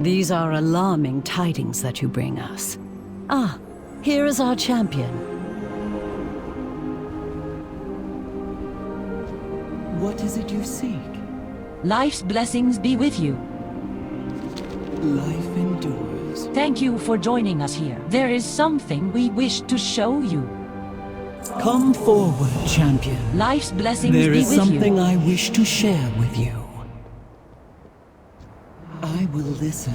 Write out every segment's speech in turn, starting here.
These are alarming tidings that you bring us. Ah, here is our champion. What is it you seek? Life's blessings be with you. Life endures. Thank you for joining us here. There is something we wish to show you. Come forward, champion. Life's blessings There be is with something you. I wish to share with you. I will listen.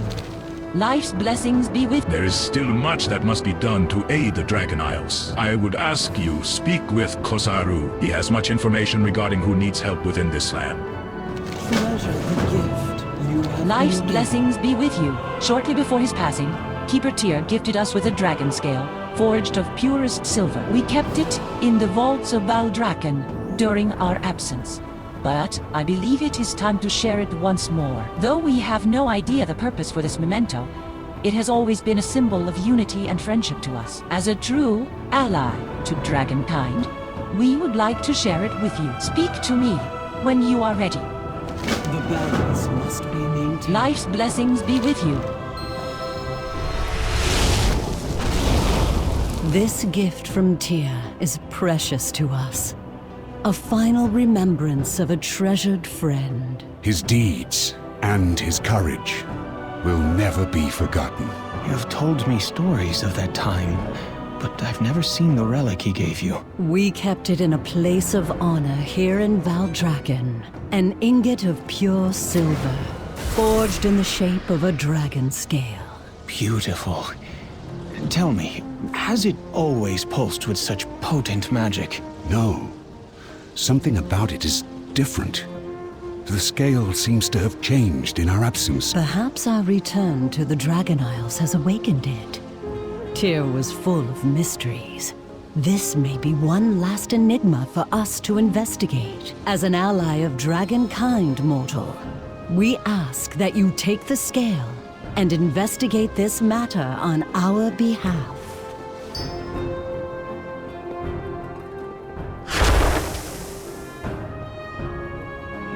Life's blessings be with you. There is still much that must be done to aid the Dragon Isles. I would ask you speak with Kosaru. He has much information regarding who needs help within this land. Treasure the gift you have Life's been blessings be with you. Shortly before his passing, Keeper Tyr gifted us with a dragon scale, forged of purest silver. We kept it in the vaults of Valdrakken during our absence. But I believe it is time to share it once more. Though we have no idea the purpose for this memento, it has always been a symbol of unity and friendship to us. As a true ally to Dragonkind, we would like to share it with you. Speak to me when you are ready. The balance must be maintained. Life's blessings be with you. This gift from Tyr is precious to us. A final remembrance of a treasured friend. His deeds and his courage will never be forgotten. You have told me stories of that time, but I've never seen the relic he gave you. We kept it in a place of honor here in Valdrakken. An ingot of pure silver, forged in the shape of a dragon scale. Beautiful. Tell me, has it always pulsed with such potent magic? No. Something about it is different. The scale seems to have changed in our absence. Perhaps our return to the Dragon Isles has awakened it. Tyr was full of mysteries. This may be one last enigma for us to investigate. As an ally of Dragonkind, mortal, we ask that you take the scale and investigate this matter on our behalf.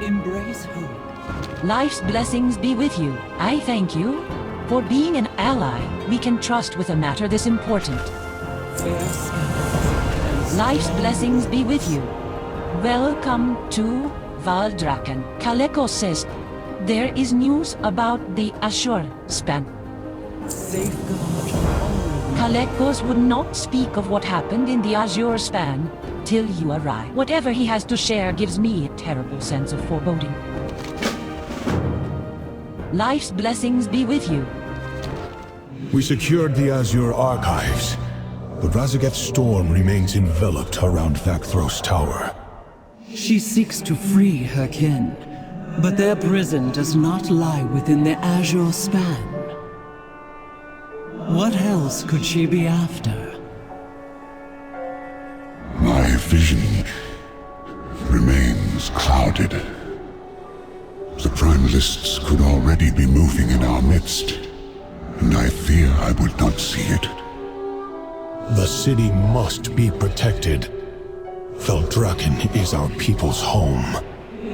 Embrace hope. Life's blessings be with you. I thank you for being an ally we can trust with a matter this important. Fair skies. Life's blessings be with you. Welcome to Valdrakken. Kaleko says there is news about the Azure span. Safeguard all. Kalekos would not speak of what happened in the Azure span till you arrive. Whatever he has to share gives me a terrible sense of foreboding. Life's blessings be with you. We secured the Azure archives, but Razageth's storm remains enveloped around Vakthros Tower. She seeks to free her kin, but their prison does not lie within the Azure span. What else could she be after? My vision remains clouded. The Primalists could already be moving in our midst, and I fear I would not see it. The city must be protected. Valdrakken is our people's home.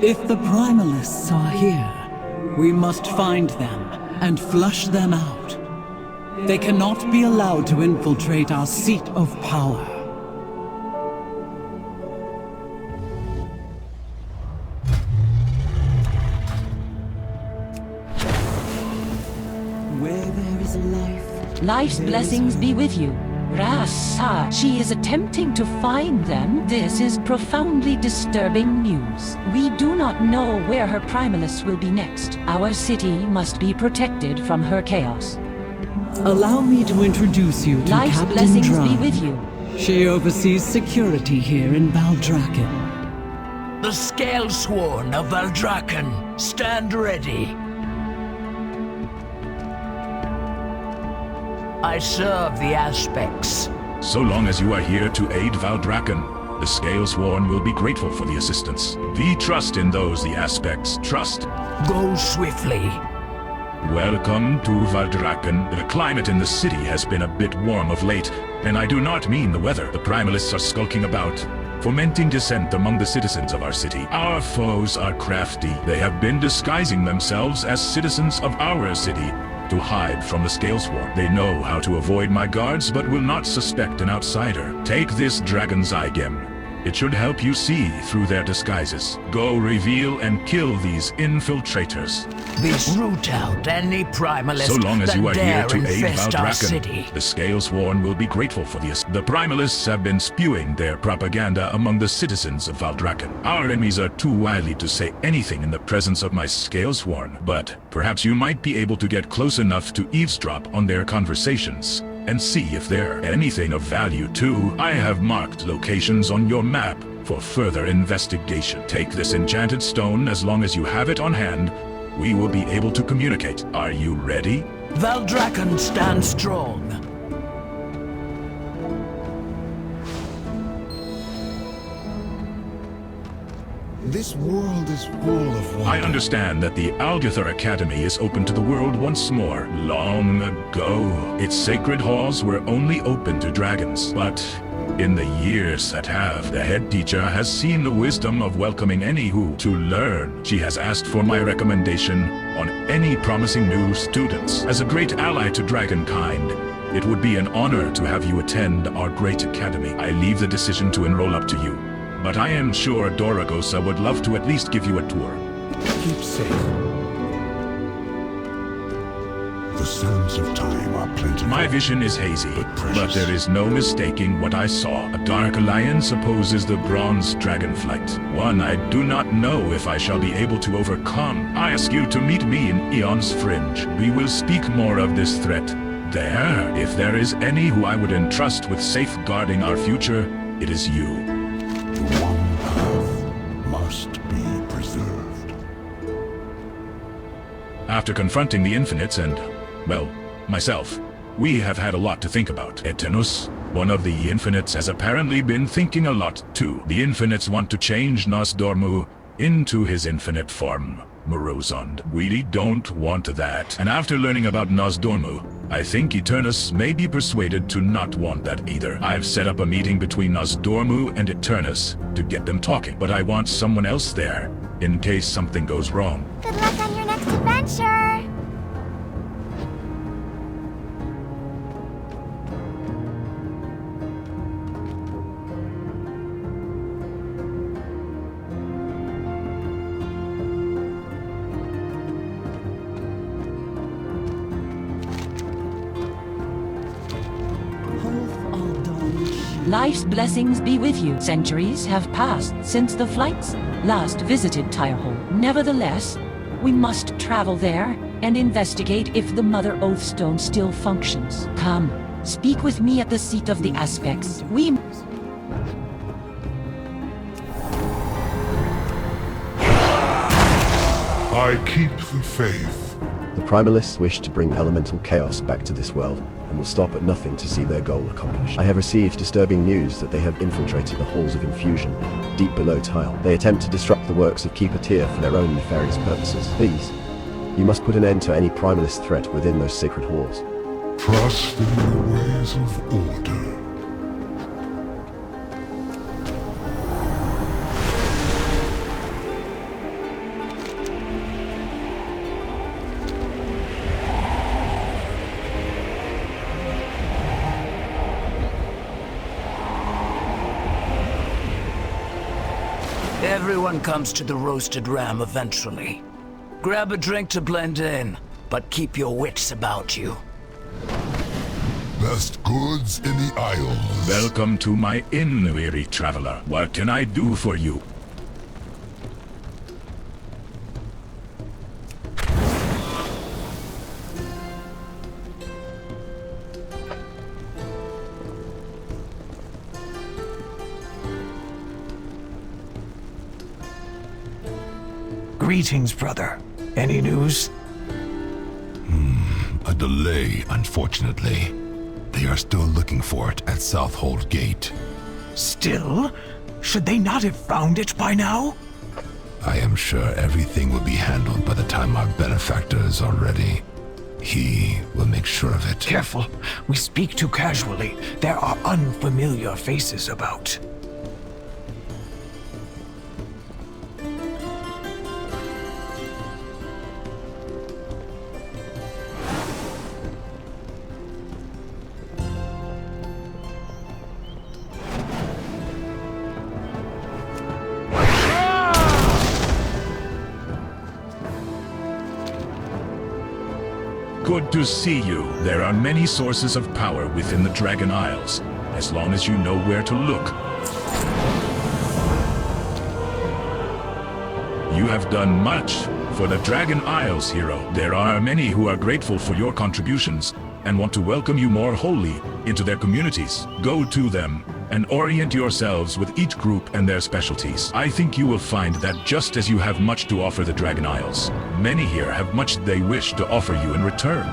If the Primalists are here, we must find them and flush them out. They cannot be allowed to infiltrate our seat of power. Where there is life, Life's there blessings is be hope. with you. Rasa, she is attempting to find them. This is profoundly disturbing news. We do not know where her Primalists will be next. Our city must be protected from her chaos. Allow me to introduce you to Life's Captain blessings Drum. be with you. She oversees security here in Valdrakken. The Scalesworn of Valdrakken, stand ready. I serve the aspects. So long as you are here to aid Valdrakken, the Scalesworn will be grateful for the assistance. We trust in those the aspects trust. Go swiftly. Welcome to Valdrakken. The climate in the city has been a bit warm of late, and I do not mean the weather. The Primalists are skulking about, fomenting dissent among the citizens of our city. Our foes are crafty. They have been disguising themselves as citizens of our city to hide from the Scalesworn. They know how to avoid my guards, but will not suspect an outsider. Take this Dragon's Eye Gem. It should help you see through their disguises. Go reveal and kill these infiltrators. This root out any primalist So long as that you are here dare to aid infest our city. Valdrakken, the Scalesworn will be grateful for this. The primalists have been spewing their propaganda among the citizens of Valdrakken. Our enemies are too wily to say anything in the presence of my Scalesworn, but perhaps you might be able to get close enough to eavesdrop on their conversations and see if they're anything of value too. I have marked locations on your map for further investigation. Take this enchanted stone. As long as you have it on hand, we will be able to communicate. Are you ready? Valdrakken stands strong. This world is full of wonder. I understand that the Algethar Academy is open to the world once more. Long ago, its sacred halls were only open to dragons, but in the years that have, the head teacher has seen the wisdom of welcoming any who to learn. She has asked for my recommendation on any promising new students. As a great ally to Dragonkind, it would be an honor to have you attend our great academy. I leave the decision to enroll up to you, but I am sure Doragosa would love to at least give you a tour. Keep safe. The sands of time are plentiful. My vision is hazy, but there is no mistaking what I saw. A dark alliance opposes the bronze dragonflight. One I do not know if I shall be able to overcome. I ask you to meet me in Aeon's Fringe. We will speak more of this threat there. If there is any who I would entrust with safeguarding our future, it is you. The one path must be preserved. After confronting the Infinites and, well, myself, we have had a lot to think about. Etenus, one of the Infinites, has apparently been thinking a lot too. The Infinites want to change Nozdormu into his infinite form, Murozond. We don't want that. And after learning about Nozdormu, I think Eternus may be persuaded to not want that either. I've set up a meeting between Nozdormu and Eternus to get them talking, but I want someone else there in case something goes wrong. Good luck on your next adventure! Life's blessings be with you. Centuries have passed since the flights last visited Tirehole. Nevertheless, we must travel there and investigate if the Mother Oathstone still functions. Come, speak with me at the seat of the aspects. I keep the faith. The Primalists wish to bring elemental chaos back to this world, and will stop at nothing to see their goal accomplished. I have received disturbing news that they have infiltrated the halls of infusion, deep below Tile. They attempt to disrupt the works of Keeper Tyr for their own nefarious purposes. Please, you must put an end to any Primalist threat within those sacred halls. Trust in the ways of order. Everyone comes to the roasted ram eventually. Grab a drink to blend in, but keep your wits about you. Best goods in the Isles. Welcome to my inn, weary traveler. What can I do for you? Greetings, brother. Any news? A delay, unfortunately. They are still looking for it at Southhold Gate. Still? Should they not have found it by now? I am sure everything will be handled by the time our benefactor is ready. He will make sure of it. Careful. We speak too casually. There are unfamiliar faces about. Good to see you. There are many sources of power within the Dragon Isles, as long as you know where to look. You have done much for the Dragon Isles, hero. There are many who are grateful for your contributions and want to welcome you more wholly into their communities. Go to them and orient yourselves with each group and their specialties. I think you will find that just as you have much to offer the Dragon Isles, many here have much they wish to offer you in return.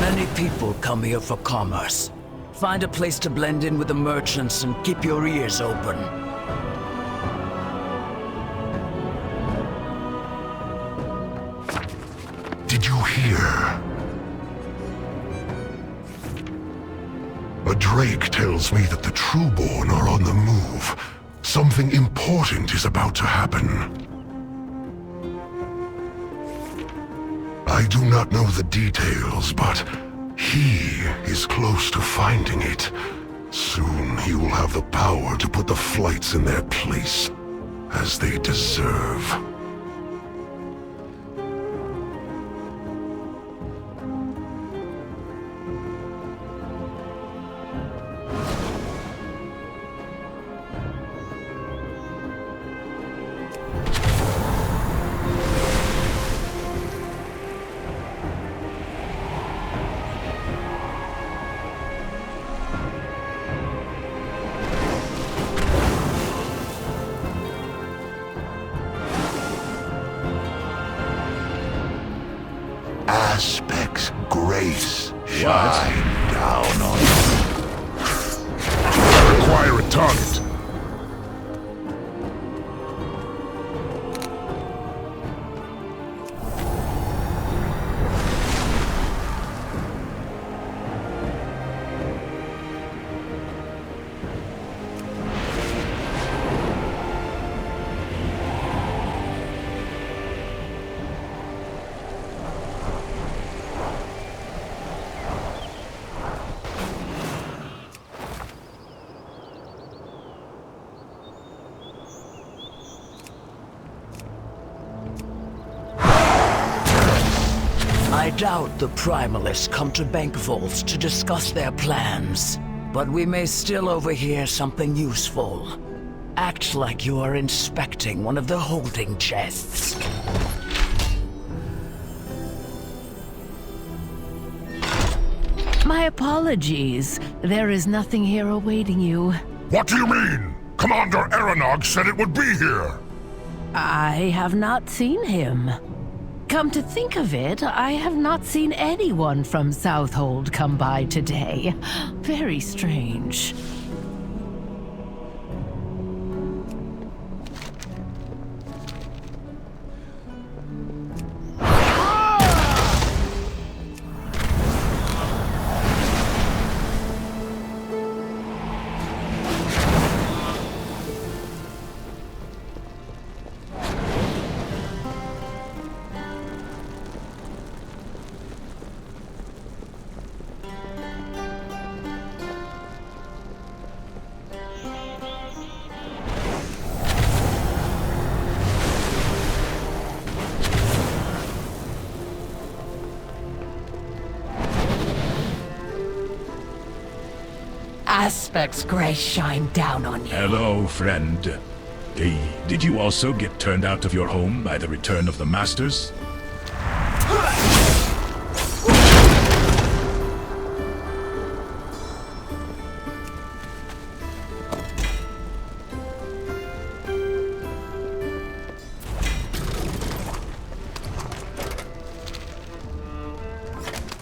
Many people come here for commerce. Find a place to blend in with the merchants and keep your ears open. Did you hear? A drake tells me that the Trueborn are on the move. Something important is about to happen. I do not know the details, but he is close to finding it. Soon he will have the power to put the flights in their place, as they deserve. Aspect's grace shine down on you. I require a target. I doubt the Primalists come to Bank Vaults to discuss their plans, but we may still overhear something useful. Act like you are inspecting one of the holding chests. My apologies. There is nothing here awaiting you. What do you mean? Commander Eranog said it would be here. I have not seen him. Come to think of it, I have not seen anyone from Southhold come by today. Very strange. Aspect's grace shine down on you. Hello, friend. Did you also get turned out of your home by the return of the Masters?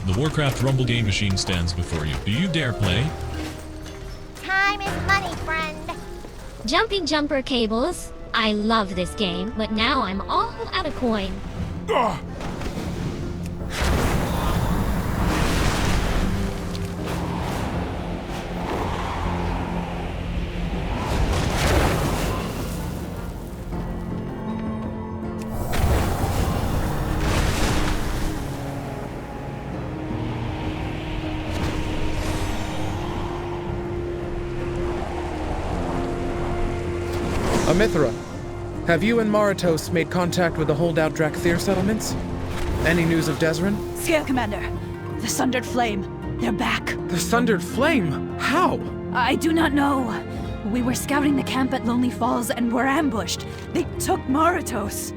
The Warcraft Rumble game machine stands before you. Do you dare play? Time is money, friend. Jumping jumper cables. I love this game, but now I'm all out of coin. Mithra, have you and Maratos made contact with the holdout Drakthir settlements? Any news of Desrin? Scale Commander, the Sundered Flame. They're back. The Sundered Flame? How? I do not know. We were scouting the camp at Lonely Falls and were ambushed. They took Maratos.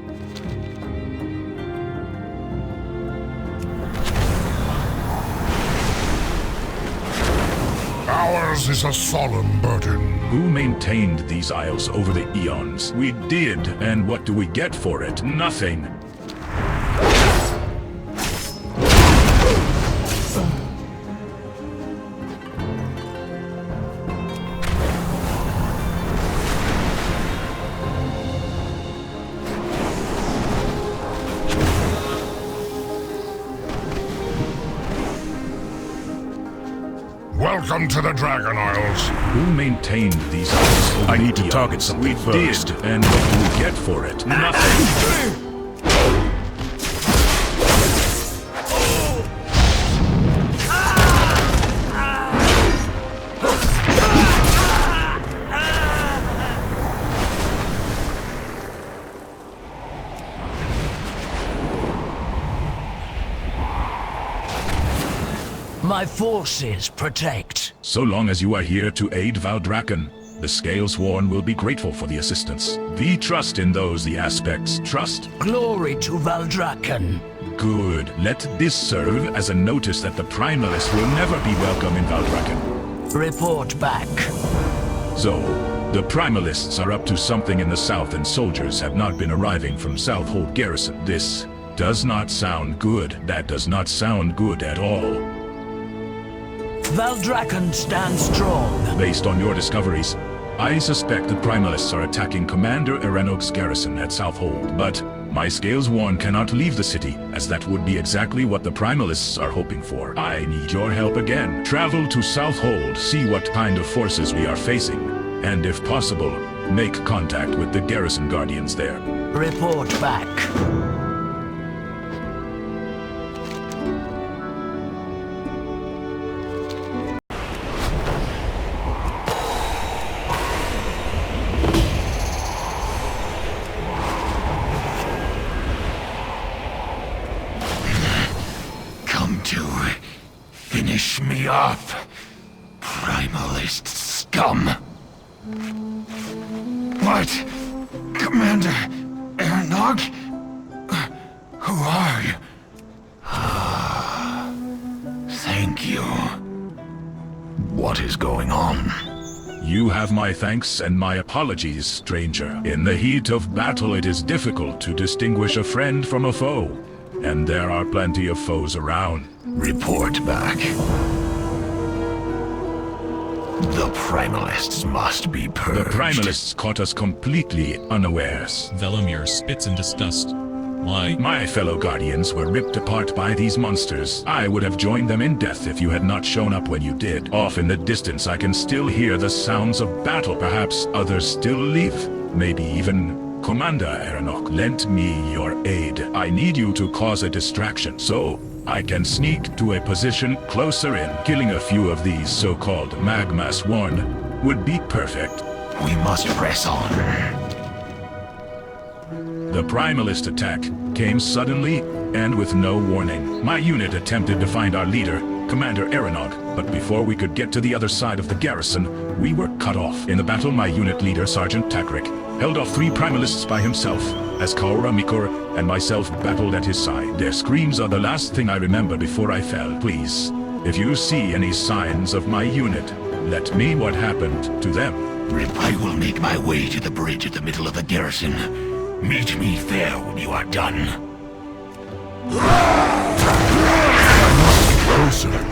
Ours is a solemn burden. Who maintained these isles over the eons? We did, and what do we get for it? Nothing. Welcome to the Dragon Isles. Who maintained these isles over I the need to eons? target something first. We did, and what do we get for it? Nothing. My forces protect. So long as you are here to aid Valdrakken, the Scalesworn will be grateful for the assistance. We trust in those the aspects trust. Glory to Valdrakken. Good. Let this serve as a notice that the Primalists will never be welcome in Valdrakken. Report back. So, the Primalists are up to something in the south and soldiers have not been arriving from Southhold Garrison. This does not sound good. That does not sound good at all. Valdrakken stands strong. Based on your discoveries, I suspect the Primalists are attacking Commander Erenog's garrison at Southhold, but my Scalesworn cannot leave the city, as that would be exactly what the Primalists are hoping for. I need your help again. Travel to Southhold, see what kind of forces we are facing, and if possible, make contact with the garrison guardians there. Report back. Finish me up, Primalist scum! What? Commander Erenog? Who are you? Thank you. What is going on? You have my thanks and my apologies, stranger. In the heat of battle, it is difficult to distinguish a friend from a foe. And there are plenty of foes around. Report back. The Primalists must be purged. The Primalists caught us completely unawares. Velemir spits in disgust. Why? My fellow Guardians were ripped apart by these monsters. I would have joined them in death if you had not shown up when you did. Off in the distance, I can still hear the sounds of battle. Perhaps others still live. Maybe even Commander Erenog. Lend me your aid. I need you to cause a distraction so I can sneak to a position closer in. Killing a few of these so-called Magma-Sworn would be perfect. We must press on. The Primalist attack came suddenly and with no warning. My unit attempted to find our leader, Commander Erenog, but before we could get to the other side of the garrison, we were cut off. In the battle, my unit leader, Sergeant Takrik, held off 3 Primalists by himself, as Kaora Mikor and myself battled at his side. Their screams are the last thing I remember before I fell. Please, if you see any signs of my unit, let me know what happened to them. I will make my way to the bridge at the middle of the garrison. Meet me there when you are done. Closer.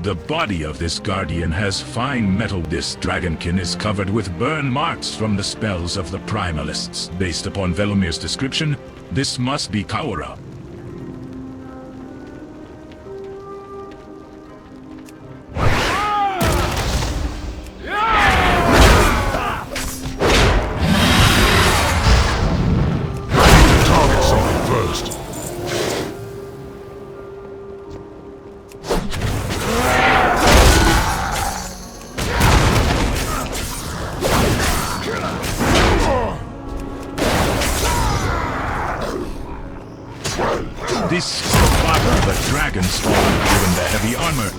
The body of this guardian has fine metal. This Dragonkind is covered with burn marks from the spells of the primalists. Based upon Velomir's description, this must be Kaura. Target something first. This is the body of a dragon spawn given the heavy armor.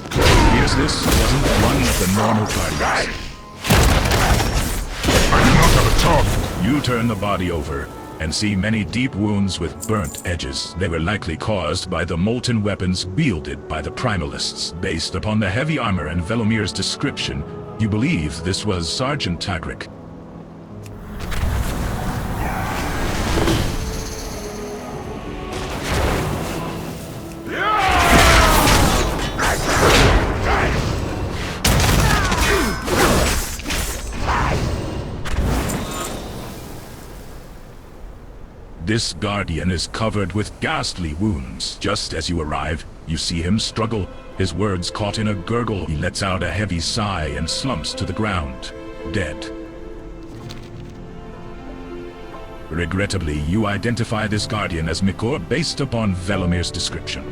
Here's this wasn't one of the normal guardians. I do not have a target. You turn the body over and see many deep wounds with burnt edges. They were likely caused by the molten weapons wielded by the primalists. Based upon the heavy armor and Velomir's description, you believe this was Sergeant Tagric. This guardian is covered with ghastly wounds. Just as you arrive, you see him struggle, his words caught in a gurgle. He lets out a heavy sigh and slumps to the ground, dead. Regrettably, you identify this guardian as Mikor based upon Velomir's description.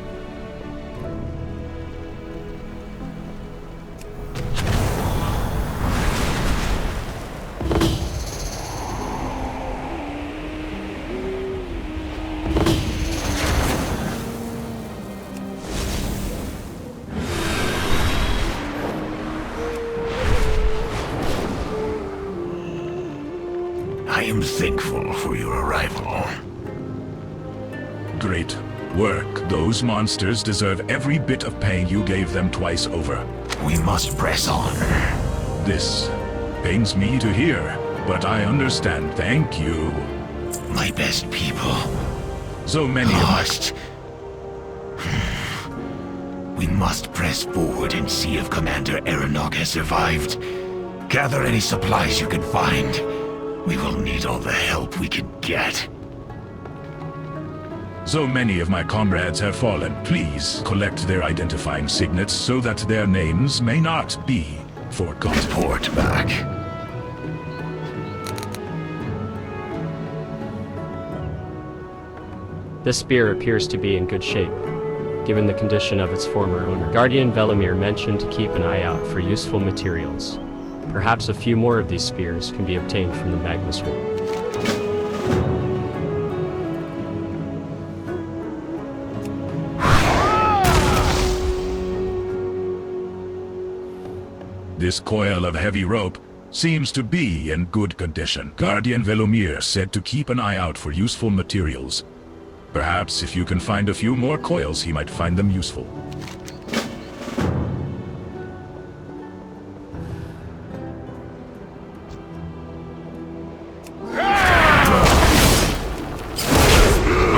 I am thankful for your arrival. Great work. Those monsters deserve every bit of pain you gave them twice over. We must press on. This pains me to hear, but I understand. Thank you. My best people. So many lost. We must press forward and see if Commander Aranok has survived. Gather any supplies you can find. We will need all the help we can get. So many of my comrades have fallen. Please collect their identifying signets so that their names may not be forgotten. Report back. This spear appears to be in good shape, given the condition of its former owner. Guardian Velimir mentioned to keep an eye out for useful materials. Perhaps a few more of these spears can be obtained from the magma swamp. This coil of heavy rope seems to be in good condition. Guardian Velimir said to keep an eye out for useful materials. Perhaps if you can find a few more coils, he might find them useful.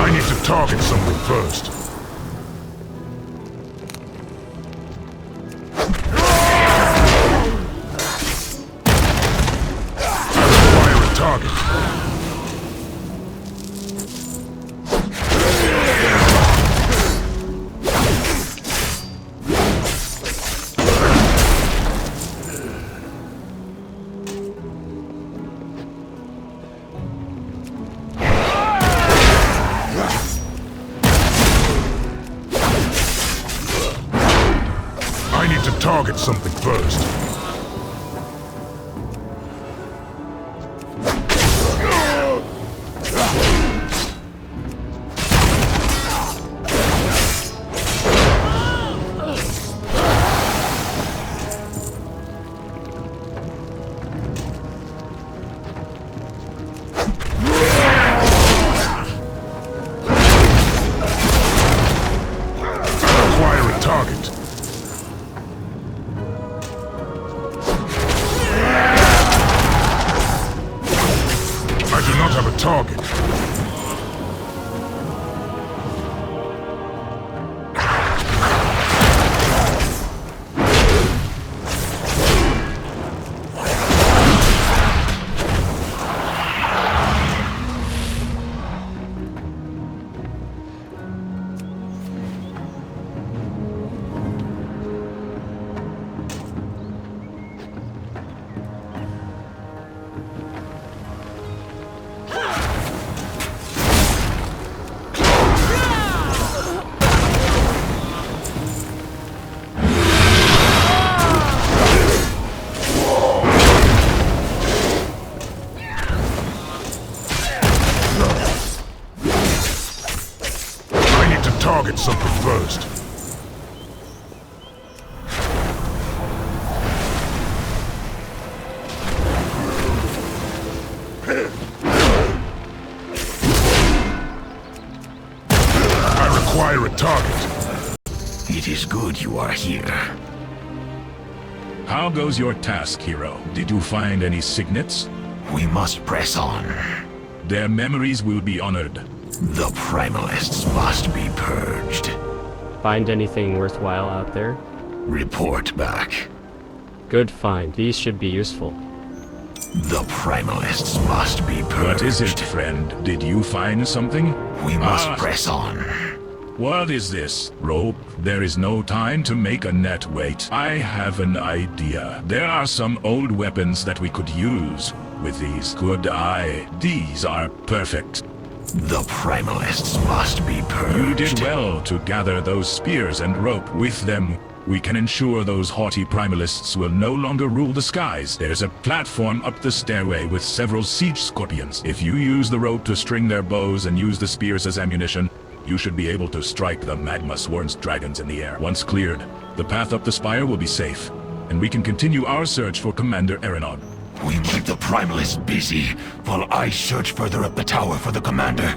I need to target something first. Fire a target. Target something first. Acquire a target. Target. something first. I require a target. It is good you are here. How goes your task, hero? Did you find any signets? We must press on. Their memories will be honored. The Primalists must be purged. Find anything worthwhile out there? Report back. Good find. These should be useful. The Primalists must be purged. What is it, friend? Did you find something? We must press on. What is this? Rope? There is no time to make a net. Wait, I have an idea. There are some old weapons that we could use with these. Could I? These are perfect. The Primalists must be purged. You did well to gather those spears and rope. With them, we can ensure those haughty Primalists will no longer rule the skies. There's a platform up the stairway with several siege scorpions. If you use the rope to string their bows and use the spears as ammunition, you should be able to strike the magma-sworn dragons in the air. Once cleared, the path up the spire will be safe, and we can continue our search for Commander Aranog. We keep the Primalists busy, while I search further up the tower for the Commander.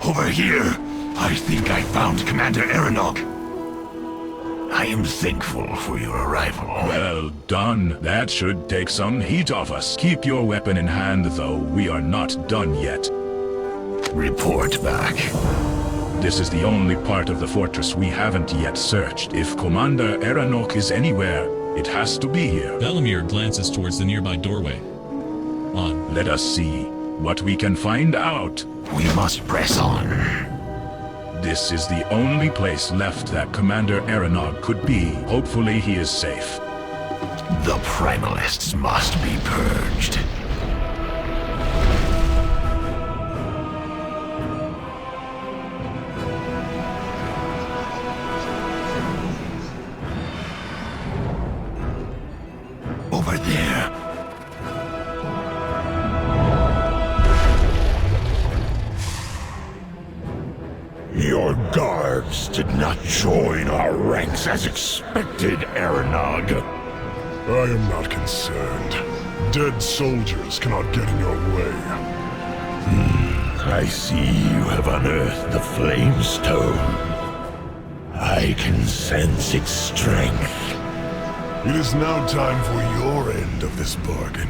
Over here, I think I found Commander Aranog. I am thankful for your arrival. Well done. That should take some heat off us. Keep your weapon in hand, though. We are not done yet. Report back. This is the only part of the fortress we haven't yet searched. If Commander Aranog is anywhere, it has to be here. Velimir glances towards the nearby doorway. On. Let us see what we can find out. We must press on. This is the only place left that Commander Aranog could be. Hopefully he is safe. The Primalists must be purged. Over there. Your guards did not join our ranks as expected, Aranog. I am not concerned. Dead soldiers cannot get in your way. I see you have unearthed the Flame Stone. I can sense its strength. It is now time for your end of this bargain.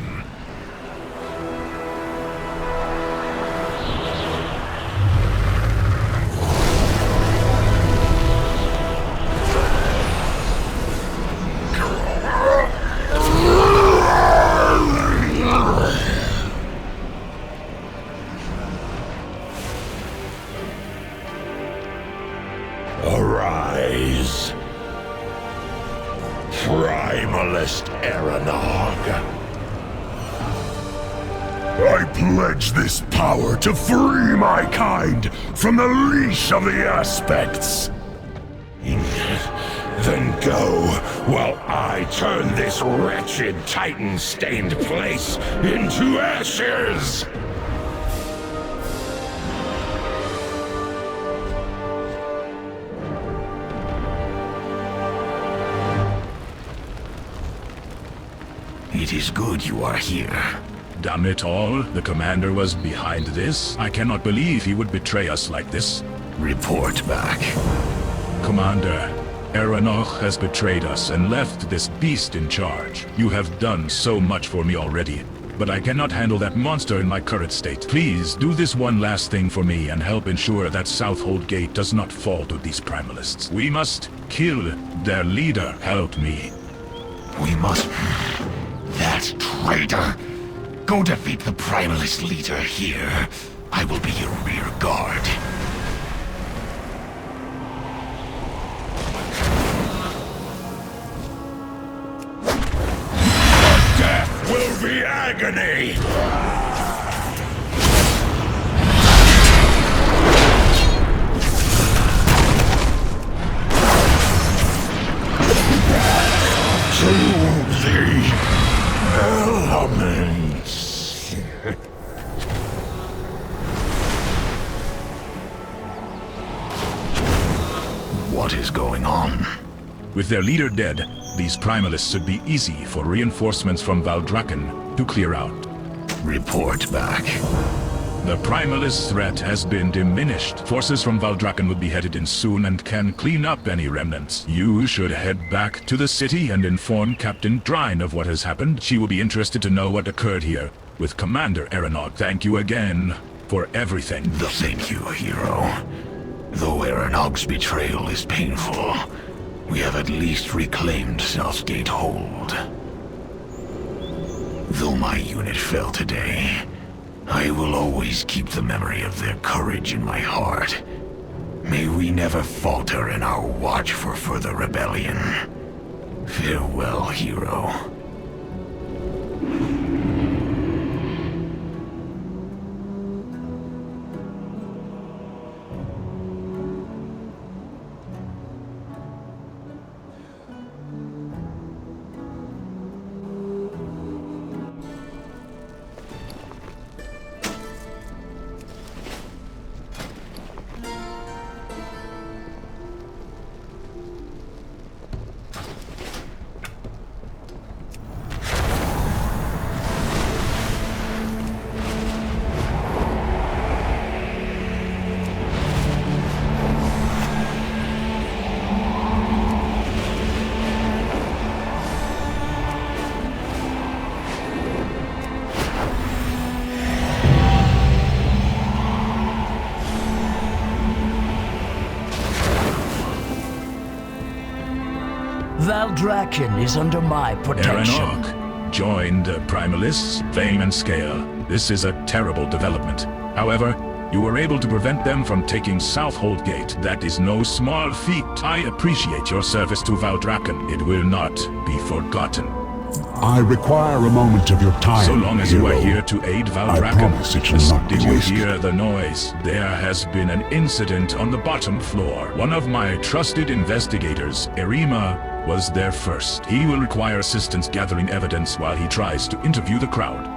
Arise, Primalist Aranog. I pledge this power to free my kind from the leash of the aspects. Then go, while I turn this wretched Titan-stained place into ashes! It is good you are here. Damn it all, the commander was behind this? I cannot believe he would betray us like this. Report back. Commander, Aranog has betrayed us and left this beast in charge. You have done so much for me already. but I cannot handle that monster in my current state. Please, do this one last thing for me and help ensure that Southhold Gate does not fall to these Primalists. We must kill their leader. Help me. We must... That traitor! Go defeat the Primalist leader here. I will be your rear guard. Death will be agony! To the elements. What is going on? With their leader dead, these Primalists should be easy for reinforcements from Valdrakken to clear out. Report back. The Primalist threat has been diminished. Forces from Valdrakken will be headed in soon and can clean up any remnants. You should head back to the city and inform Captain Drine of what has happened. She will be interested to know what occurred here. With Commander Aeronog, thank you again for everything. Thank you, hero. Though Aeronog's betrayal is painful, we have at least reclaimed Southgate Hold. Though my unit fell today, I will always keep the memory of their courage in my heart. May we never falter in our watch for further rebellion. Farewell, hero. Valdrakken is under my protection. Aeronog joined the Primalists, fame and scale. This is a terrible development. However, you were able to prevent them from taking Southhold Gate. That is no small feat. I appreciate your service to Valdrakken. It will not be forgotten. I require a moment of your time, So long as hero. you are here to aid Valdrakken. I promise it shall not be Did you wasted. hear the noise? There has been an incident on the bottom floor. One of my trusted investigators, Erima, was there first. He will require assistance gathering evidence while he tries to interview the crowd.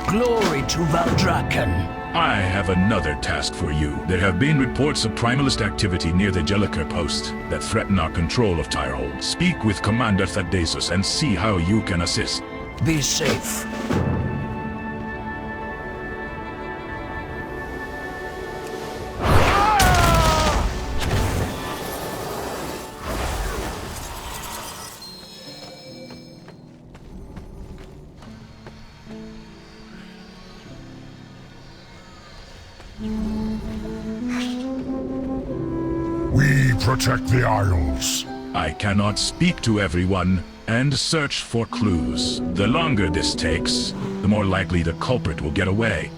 Glory to Valdrakken. I have another task for you. There have been reports of Primalist activity near the Jelliker post that threaten our control of Tyrehold. Speak with Commander Thaldraszus and see how you can assist. Be safe. We protect the Isles. I cannot speak to everyone and search for clues. The longer this takes, the more likely the culprit will get away.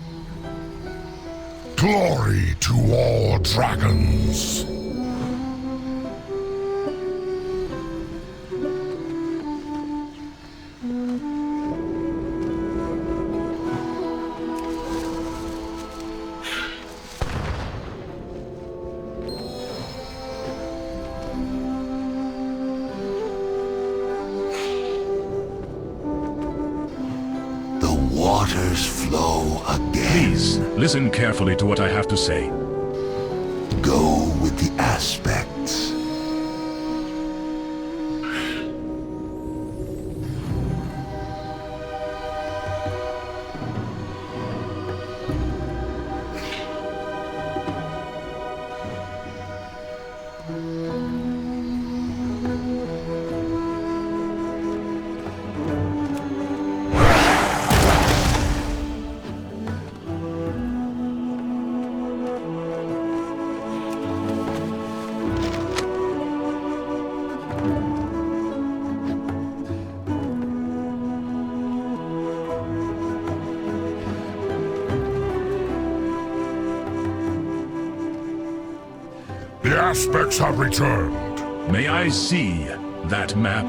Glory to all dragons. Waters flow again. Please, listen carefully to what I have to say. Go with the aspects. The aspects have returned. May I see that map?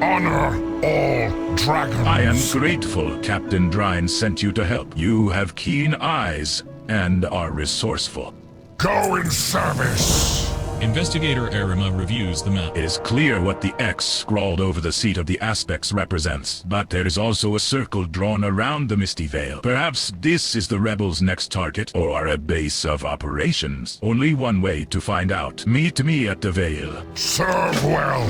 Honor all dragons. I am grateful Captain Drine sent you to help. You have keen eyes and are resourceful. Go in service. Investigator Arima reviews the map. It is clear what the X scrawled over the seat of the aspects represents, but there is also a circle drawn around the Misty Veil. Perhaps this is the rebels' next target, or a base of operations. Only one way to find out. Meet me at the Veil. Serve well.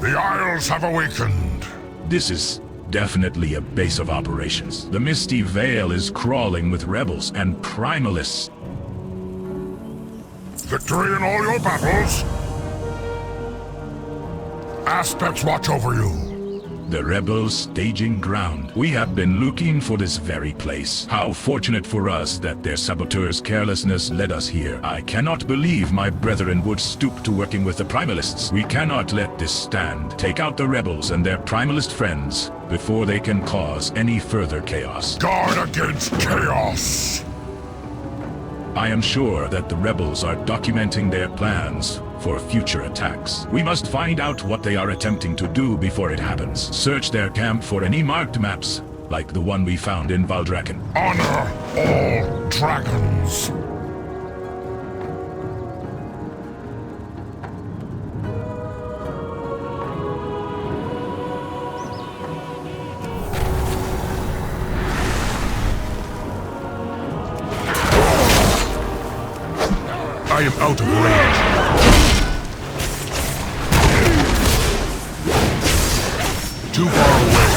The Isles have awakened. This is definitely a base of operations. The Misty Veil is crawling with rebels and primalists. Victory in all your battles. Aspects watch over you. The rebels' staging ground. We have been looking for this very place. How fortunate for us that their saboteurs' carelessness led us here. I cannot believe my brethren would stoop to working with the primalists. We cannot let this stand. Take out the rebels and their primalist friends before they can cause any further chaos. Guard against chaos! I am sure that the rebels are documenting their plans for future attacks. We must find out what they are attempting to do before it happens. Search their camp for any marked maps, like the one we found in Valdrakken. Honor all dragons! I am out of range. Too far away.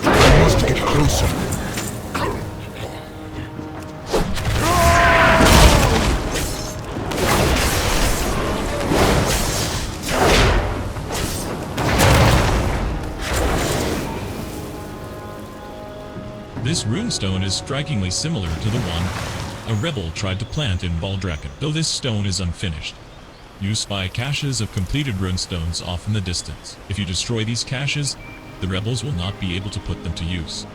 I must get closer. This runestone is strikingly similar to the one a rebel tried to plant in Valdrakken, though this stone is unfinished. You spy caches of completed runestones off in the distance. If you destroy these caches, the rebels will not be able to put them to use.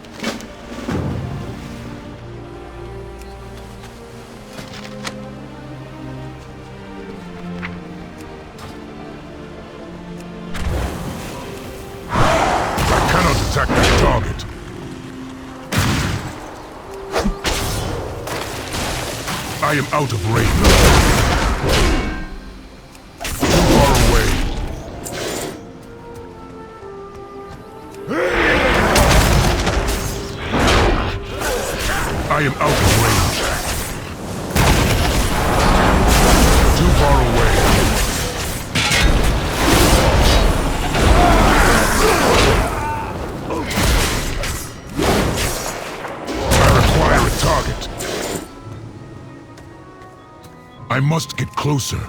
I cannot attack that target. I am out of range. Too far away. I am out of range. Too far away. I require a target. I must get closer.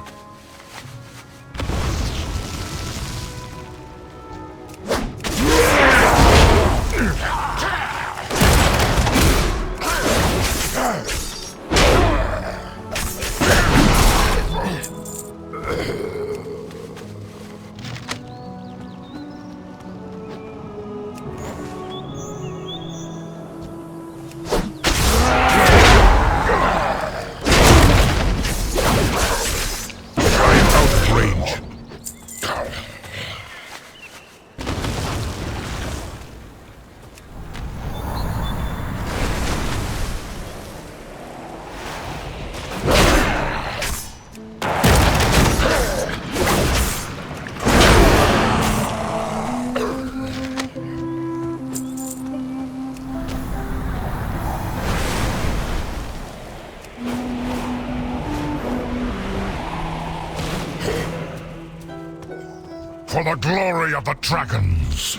For the glory of the dragons!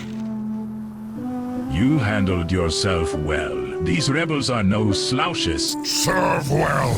You handled yourself well. These rebels are no slouches. Serve well!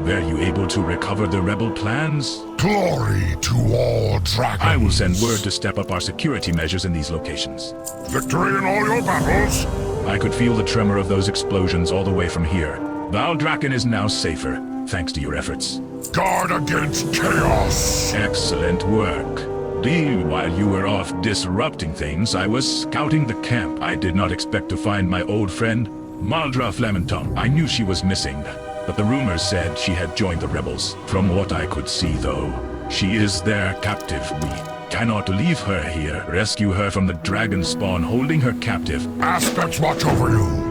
Were you able to recover the rebel plans? Glory to all dragons! I will send word to step up our security measures in these locations. Victory in all your battles! I could feel the tremor of those explosions all the way from here. Valdrakken is now safer, thanks to your efforts. Guard against chaos! Excellent work. While you were off disrupting things, I was scouting the camp. I did not expect to find my old friend, Maldra Flementon. I knew she was missing, but the rumors said she had joined the rebels. From what I could see, though, she is their captive. We cannot leave her here. Rescue her from the dragon spawn holding her captive. Aspects watch over you!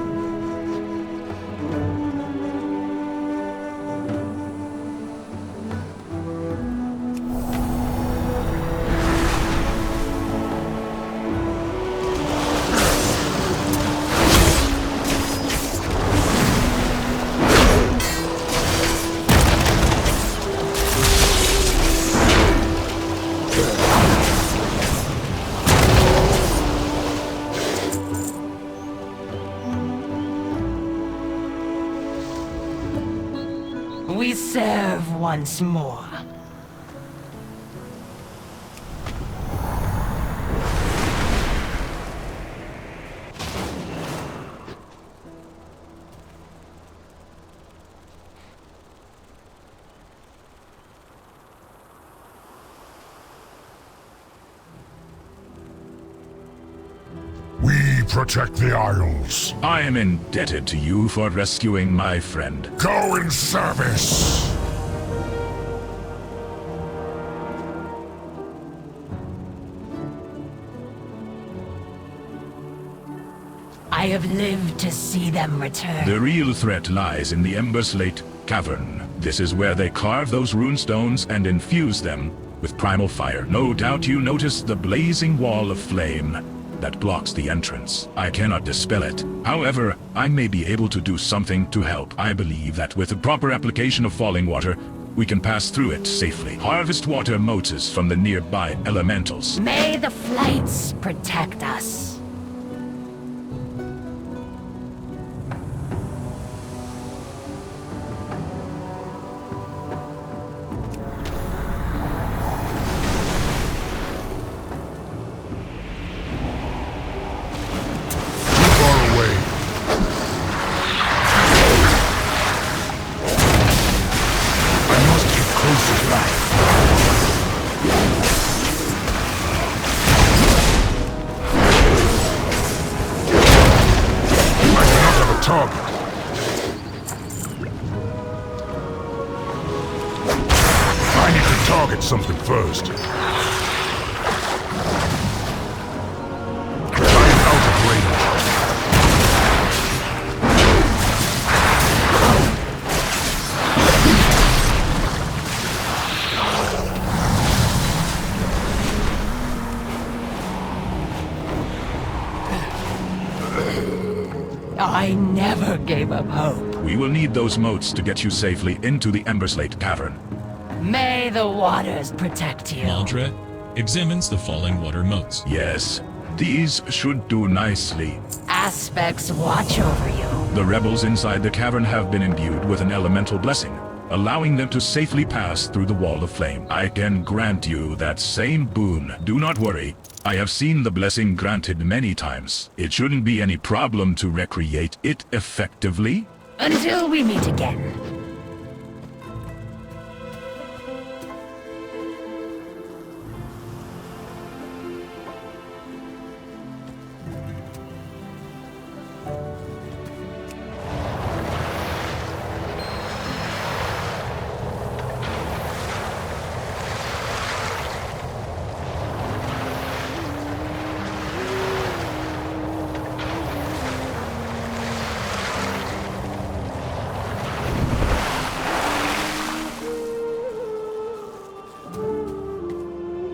We serve once more. We protect the Isles. I am indebted to you for rescuing my friend. Go in service! I have lived to see them return. The real threat lies in the Emberslate Cavern. This is where they carve those runestones and infuse them with primal fire. No doubt you noticed the blazing wall of flame that blocks the entrance. I cannot dispel it. However, I may be able to do something to help. I believe that with the proper application of falling water, we can pass through it safely. Harvest water motes from the nearby elementals. May the flights protect us. Something first. I'm out of range. I never gave up hope. We will need those motes to get you safely into the Emberslate Cavern. May the waters protect you. Maldra examines the falling water motes. Yes, these should do nicely. Aspects watch over you. The rebels inside the cavern have been imbued with an elemental blessing, allowing them to safely pass through the wall of flame. I can grant you that same boon. Do not worry. I have seen the blessing granted many times. It shouldn't be any problem to recreate it effectively. Until we meet again.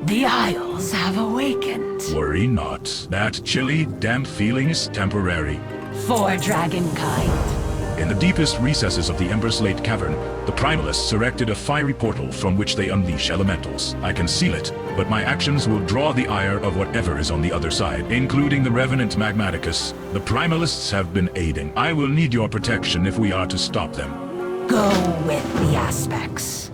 The Isles have awakened. Worry not. That chilly, damp feeling is temporary. For Dragonkind. In the deepest recesses of the Emberslate Cavern, the Primalists erected a fiery portal from which they unleash elementals. I can seal it, but my actions will draw the ire of whatever is on the other side, including the Revenant Magmaticus. The Primalists have been aiding. I will need your protection if we are to stop them. Go with the aspects.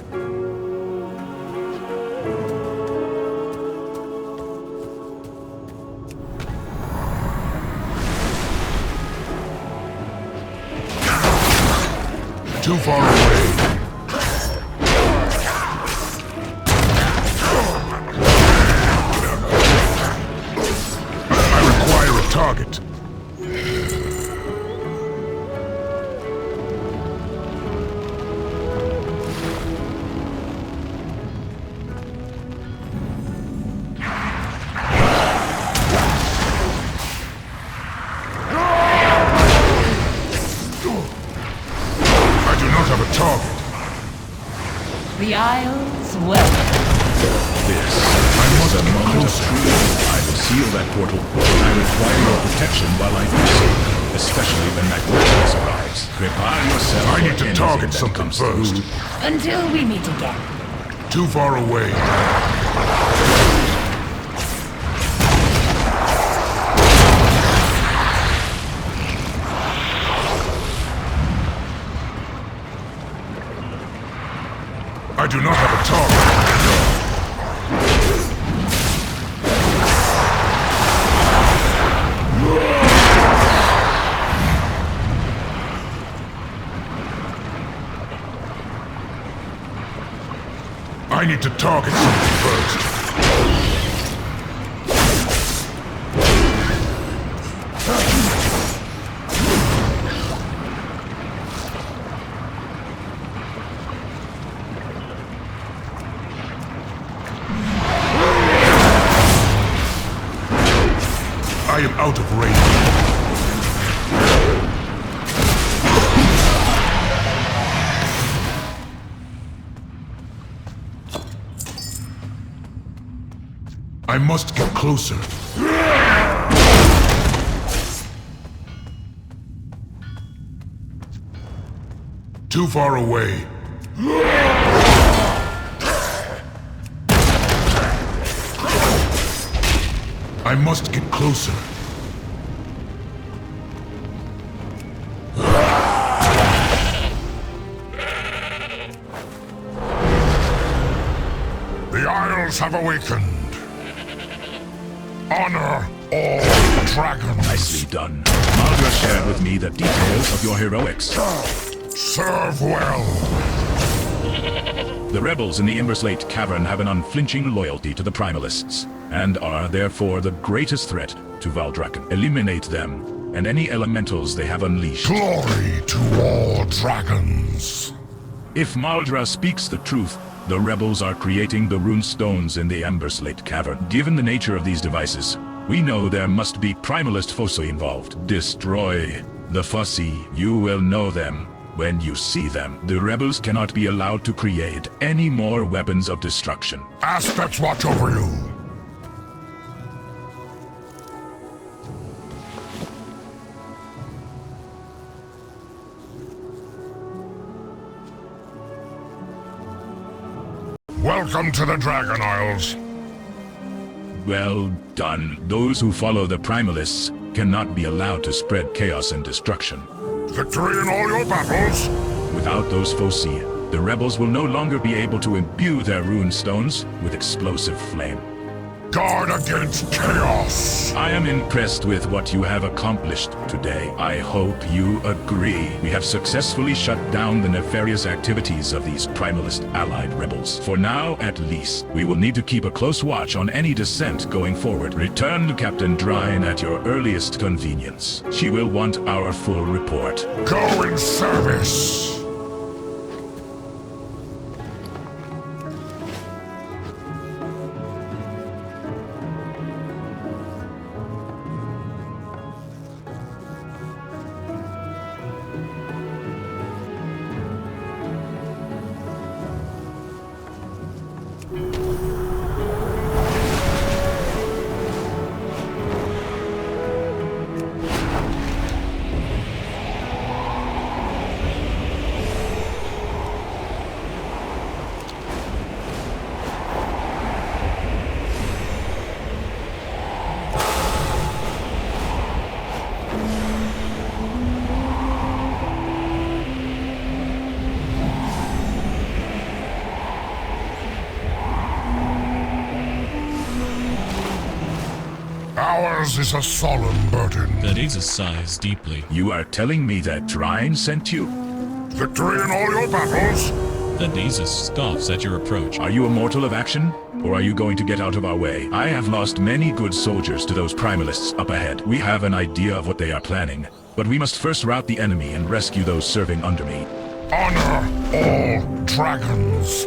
Too far away. I require a target. The Isles welcome. This is a moment of truth. I will seal that portal, but I require your protection while I do so, especially when Magmaticus arrives. Prepare yourself. I need to target something first. Until we meet again. Too far away. I do not have a target. I need to target something first. I am out of range. I must get closer. Too far away. I must get closer. The Isles have awakened. Honor all dragons. Nicely done. Valdra shared with me the details of your heroics. Serve well. The rebels in the Emberslate Cavern have an unflinching loyalty to the Primalists, and are therefore the greatest threat to Valdrakken. Eliminate them, and any elementals they have unleashed. Glory to all dragons. If Maldra speaks the truth, the rebels are creating the runestones in the Emberslate Cavern. Given the nature of these devices, we know there must be Primalist foci involved. Destroy the foci. You will know them when you see them. The rebels cannot be allowed to create any more weapons of destruction. Aspects watch over you. Welcome to the Dragon Isles. Well done. Those who follow the Primalists cannot be allowed to spread chaos and destruction. Victory in all your battles. Without those foci, the rebels will no longer be able to imbue their runestones with explosive flame. Guard against chaos. I am impressed with what you have accomplished today. I hope you agree. We have successfully shut down the nefarious activities of these Primalist allied rebels. For now, at least, we will need to keep a close watch on any dissent going forward. Return to Captain Drine at your earliest convenience. She will want our full report. Go in service. Yours is a solemn burden. Thaldraszus sighs deeply. You are telling me that Drine sent you? Victory in all your battles? Thaldraszus scoffs at your approach. Are you a mortal of action? Or are you going to get out of our way? I have lost many good soldiers to those primalists up ahead. We have an idea of what they are planning, but we must first rout the enemy and rescue those serving under me. Honor all dragons.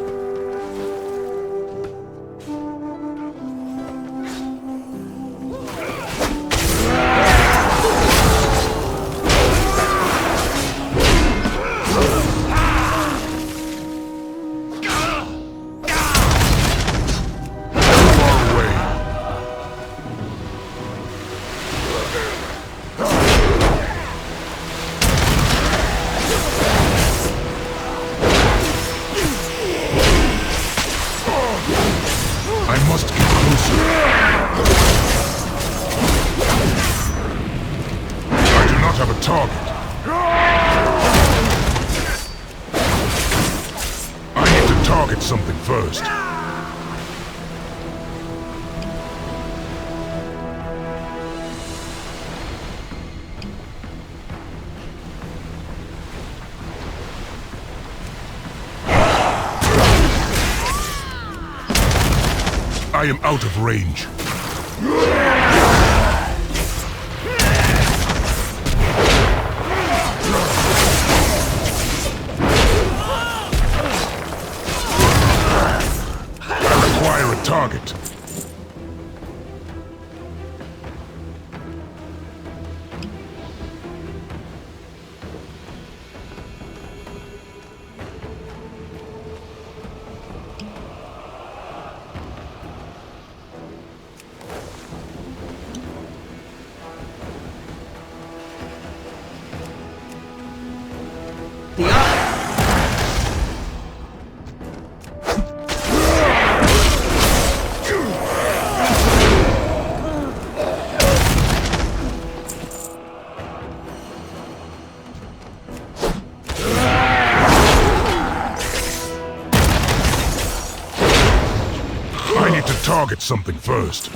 Something first. I am out of range. Target. Target something first.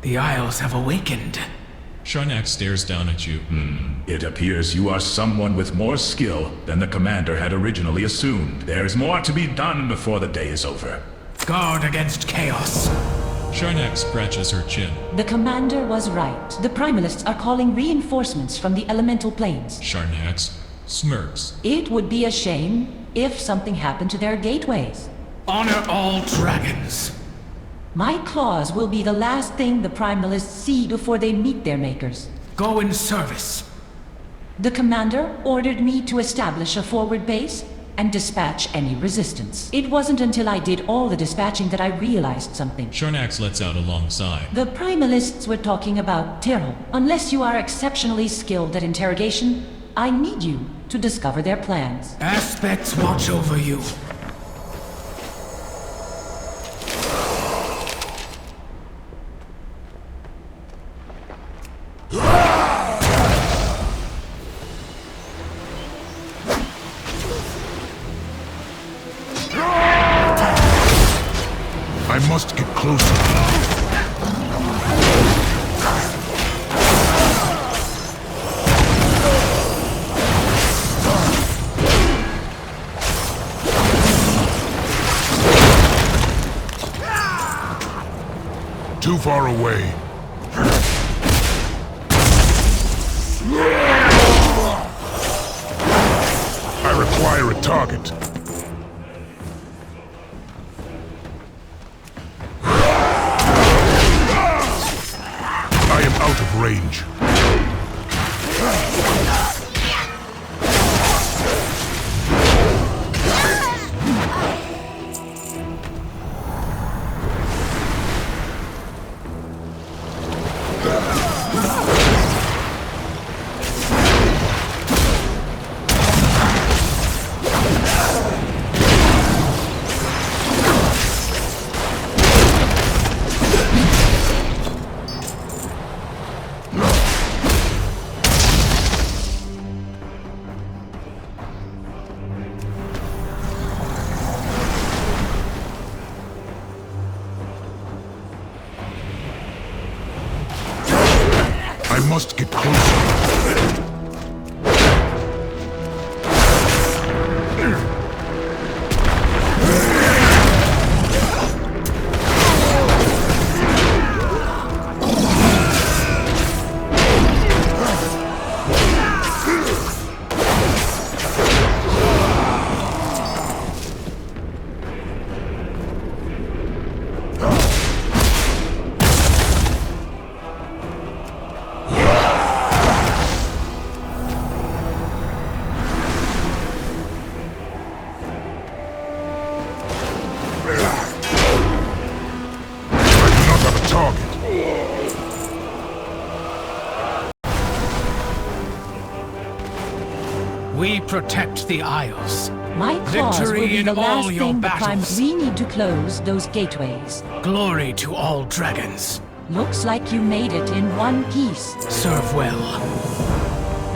The Isles have awakened. Sharnak stares down at you. It appears you are someone with more skill than the commander had originally assumed. There's more to be done before the day is over. Guard against chaos. Sharnak scratches her chin. The commander was right. The primalists are calling reinforcements from the elemental planes. Sharnak smirks. It would be a shame if something happened to their gateways. Honor all dragons. My claws will be the last thing the primalists see before they meet their makers. Go in service. The commander ordered me to establish a forward base and dispatch any resistance. It wasn't until I did all the dispatching that I realized something. Sharnak lets out a long sigh. The primalists were talking about Tyrrell. Unless you are exceptionally skilled at interrogation, I need you to discover their plans. Aspects watch over you. I must get closer. Too far away. I require a target. Out of range. protect the Isles. My claws will Victory be in the last all your thing battles. we need to close those gateways. Glory to all dragons. Looks like you made it in one piece. Serve well.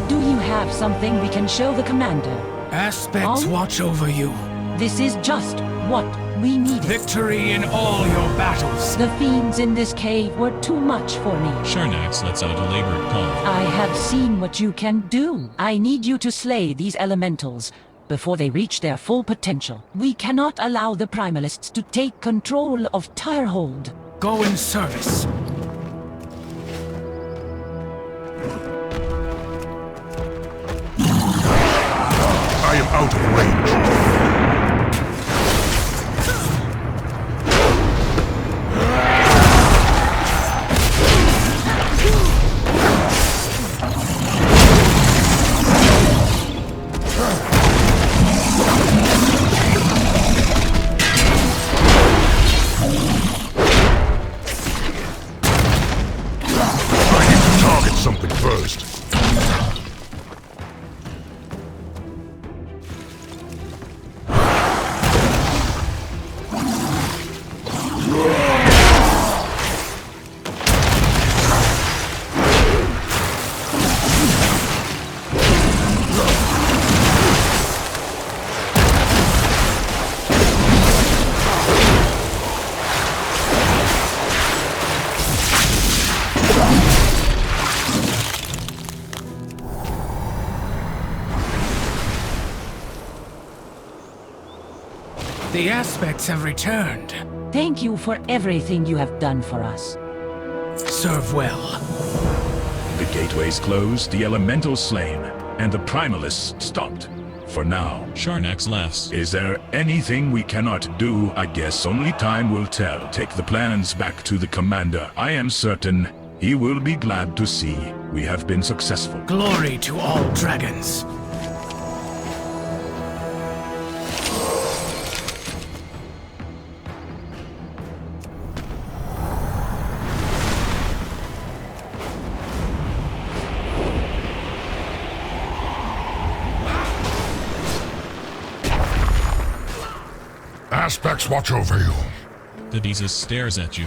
Do you have something we can show the commander? Aspects watch over you. This is just what we needed. Victory in all your battles. The fiends in this cave were too much for me. Sharnax lets out a labored call. I have seen what you can do. I need you to slay these elementals before they reach their full potential. We cannot allow the Primalists to take control of Tirehold. Go in service. I am out of range. Something first. The aspects have returned. Thank you for everything you have done for us. Serve well. The gateways closed, the elementals slain, and the Primalists stopped. For now. Sharnax laughs. Is there anything we cannot do? I guess only time will tell. Take the plans back to the commander. I am certain he will be glad to see we have been successful. Glory to all dragons. Aspects watch over you. Thaldraszus stares at you.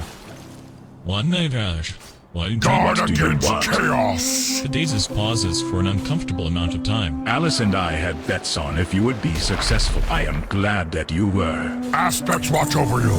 One night, Guard against chaos! Thaldraszus pauses for an uncomfortable amount of time. Alice and I had bets on if you would be successful. I am glad that you were. Aspects watch over you.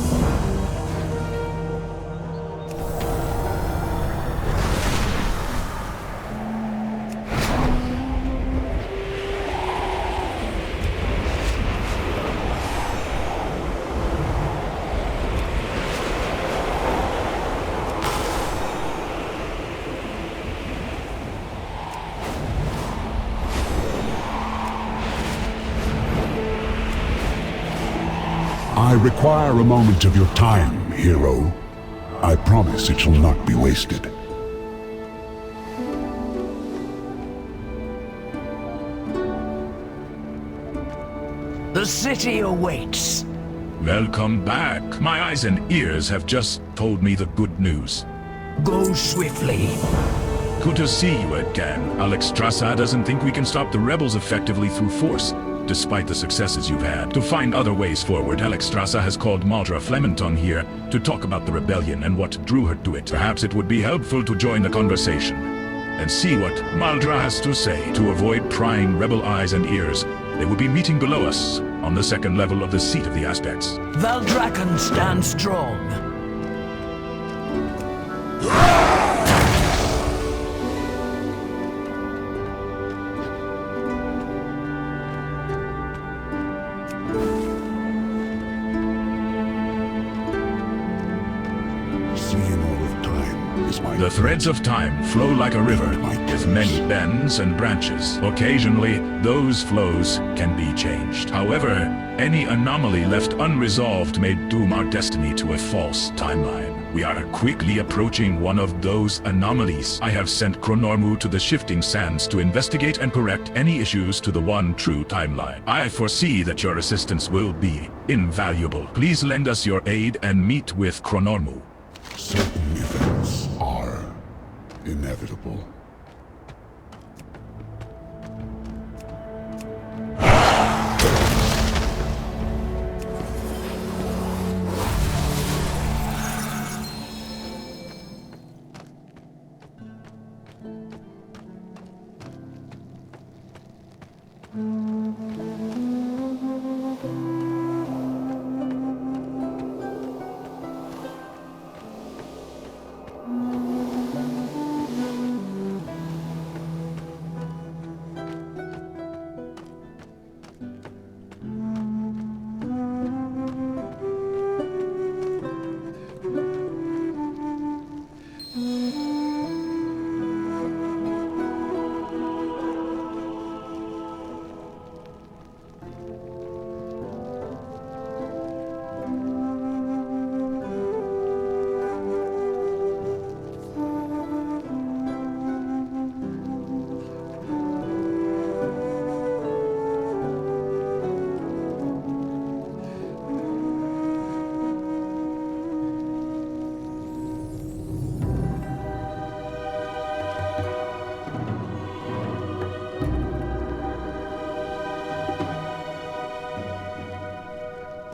I require a moment of your time, hero. I promise it shall not be wasted. The city awaits. Welcome back. My eyes and ears have just told me the good news. Go swiftly. Good to see you again. Alexstrasza doesn't think we can stop the rebels effectively through force, despite the successes you've had. To find other ways forward, Alexstrasza has called Maldra Flementon here to talk about the rebellion and what drew her to it. Perhaps it would be helpful to join the conversation and see what Maldra has to say. To avoid prying rebel eyes and ears, they will be meeting below us on the second level of the seat of the Aspects. Valdrakken stands strong. The threads of time flow like a river, with many bends and branches. Occasionally, those flows can be changed. However, any anomaly left unresolved may doom our destiny to a false timeline. We are quickly approaching one of those anomalies. I have sent Chronormu to the Shifting Sands to investigate and correct any issues to the one true timeline. I foresee that your assistance will be invaluable. Please lend us your aid and meet with Chronormu. Certain events are inevitable.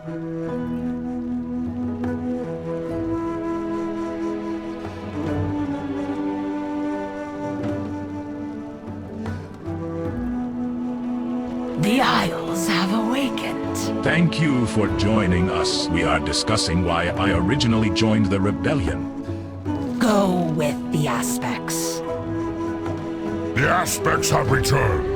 The Isles have awakened. Thank you for joining us. We are discussing why I originally joined the rebellion. Go with the aspects. The aspects have returned.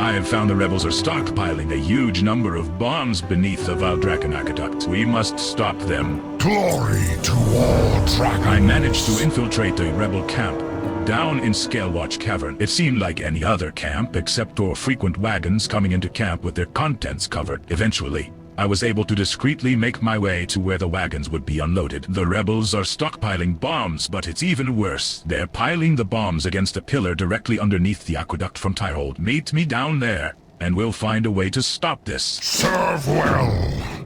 I have found the rebels are stockpiling a huge number of bombs beneath the Valdrakken aqueduct. We must stop them. Glory to all dragons. I managed to infiltrate the rebel camp. Down in Scalewatch Cavern, it seemed like any other camp except for frequent wagons coming into camp with their contents covered. Eventually, I was able to discreetly make my way to where the wagons would be unloaded. The rebels are stockpiling bombs, but it's even worse. They're piling the bombs against a pillar directly underneath the aqueduct from Tyrold. Meet me down there, and we'll find a way to stop this. Serve well.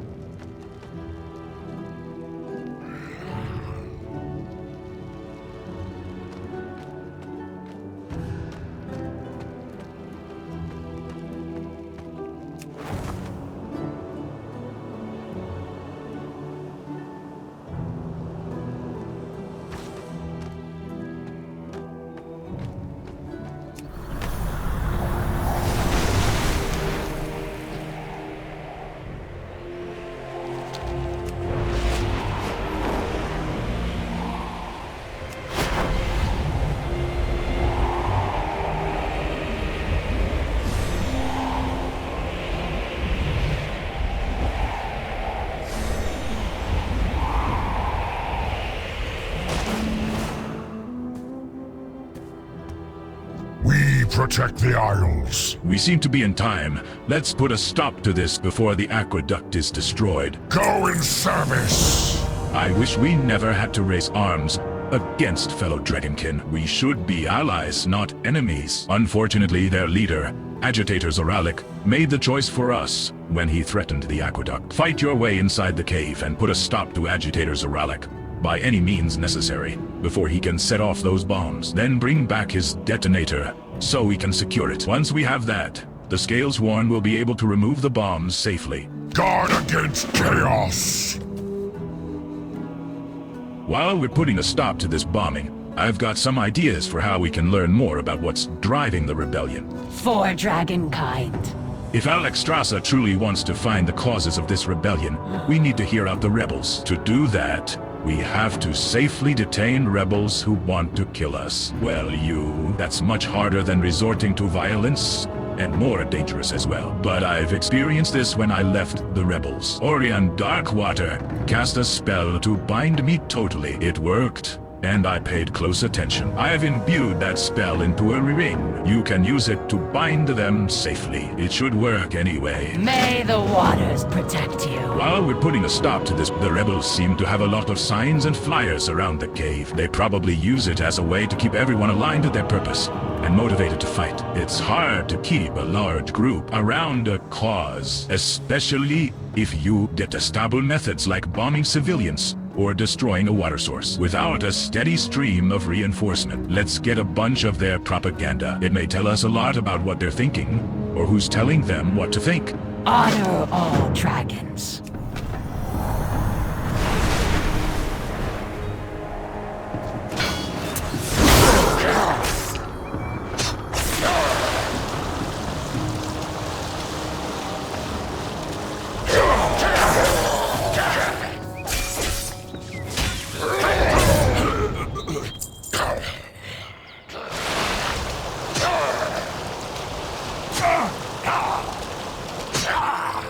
Protect the Isles. We seem to be in time. Let's put a stop to this before the aqueduct is destroyed. Go in service! I wish we never had to raise arms against fellow Dragonkin. We should be allies, not enemies. Unfortunately, their leader, Agitator Zoralik, made the choice for us when he threatened the aqueduct. Fight your way inside the cave and put a stop to Agitator Zoralik by any means necessary before he can set off those bombs. Then bring back his detonator so we can secure it. Once we have that, the Scalesworn will be able to remove the bombs safely. Guard against chaos! While we're putting a stop to this bombing, I've got some ideas for how we can learn more about what's driving the rebellion. For Dragonkind. If Alexstrasza truly wants to find the causes of this rebellion, we need to hear out the rebels. To do that, we have to safely detain rebels who want to kill us. Well, that's much harder than resorting to violence, and more dangerous as well. But I've experienced this when I left the rebels. Orion Darkwater cast a spell to bind me totally. It worked, and I paid close attention. I have imbued that spell into a ring. You can use it to bind them safely. It should work anyway. May the waters protect you. While we're putting a stop to this, the rebels seem to have a lot of signs and flyers around the cave. They probably use it as a way to keep everyone aligned to their purpose and motivated to fight. It's hard to keep a large group around a cause, especially if you detestable methods like bombing civilians or destroying a water source without a steady stream of reinforcement. Let's get a bunch of their propaganda. It may tell us a lot about what they're thinking, or who's telling them what to think. Honor all dragons.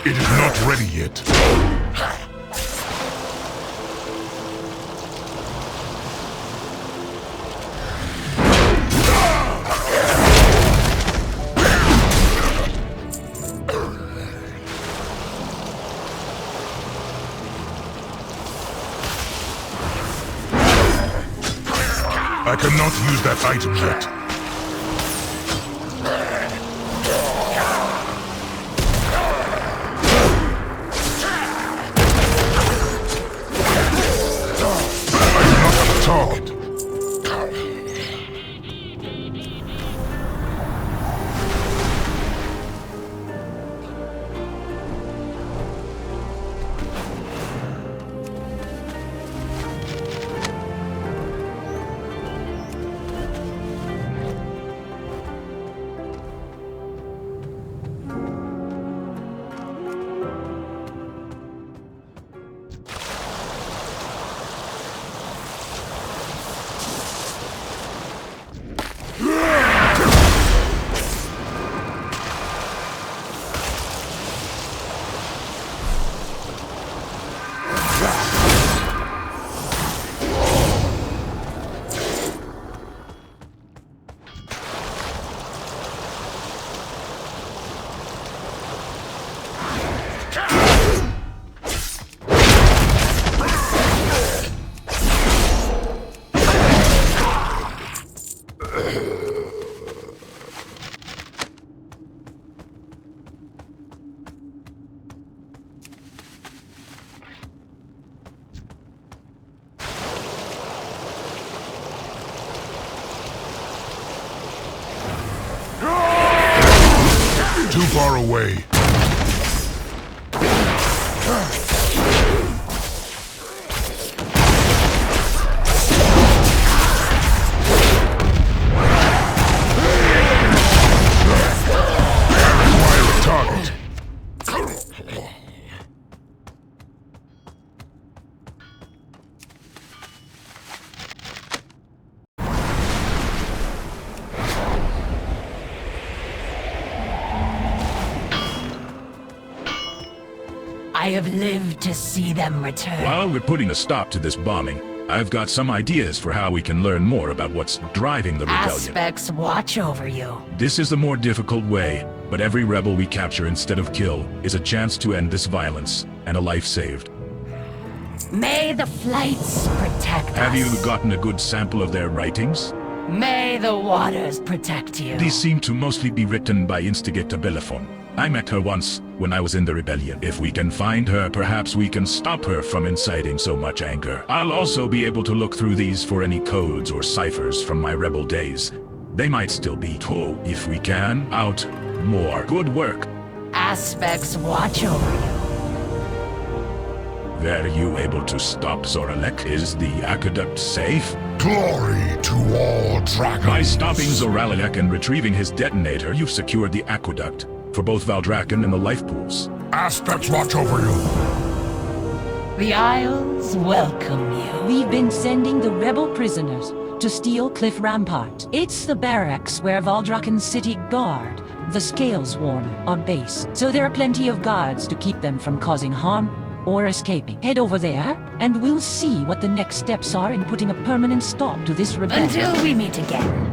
It is not ready yet. I cannot use that item yet. Target. I have lived to see them return. While we're putting a stop to this bombing, I've got some ideas for how we can learn more about what's driving the rebellion. Aspects watch over you. This is the more difficult way, but every rebel we capture instead of kill is a chance to end this violence and a life saved. May the flights protect us. Have you gotten a good sample of their writings? May the waters protect you. These seem to mostly be written by Instigator Bellephon. I met her once when I was in the rebellion. If we can find her, perhaps we can stop her from inciting so much anger. I'll also be able to look through these for any codes or ciphers from my rebel days. They might still be told. If we can, out more. Good work. Aspects watch over you. Were you able to stop Zoralek? Is the aqueduct safe? Glory to all dragons! By stopping Zoralek and retrieving his detonator, you've secured the aqueduct for both Valdrakken and the life pools. Aspects watch over you! The Isles welcome you. We've been sending the rebel prisoners to Steel Cliff Rampart. It's the barracks where Valdrakken's city guard, the Scales Warner, are based. So there are plenty of guards to keep them from causing harm or escaping. Head over there, and we'll see what the next steps are in putting a permanent stop to this rebellion. Until we meet again.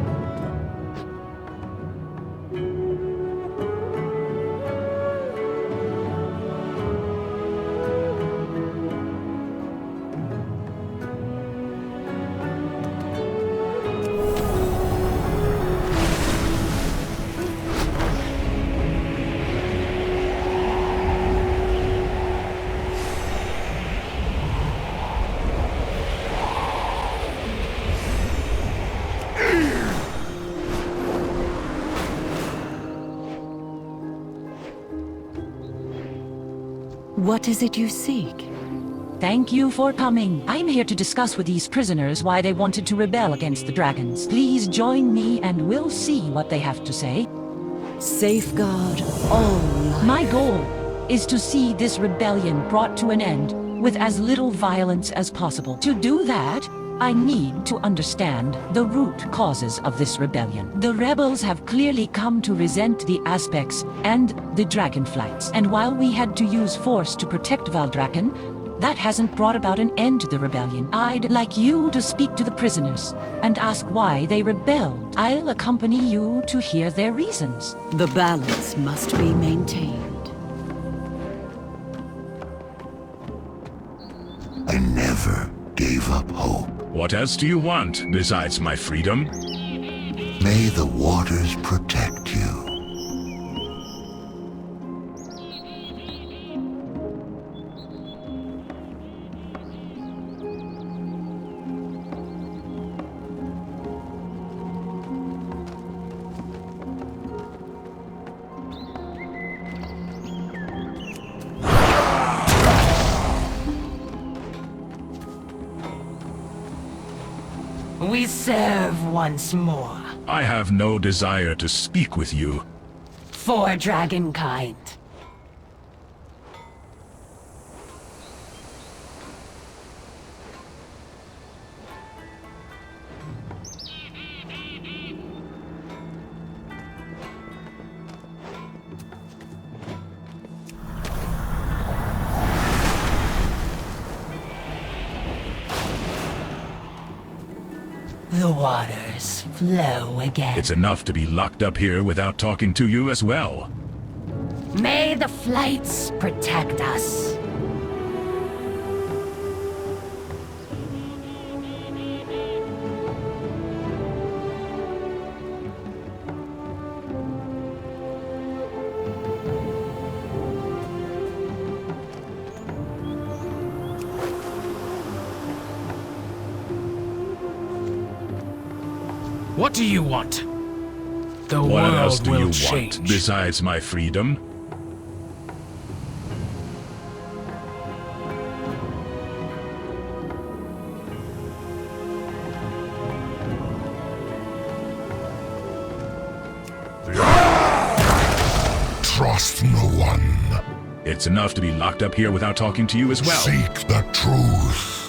What is it you seek? Thank you for coming. I'm here to discuss with these prisoners why they wanted to rebel against the dragons. Please join me and we'll see what they have to say. Safeguard all life. My goal is to see this rebellion brought to an end with as little violence as possible. To do that, I need to understand the root causes of this rebellion. The rebels have clearly come to resent the Aspects and the Dragonflights. And while we had to use force to protect Valdrakken, that hasn't brought about an end to the rebellion. I'd like you to speak to the prisoners and ask why they rebelled. I'll accompany you to hear their reasons. The balance must be maintained. I never gave up hope. What else do you want besides my freedom? May the waters protect you. We serve once more. I have no desire to speak with you. For Dragonkind. The waters flow again. It's enough to be locked up here without talking to you as well. May the flights protect us. What do you want? The What world else do will you change. want besides my freedom? Trust no one. It's enough to be locked up here without talking to you as well. Seek the truth.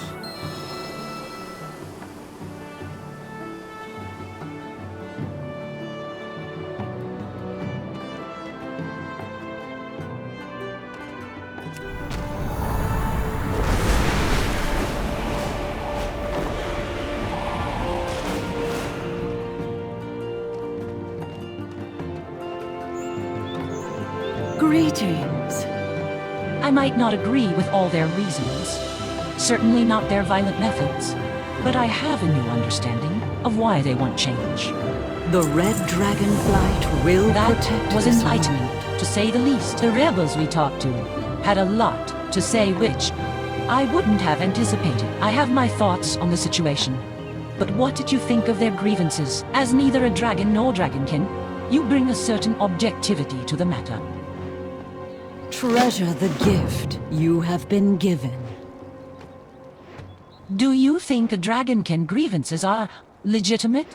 Greetings. I might not agree with all their reasons, certainly not their violent methods, but I have a new understanding of why they want change. The Red Dragonflight will protect That was this enlightening, land. to say the least. The rebels we talked to had a lot to say which I wouldn't have anticipated. I have my thoughts on the situation. But what did you think of their grievances? As neither a dragon nor dragonkin, you bring a certain objectivity to the matter. Treasure the gift you have been given. Do you think a dragonkin grievances are legitimate?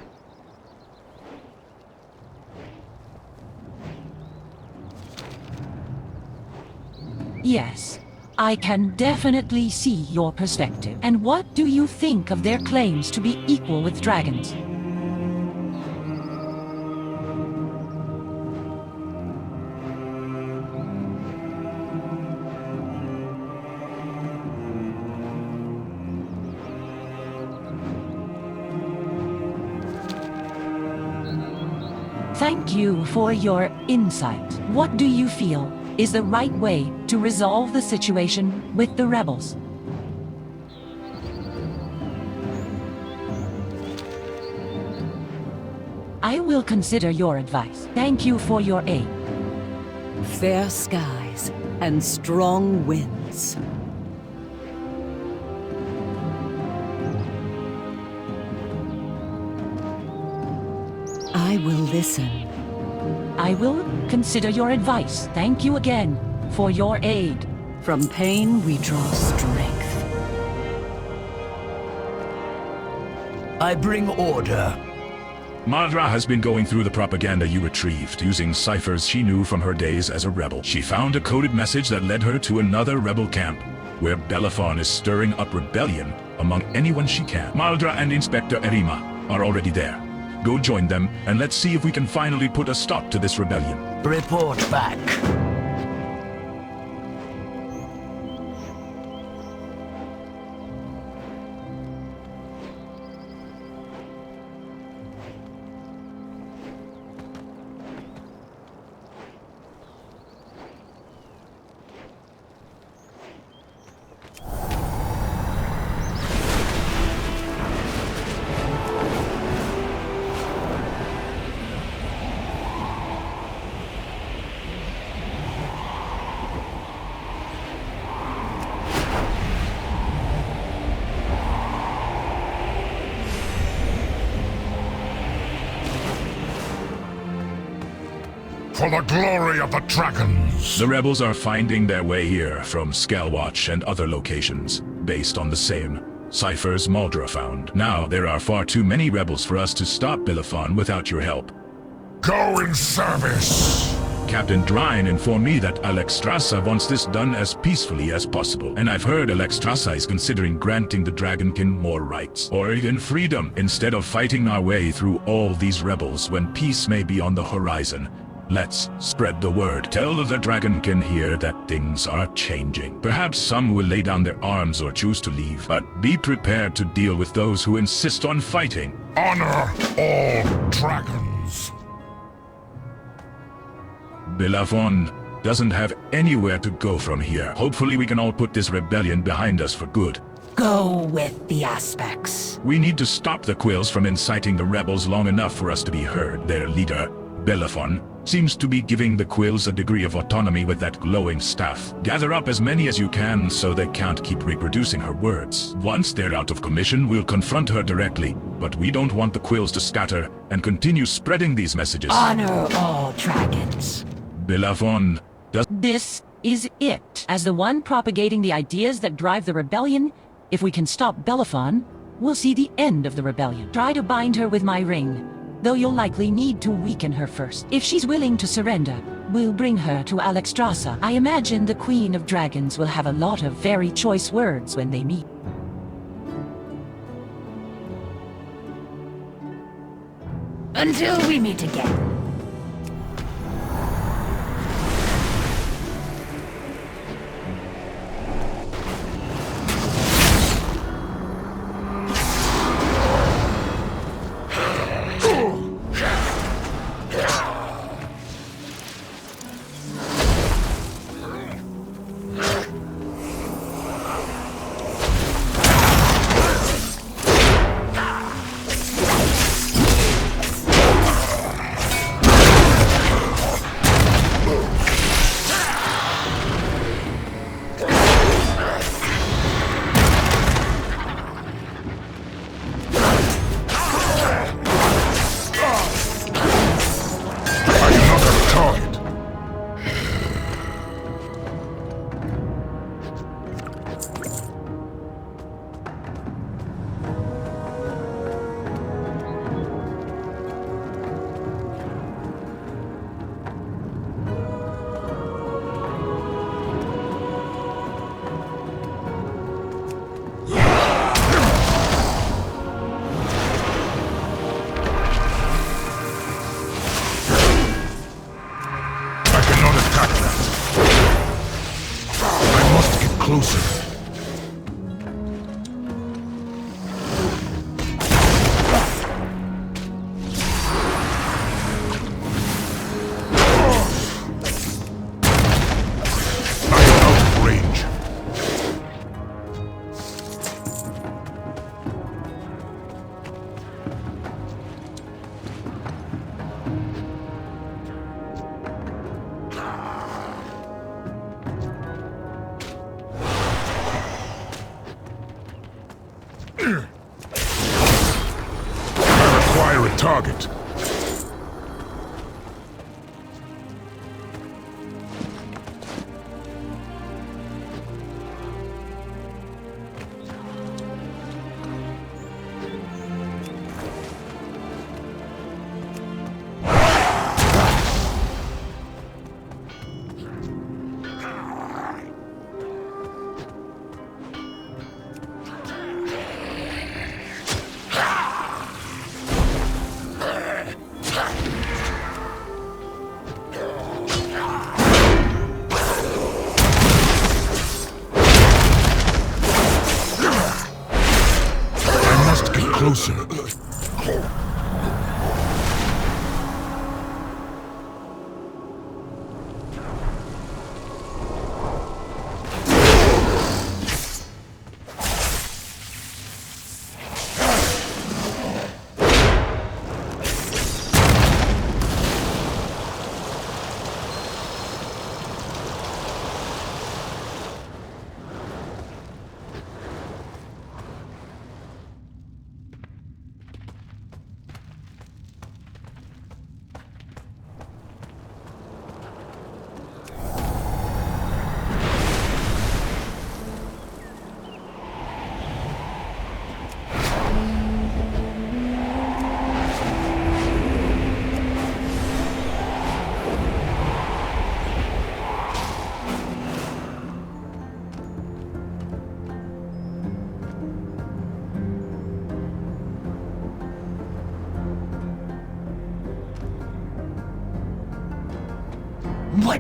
Yes, I can definitely see your perspective. And what do you think of their claims to be equal with dragons? Thank you for your insight. What do you feel is the right way to resolve the situation with the rebels? I will consider your advice. Thank you for your aid. Fair skies and strong winds. I will listen. I will consider your advice. Thank you again for your aid. From pain we draw strength. I bring order. Madra has been going through the propaganda you retrieved, using ciphers she knew from her days as a rebel. She found a coded message that led her to another rebel camp, where Belafon is stirring up rebellion among anyone she can. Madra and Inspector Erima are already there. Go join them, and let's see if we can finally put a stop to this rebellion. Report back. For the glory of the dragons! The rebels are finding their way here from Scalewatch and other locations, based on the same ciphers Maldra found. Now there are far too many rebels for us to stop Belafon without your help. Go in service! Captain Drine informed me that Alexstrasza wants this done as peacefully as possible, and I've heard Alexstrasza is considering granting the Dragonkin more rights, or even freedom, instead of fighting our way through all these rebels when peace may be on the horizon. Let's spread the word. Tell the Dragonkin here that things are changing. Perhaps some will lay down their arms or choose to leave, but be prepared to deal with those who insist on fighting. Honor all dragons! Belafon doesn't have anywhere to go from here. Hopefully we can all put this rebellion behind us for good. Go with the aspects. We need to stop the Quills from inciting the rebels long enough for us to be heard. Their leader, Belafon, seems to be giving the Quills a degree of autonomy with that glowing staff. Gather up as many as you can so they can't keep reproducing her words. Once they're out of commission, we'll confront her directly, but we don't want the Quills to scatter and continue spreading these messages. Honor all dragons. Belafon does— This is it. As the one propagating the ideas that drive the rebellion, if we can stop Belafon, we'll see the end of the rebellion. Try to bind her with my ring, though you'll likely need to weaken her first. If she's willing to surrender, we'll bring her to Alexstrasza. I imagine the Queen of Dragons will have a lot of very choice words when they meet. Until we meet again. Acquire a target. Closer.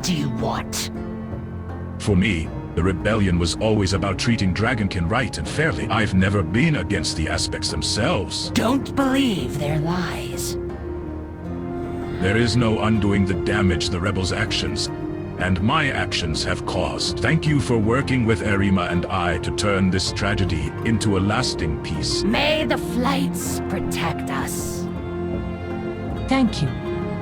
What do you want? For me, the rebellion was always about treating Dragonkind right and fairly. I've never been against the aspects themselves. Don't believe their lies. There is no undoing the damage the rebels' actions and my actions have caused. Thank you for working with Arima and I to turn this tragedy into a lasting peace. May the flights protect us. Thank you.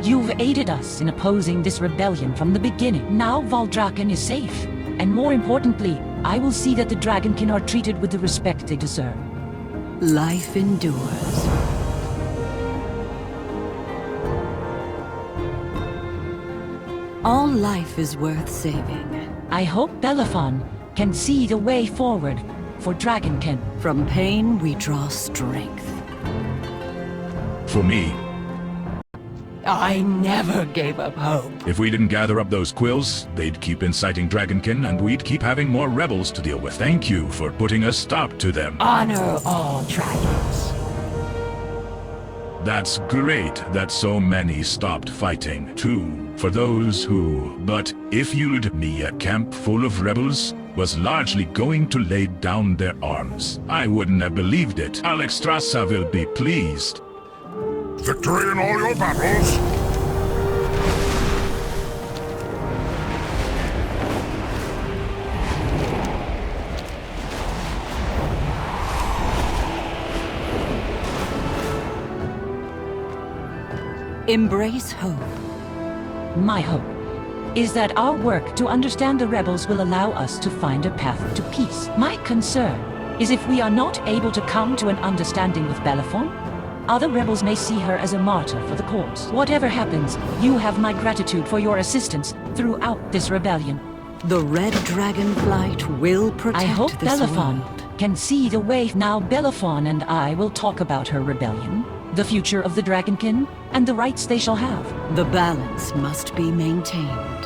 You've aided us in opposing this rebellion from the beginning. Now Valdrakken is safe. And more importantly, I will see that the Dragonkin are treated with the respect they deserve. Life endures. All life is worth saving. I hope Bellefonds can see the way forward for Dragonkin. From pain we draw strength. For me, I never gave up hope. if we didn't gather up those quills, they'd keep inciting Dragonkin and we'd keep having more rebels to deal with. Thank you for putting a stop to them. Honor all dragons. That's great that so many stopped fighting, too, for those who... But if you'd me a camp full of rebels was largely going to lay down their arms, I wouldn't have believed it. Alexstrasza will be pleased. Victory in all your battles! Embrace hope. My hope is that our work to understand the rebels will allow us to find a path to peace. My concern is if we are not able to come to an understanding with Bellefonds, other rebels may see her as a martyr for the cause. Whatever happens, you have my gratitude for your assistance throughout this rebellion. The Red Dragonflight will protect I hope this Bellefonds world. can see the way. Now Bellefonds and I will talk about her rebellion, the future of the Dragonkin, and the rights they shall have. The balance must be maintained.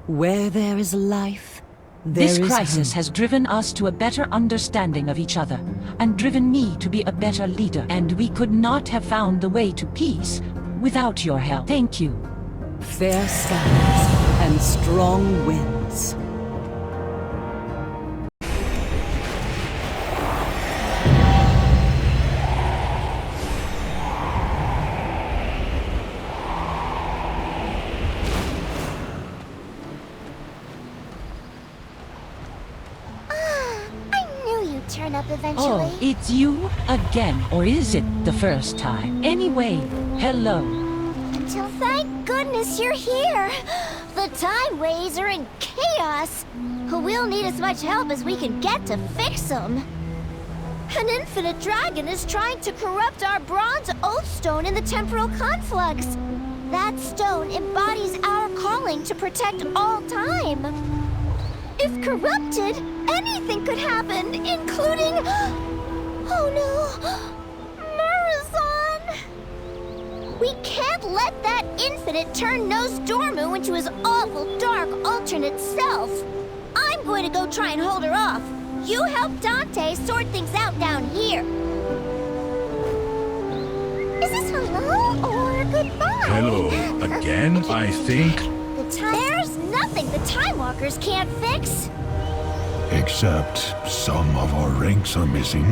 Where there is life, there This is crisis hope. has driven us to a better understanding of each other, and driven me to be a better leader. And we could not have found the way to peace without your help. Thank you. Fair skies and strong winds. Turn up eventually. Oh, it's you again, or is it the first time? Anyway, hello. Until thank goodness you're here. The time waves are in chaos. We'll need as much help as we can get to fix them. An infinite dragon is trying to corrupt our bronze oath stone in the temporal conflux. That stone embodies our calling to protect all time. If corrupted, anything could happen, including... Oh no! Murozond! We can't let that Infinite turn Nozdormu into his awful dark alternate self. I'm going to go try and hold her off. You help Dante sort things out down here. Is this hello or goodbye? Hello. Again, I think? There's nothing the Timewalkers can't fix. Except some of our ranks are missing.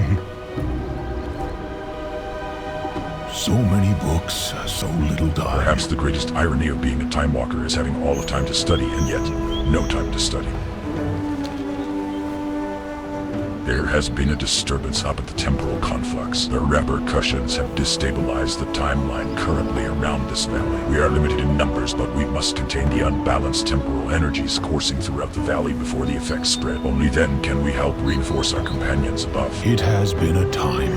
So many books, so little time. Perhaps the greatest irony of being a Time Walker is having all the time to study and yet no time to study. There has been a disturbance up at the temporal conflux. The repercussions have destabilized the timeline currently around this valley. We are limited in numbers, but we must contain the unbalanced temporal energies coursing throughout the valley before the effects spread. Only then can we help reinforce our companions above. It has been a time.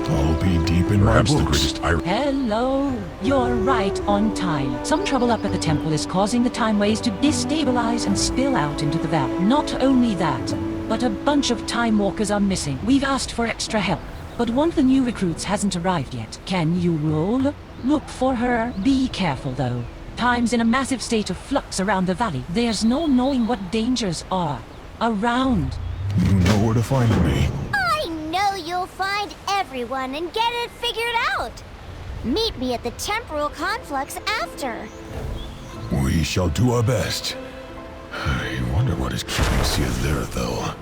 I'll be deep in Perhaps my the books. greatest irony. Hello. You're right on time. Some trouble up at the temple is causing the time waves to destabilize and spill out into the valley. Not only that, but a bunch of Time Walkers are missing. We've asked for extra help, but one of the new recruits hasn't arrived yet. Can you roll? Look for her. Be careful, though. Time's in a massive state of flux around the valley. There's no knowing what dangers are around. You know where to find me. I know you'll find everyone and get it figured out. Meet me at the temporal conflux after. We shall do our best. I wonder what is keeping Sia there, though.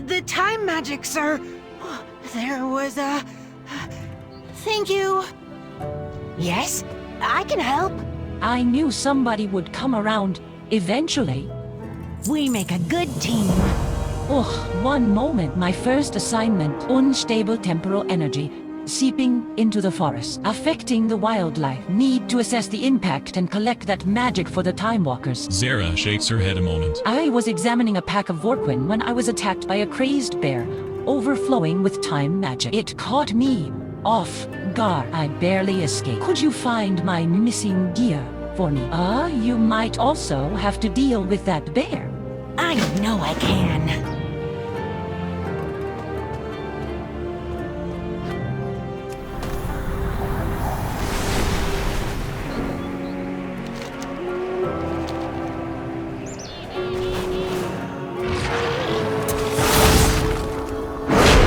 The time magic, sir. There was a... Thank you. Yes, I can help. I knew somebody would come around eventually. We make a good team. Oh, one moment. My first assignment. Unstable temporal energy seeping into the forest, affecting the wildlife. Need to assess the impact and collect that magic for the Time Walkers. Zara shakes her head a moment. I was examining a pack of Vorquin when I was attacked by a crazed bear, overflowing with time magic. It caught me off guard. I barely escaped. Could you find my missing gear for me? You might also have to deal with that bear. I know I can.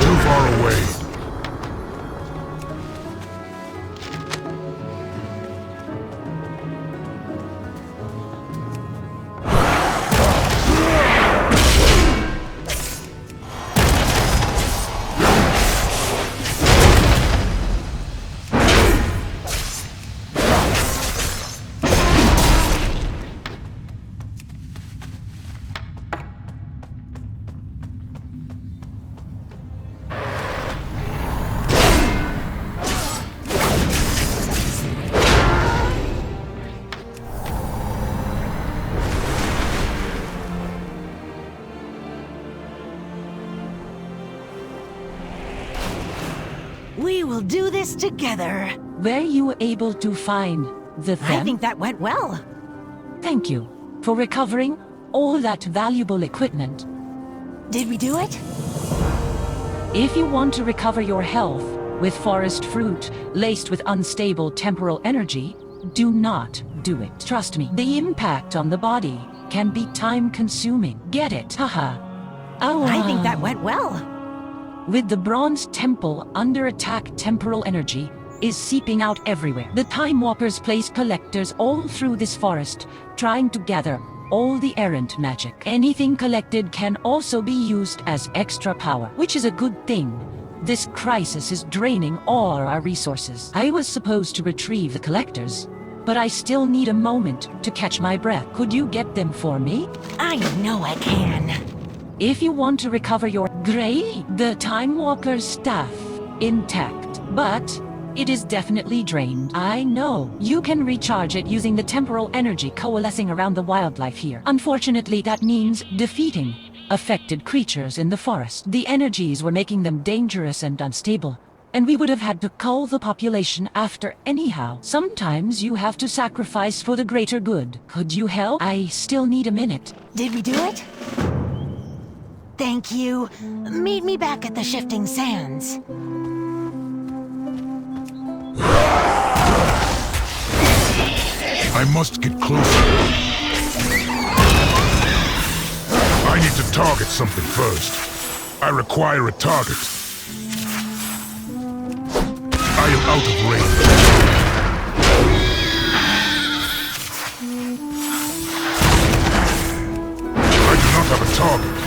Too far away. We will do this together. Were you able to find I think that went well. Thank you for recovering all that valuable equipment. Did we do it? If you want to recover your health with forest fruit laced with unstable temporal energy, do not do it. Trust me, the impact on the body can be time-consuming. Get it? Haha. Oh, I think that went well. With the Bronze Temple under attack, temporal energy is seeping out everywhere. The Timewalkers place collectors all through this forest, trying to gather all the errant magic. Anything collected can also be used as extra power, which is a good thing. This crisis is draining all our resources. I was supposed to retrieve the collectors, but I still need a moment to catch my breath. Could you get them for me? I know I can. If you want to recover your Grey, the Timewalker's staff intact, but it is definitely drained. I know. You can recharge it using the temporal energy coalescing around the wildlife here. Unfortunately, that means defeating affected creatures in the forest. The energies were making them dangerous and unstable, and we would have had to cull the population after anyhow. Sometimes you have to sacrifice for the greater good. Could you help? I still need a minute. Did we do it? Thank you. Meet me back at the Shifting Sands. I must get closer. I need to target something first. I require a target. I am out of range. I do not have a target.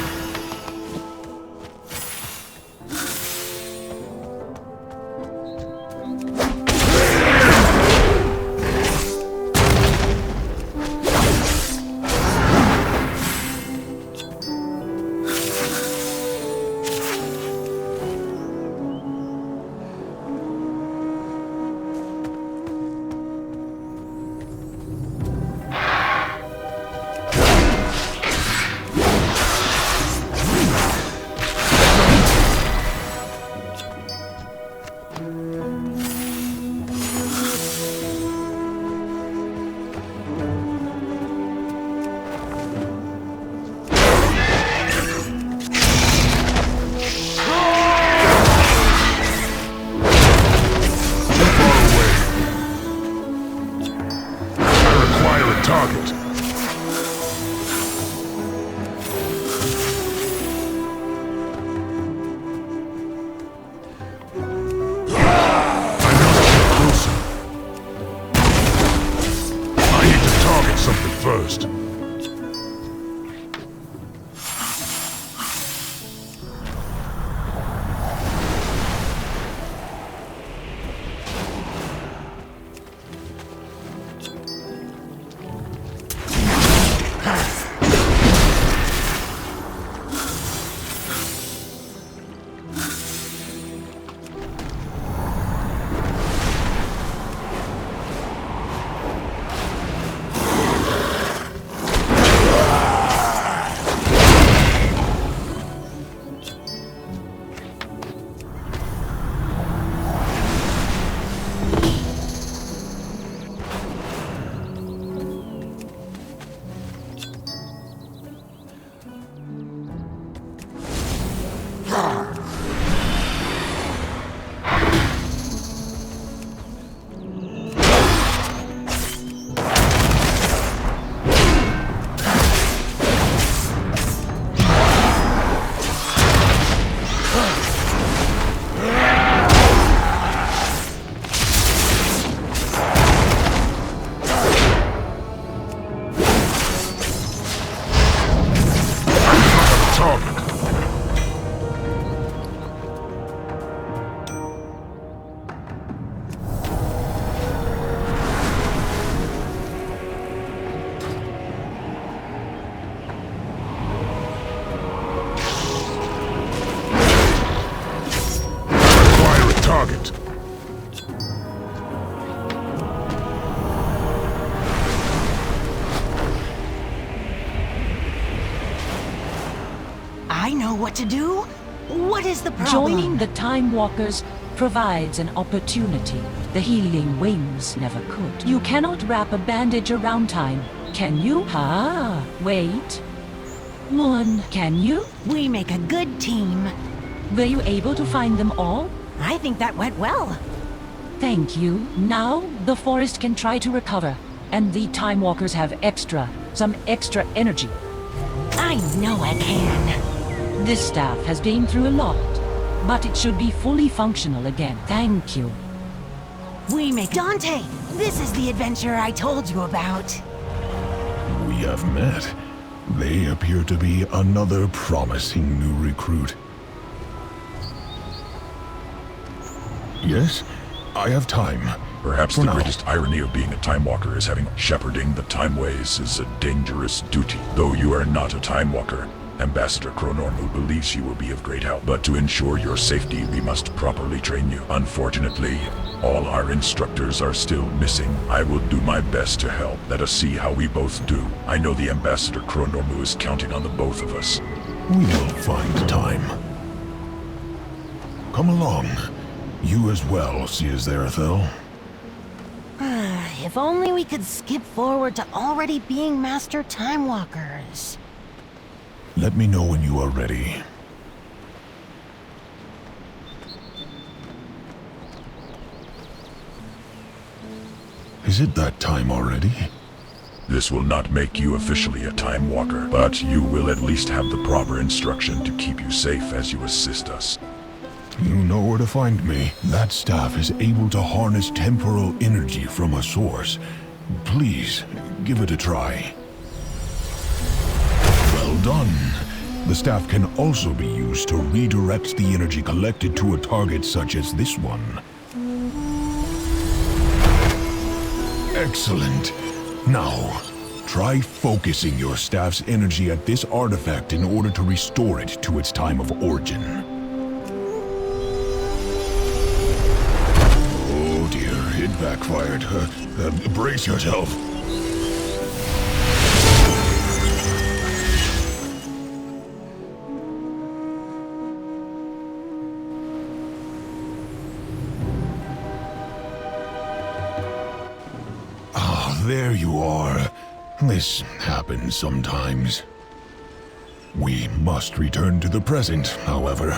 I know what to do. What is the problem? Joining the Timewalkers provides an opportunity the healing wings never could. You cannot wrap a bandage around time, can you? Wait. Moon, can you? We make a good team. Were you able to find them all? I think that went well. Thank you. Now, the forest can try to recover, and the Timewalkers have some extra energy. I know it can. This staff has been through a lot, but it should be fully functional again. Thank you. We make Dante! This is the adventure I told you about. We have met. They appear to be another promising new recruit. Yes, I have time. Perhaps the greatest irony of being a Time Walker is having shepherding the Time Ways is a dangerous duty. Though you are not a Time Walker, Ambassador Chronormu believes you will be of great help. But to ensure your safety, we must properly train you. Unfortunately, all our instructors are still missing. I will do my best to help. Let us see how we both do. I know the Ambassador Chronormu is counting on the both of us. We will find time. Come along. You as well, Zerathel. If only we could skip forward to already being Master Timewalkers. Let me know when you are ready. Is it that time already? This will not make you officially a Time Walker, but you will at least have the proper instruction to keep you safe as you assist us. You know where to find me. That staff is able to harness temporal energy from a source. Please, give it a try. Well done. The staff can also be used to redirect the energy collected to a target such as this one. Excellent. Now, try focusing your staff's energy at this artifact in order to restore it to its time of origin. Oh dear, it backfired. Brace yourself. There you are. This happens sometimes. We must return to the present, however.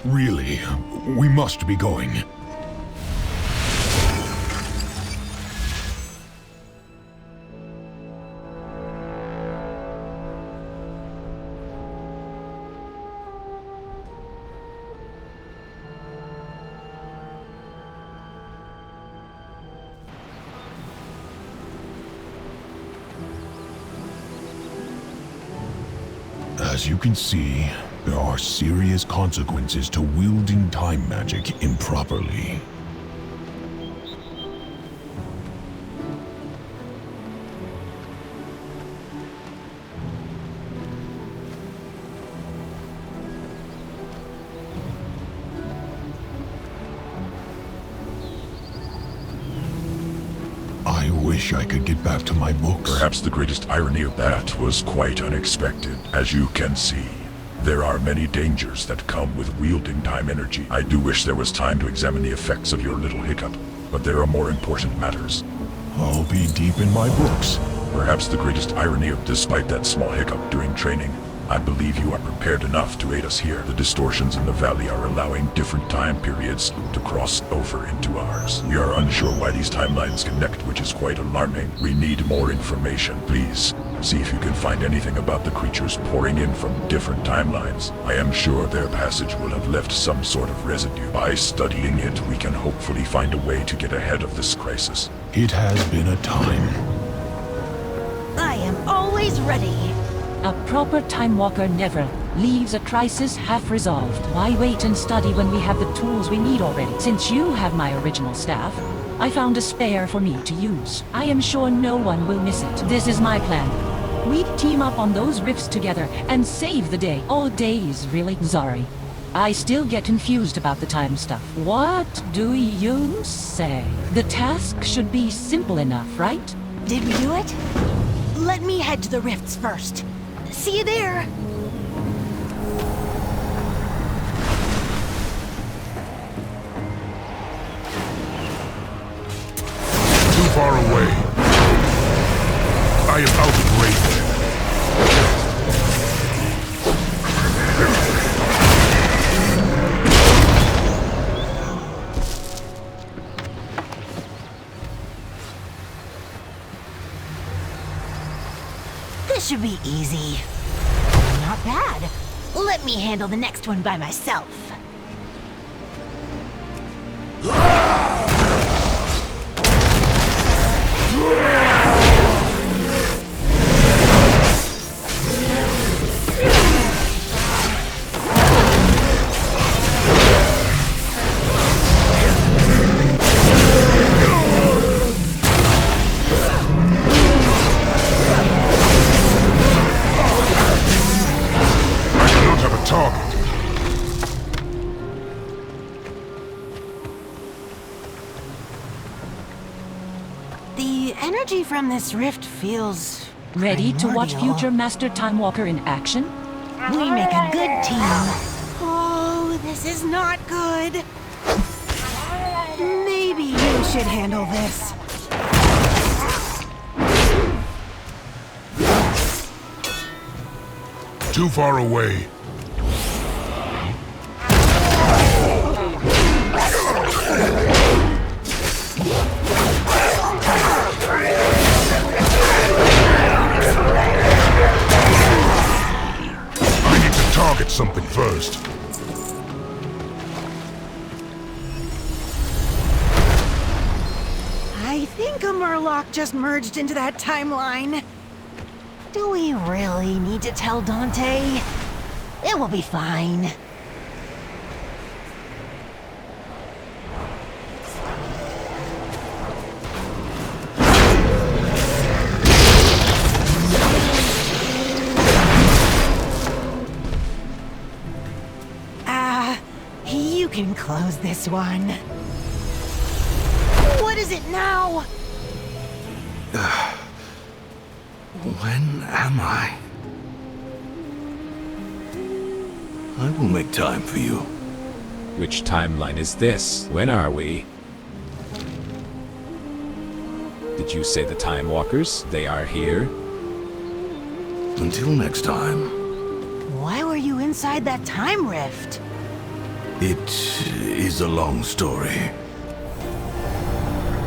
Really, we must be going. As you can see, there are serious consequences to wielding time magic improperly. I wish I could get back to my books. Perhaps the greatest irony of that was quite unexpected. As you can see, there are many dangers that come with wielding time energy. I do wish there was time to examine the effects of your little hiccup, but there are more important matters. I'll be deep in my books. Perhaps the greatest irony of despite that small hiccup during training, I believe you are prepared enough to aid us here. The distortions in the valley are allowing different time periods to cross over into ours. We are unsure why these timelines connect, which is quite alarming. We need more information. Please, see if you can find anything about the creatures pouring in from different timelines. I am sure their passage will have left some sort of residue. By studying it, we can hopefully find a way to get ahead of this crisis. It has been a time. I am always ready. A proper Time Walker never leaves a crisis half resolved. Why wait and study when we have the tools we need already? Since you have my original staff, I found a spare for me to use. I am sure no one will miss it. This is my plan. We team up on those rifts together and save the day. All days, really. Sorry. I still get confused about the time stuff. What do you say? The task should be simple enough, right? Did we do it? Let me head to the rifts first. See you there! I am out of range. This should be easy. Not bad. Let me handle the next one by myself. The energy from this rift feels Ready to watch primordial. future Master Timewalker in action? We make a good team. Oh, this is not good. Maybe you should handle this. Too far away. I need to target something first. I think a Murloc just merged into that timeline. Do we really need to tell Dante? It will be fine. You can close this one. What is it now? When am I? I will make time for you. Which timeline is this? When are we? Did you say the Timewalkers? They are here? Until next time. Why were you inside that time rift? It is a long story.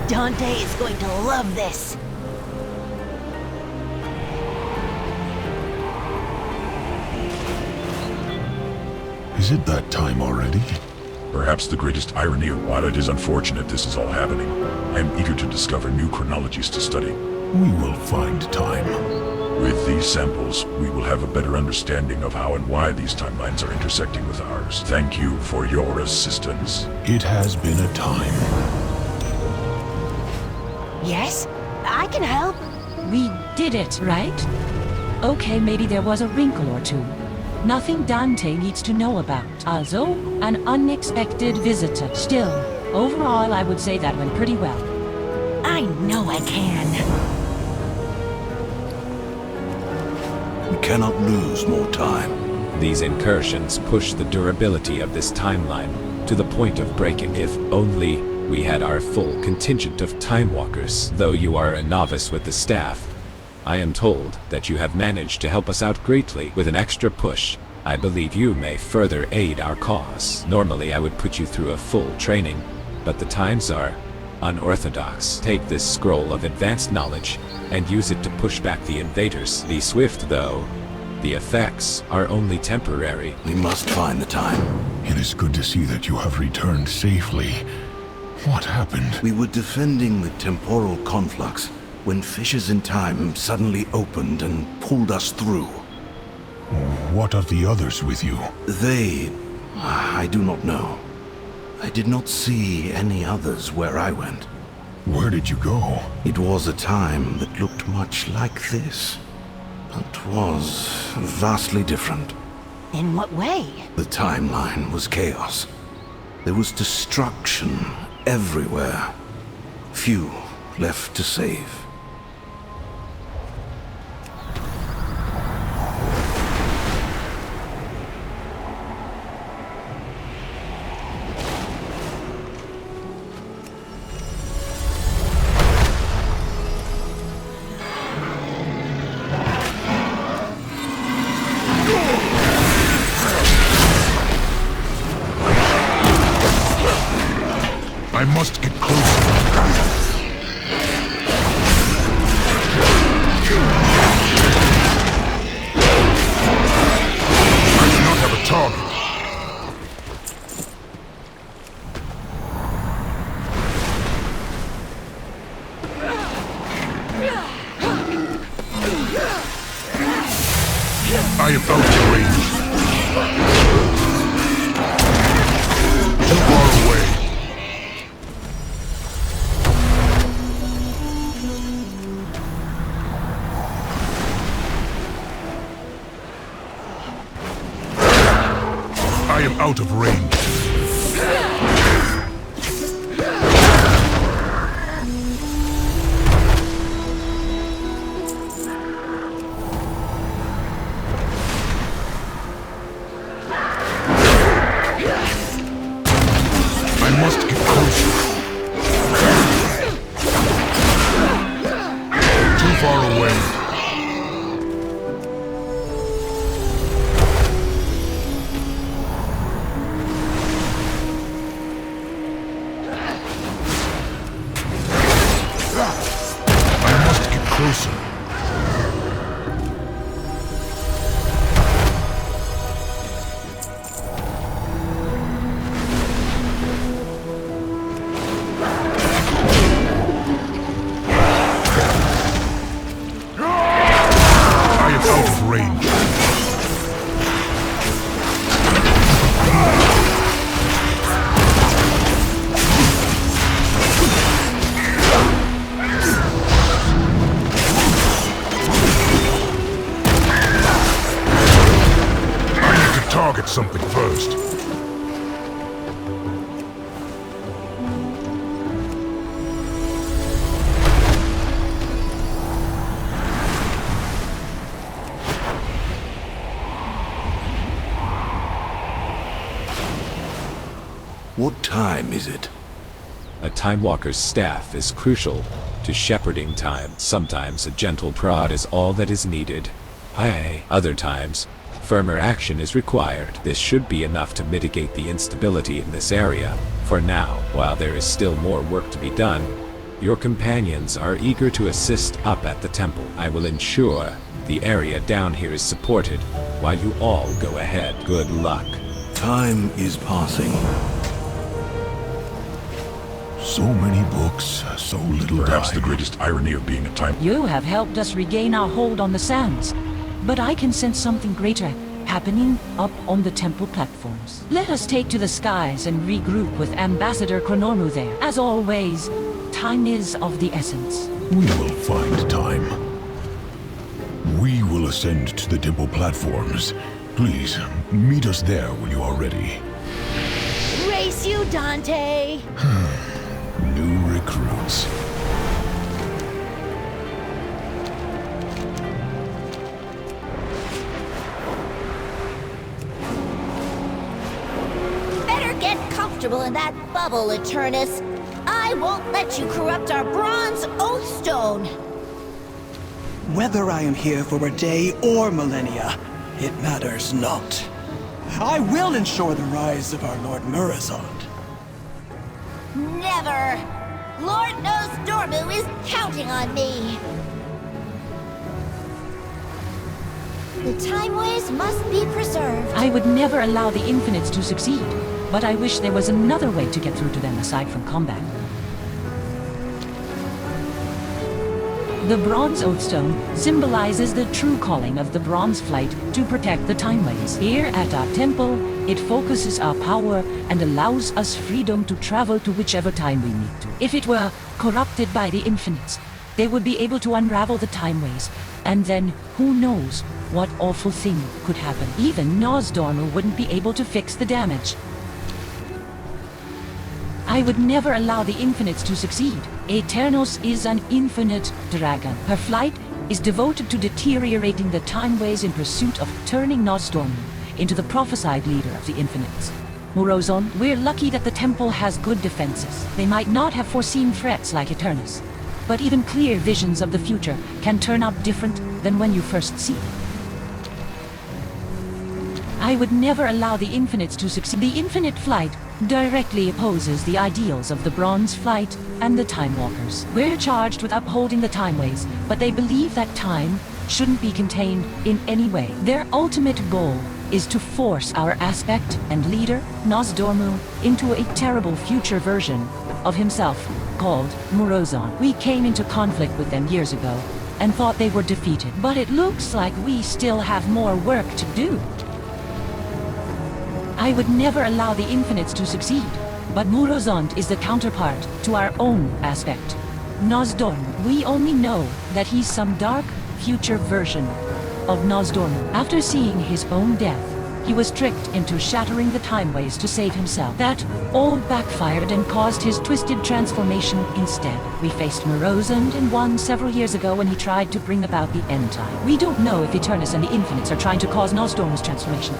Dante is going to love this. Is it that time already? Perhaps the greatest irony of while it is unfortunate this is all happening, I am eager to discover new chronologies to study. We will find time. With these samples, we will have a better understanding of how and why these timelines are intersecting with ours. Thank you for your assistance. It has been a time. Yes, I can help. We did it, right? Okay, maybe there was a wrinkle or two. Nothing Dante needs to know about. Also, an unexpected visitor. Still, overall, I would say that went pretty well. I know I can. We cannot lose more time. These incursions push the durability of this timeline to the point of breaking. If only we had our full contingent of Timewalkers. Though you are a novice with the staff, I am told that you have managed to help us out greatly. With an extra push, I believe you may further aid our cause. Normally I would put you through a full training, but the times are unorthodox. Take this scroll of advanced knowledge and use it to push back the invaders. Be swift, though. The effects are only temporary. We must find the time. It is good to see that you have returned safely. What happened? We were defending the temporal conflux when fissures in time suddenly opened and pulled us through. What of the others with you? I do not know. I did not see any others where I went. Where did you go? It was a time that looked much like this, but was vastly different. In what way? The timeline was chaos. There was destruction everywhere. Few left to save. I must get closer. I do not have a target. I am out of range. Too far away. I am out of range. Something first. What time is it? A Timewalker's staff is crucial to shepherding time. Sometimes a gentle prod is all that is needed. Other times, firmer action is required. This should be enough to mitigate the instability in this area. For now, while there is still more work to be done, your companions are eager to assist up at the temple. I will ensure the area down here is supported while you all go ahead. Good luck. Time is passing. So many books, so little Perhaps time. the greatest irony of being a time... You have helped us regain our hold on the sands. But I can sense something greater happening up on the temple platforms. Let us take to the skies and regroup with Ambassador Chronormu there. As always, time is of the essence. We will find time. We will ascend to the temple platforms. Please, meet us there when you are ready. Race you, Dante! New recruits. In that bubble, Eternus. I won't let you corrupt our bronze oathstone. Whether I am here for a day or millennia, it matters not. I will ensure the rise of our Lord Murozond. Never! Lord Nozdormu is counting on me. The Timeways must be preserved. I would never allow the Infinites to succeed. But I wish there was another way to get through to them aside from combat. The Bronze Oathstone symbolizes the true calling of the Bronze Flight to protect the Timeways. Here at our temple, it focuses our power and allows us freedom to travel to whichever time we need to. If it were corrupted by the Infinites, they would be able to unravel the Timeways, and then who knows what awful thing could happen. Even Nozdormu wouldn't be able to fix the damage. I would never allow the Infinites to succeed. Aeternos is an infinite dragon. Her flight is devoted to deteriorating the Timeways in pursuit of turning Nozdormu into the prophesied leader of the Infinites. Murozond, we're lucky that the temple has good defenses. They might not have foreseen threats like Aeternos, but even clear visions of the future can turn out different than when you first see them. I would never allow the Infinites to succeed. The Infinite Flight directly opposes the ideals of the Bronze Flight and the Timewalkers. We're charged with upholding the Timeways, but they believe that time shouldn't be contained in any way. Their ultimate goal is to force our aspect and leader, Nozdormu, into a terrible future version of himself called Murozond. We came into conflict with them years ago and thought they were defeated, but it looks like we still have more work to do. I would never allow the Infinites to succeed, but Murozond is the counterpart to our own aspect, Nozdormu. We only know that he's some dark future version of Nozdormu. After seeing his own death, he was tricked into shattering the Timeways to save himself. That all backfired and caused his twisted transformation instead. We faced Murozond and won several years ago when he tried to bring about the end time. We don't know if Eternus and the Infinites are trying to cause Nozdormu's transformation,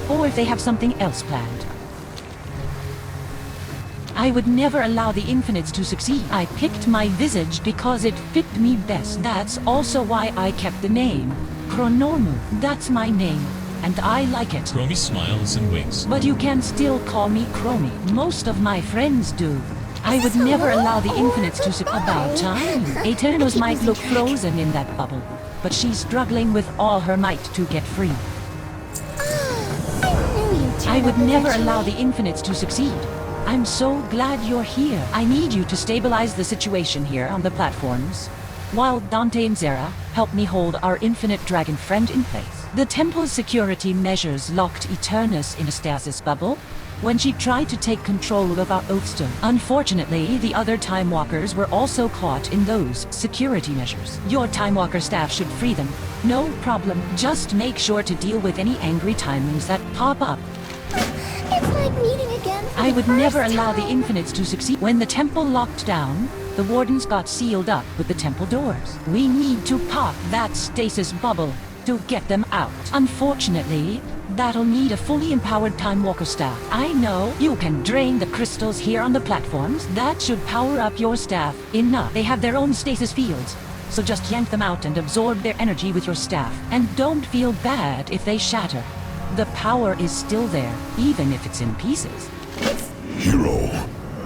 or if they have something else planned. I would never allow the Infinites to succeed. I picked my visage because it fit me best. That's also why I kept the name Chronormu. That's my name, and I like it. Chromie smiles and winks. But you can still call me Chromie. Most of my friends do. I would never allow the Infinites to succeed. About time. Eternus might look frozen in that bubble, but she's struggling with all her might to get free. I would never allow the Infinites to succeed. I'm so glad you're here. I need you to stabilize the situation here on the platforms, while Dante and Zera help me hold our Infinite Dragon friend in place. The temple's security measures locked Eternus in a stasis bubble when she tried to take control of our Oathstone. Unfortunately, the other Timewalkers were also caught in those security measures. Your Timewalker staff should free them. No problem. Just make sure to deal with any angry Timelings that pop up. It's like meeting again. I would never allow the Infinites to succeed. When the temple locked down, the wardens got sealed up with the temple doors. We need to pop that stasis bubble to get them out. Unfortunately, that'll need a fully empowered Timewalker staff. I know you can drain the crystals here on the platforms. That should power up your staff enough. They have their own stasis fields, so just yank them out and absorb their energy with your staff. And don't feel bad if they shatter. The power is still there, even if it's in pieces. Hero,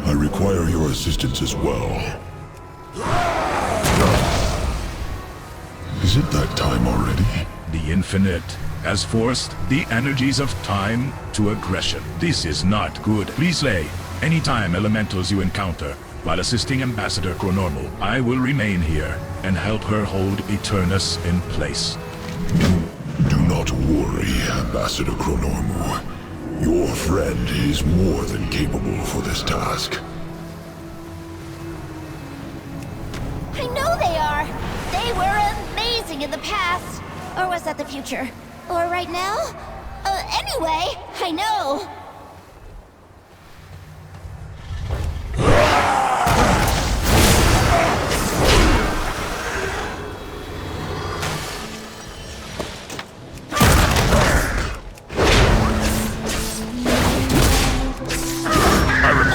I require your assistance as well. Is it that time already? The Infinite has forced the energies of time to aggression. This is not good. Please slay any time elementals you encounter. While assisting Ambassador Chronormu, I will remain here and help her hold Eternus in place. Do not worry, Ambassador Chronormu. Your friend is more than capable for this task. I know they are. They were amazing in the past. Or was that the future? Or right now? Anyway, I know.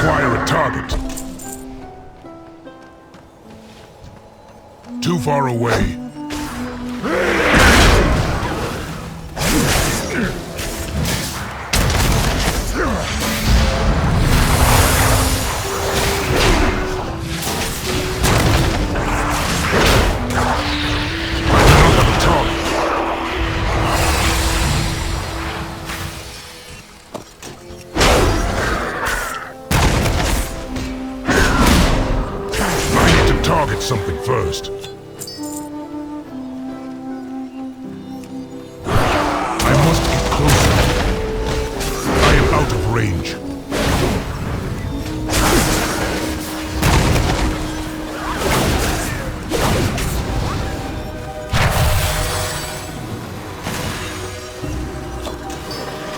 Require a target. Too far away. Target something first. I must get closer. I am out of range.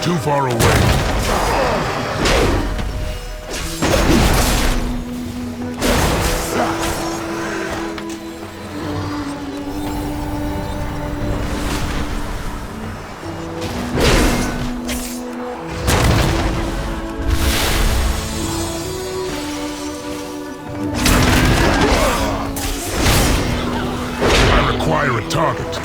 Too far away. Require a target.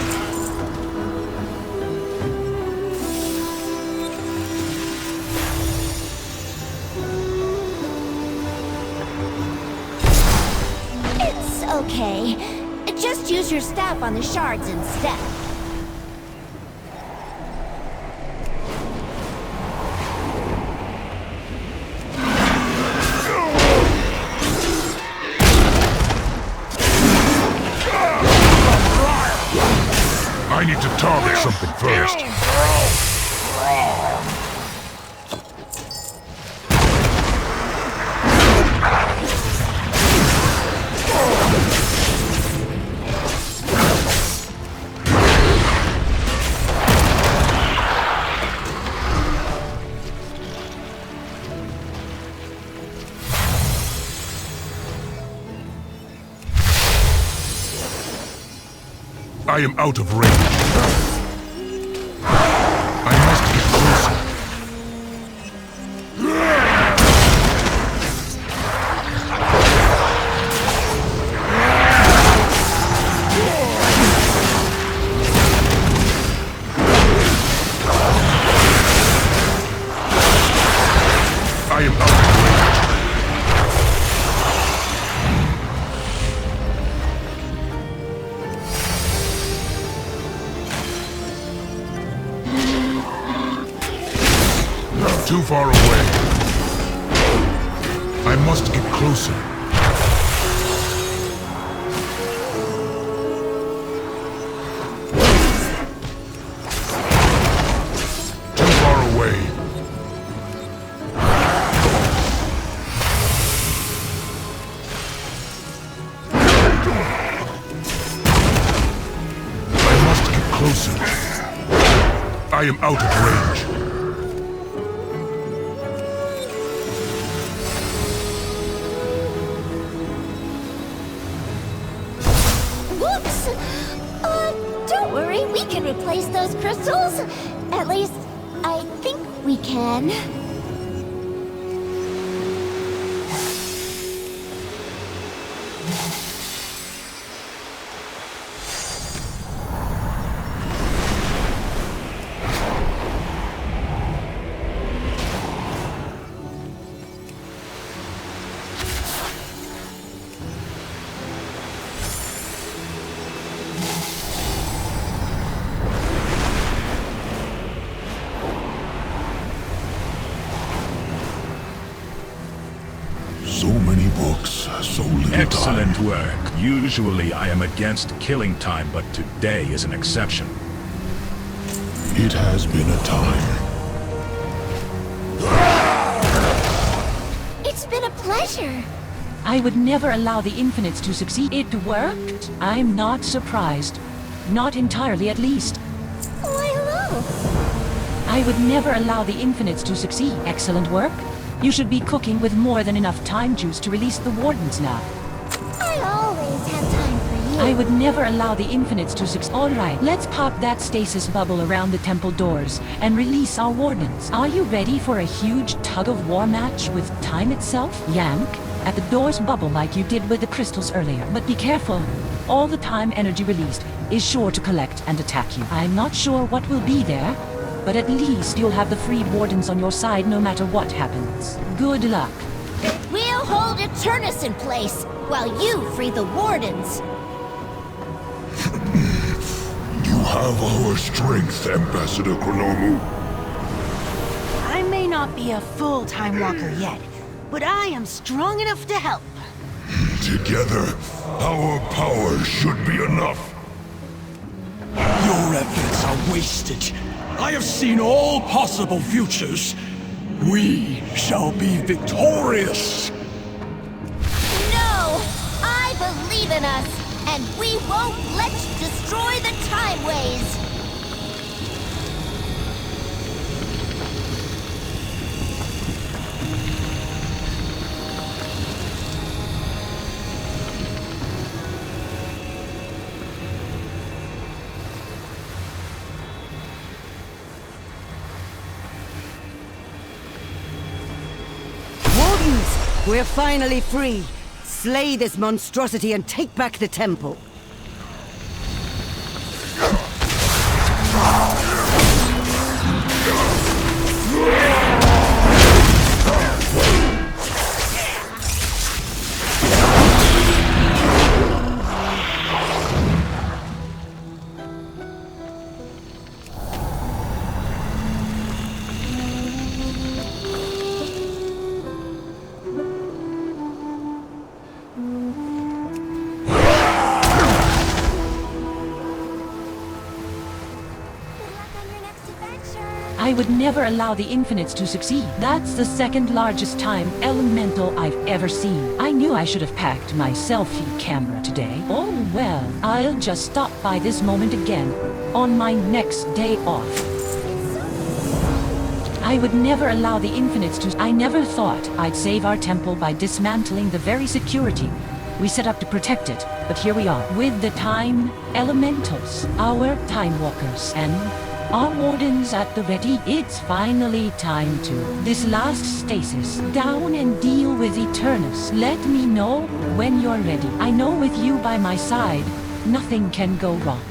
okay. Just use your staff on the shards instead. I need to target something first. I am out of range. I must get closer. I am out of range. Too far away. I must get closer. Too far away. I must get closer. I am out of range. Don't worry, we can replace those crystals. At least, I think we can. So many books, so little Excellent time. work. Usually I am against killing time, but today is an exception. It has been a time. It's been a pleasure. I would never allow the Infinites to succeed. It worked. I'm not surprised. Not entirely, at least. Why, hello. I would never allow the Infinites to succeed. Excellent work. You should be cooking with more than enough time juice to release the Wardens now. I always have time for you. I would never allow the Infinites to succeed. Alright, let's pop that stasis bubble around the temple doors and release our Wardens. Are you ready for a huge tug-of-war match with time itself? Yank at the doors bubble like you did with the crystals earlier. But be careful. All the time energy released is sure to collect and attack you. I'm not sure what will be there, but at least you'll have the freed Wardens on your side no matter what happens. Good luck. We'll hold Eternus in place while you free the Wardens. You have our strength, Ambassador Chronomu. I may not be a full Timewalker yet, but I am strong enough to help. Together, our power should be enough. Your efforts are wasted. I have seen all possible futures. We shall be victorious. No! I believe in us, and we won't let you destroy the Time Ways! We're finally free. Slay this monstrosity and take back the temple. I would never allow the Infinites to succeed. That's the second largest time elemental I've ever seen. I knew I should have packed my selfie camera today. Oh well, I'll just stop by this moment again on my next day off. I would never allow the Infinites to... I never thought I'd save our temple by dismantling the very security we set up to protect it, but here we are, with the Time Elementals, our Timewalkers, and our wardens at the ready. It's finally time to this last stasis down and deal with Eternus. Let me know when you're ready. I know with you by my side, nothing can go wrong.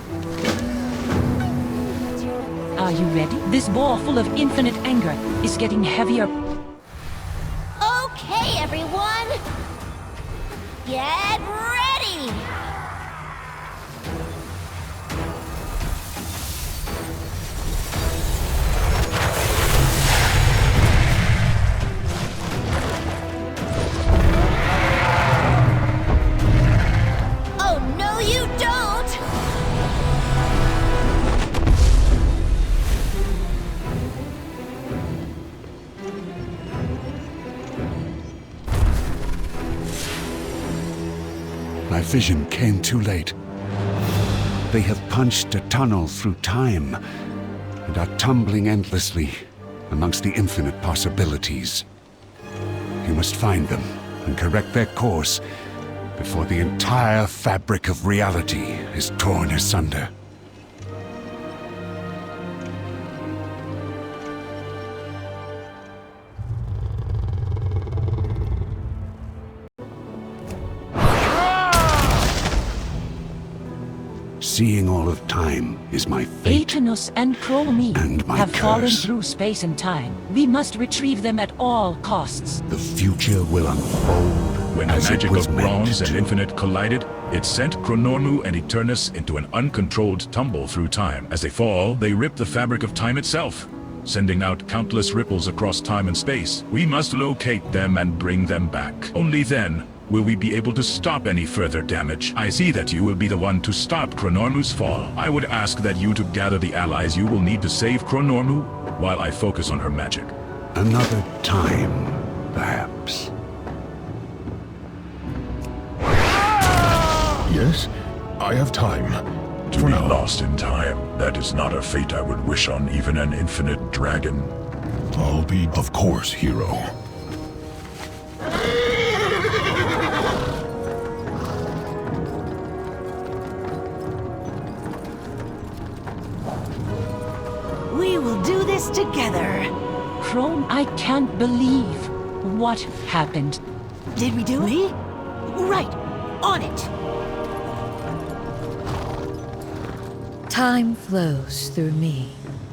Are you ready? This ball full of infinite anger is getting heavier. Okay, everyone! Get ready! Oh, no you don't! My vision came too late. They have punched a tunnel through time and are tumbling endlessly amongst the infinite possibilities. You must find them and correct their course before the entire fabric of reality is torn asunder. Seeing all of time is my fate. Eternus and Chromie and my have curse. fallen through space and time. We must retrieve them at all costs. The future will unfold When the as magic it was of meant Bronze and to. Infinite collided, it sent Chronormu and Eternus into an uncontrolled tumble through time. As they fall, they rip the fabric of time itself, sending out countless ripples across time and space. We must locate them and bring them back. Only then will we be able to stop any further damage. I see that you will be the one to stop Chronormu's fall. I would ask that you to gather the allies you will need to save Chronormu while I focus on her magic. Another time, perhaps. Yes, I have time. To be lost in time, that is not a fate I would wish on even an infinite dragon. I'll be, of course, hero. We will do this together. Chrome, I can't believe what happened. Did we do it? Me? Right. On it. Time flows through me.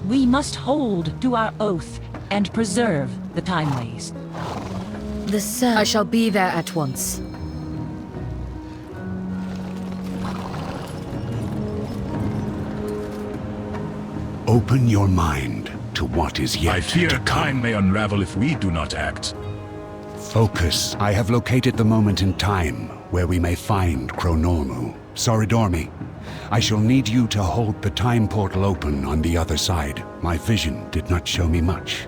We must hold to our oath and preserve the timeways. The sun. I shall be there at once. Open your mind to what is yet I fear to come. time may unravel if we do not act. Focus. I have located the moment in time where we may find Chronormu. Soridormi, I shall need you to hold the time portal open on the other side. My vision did not show me much.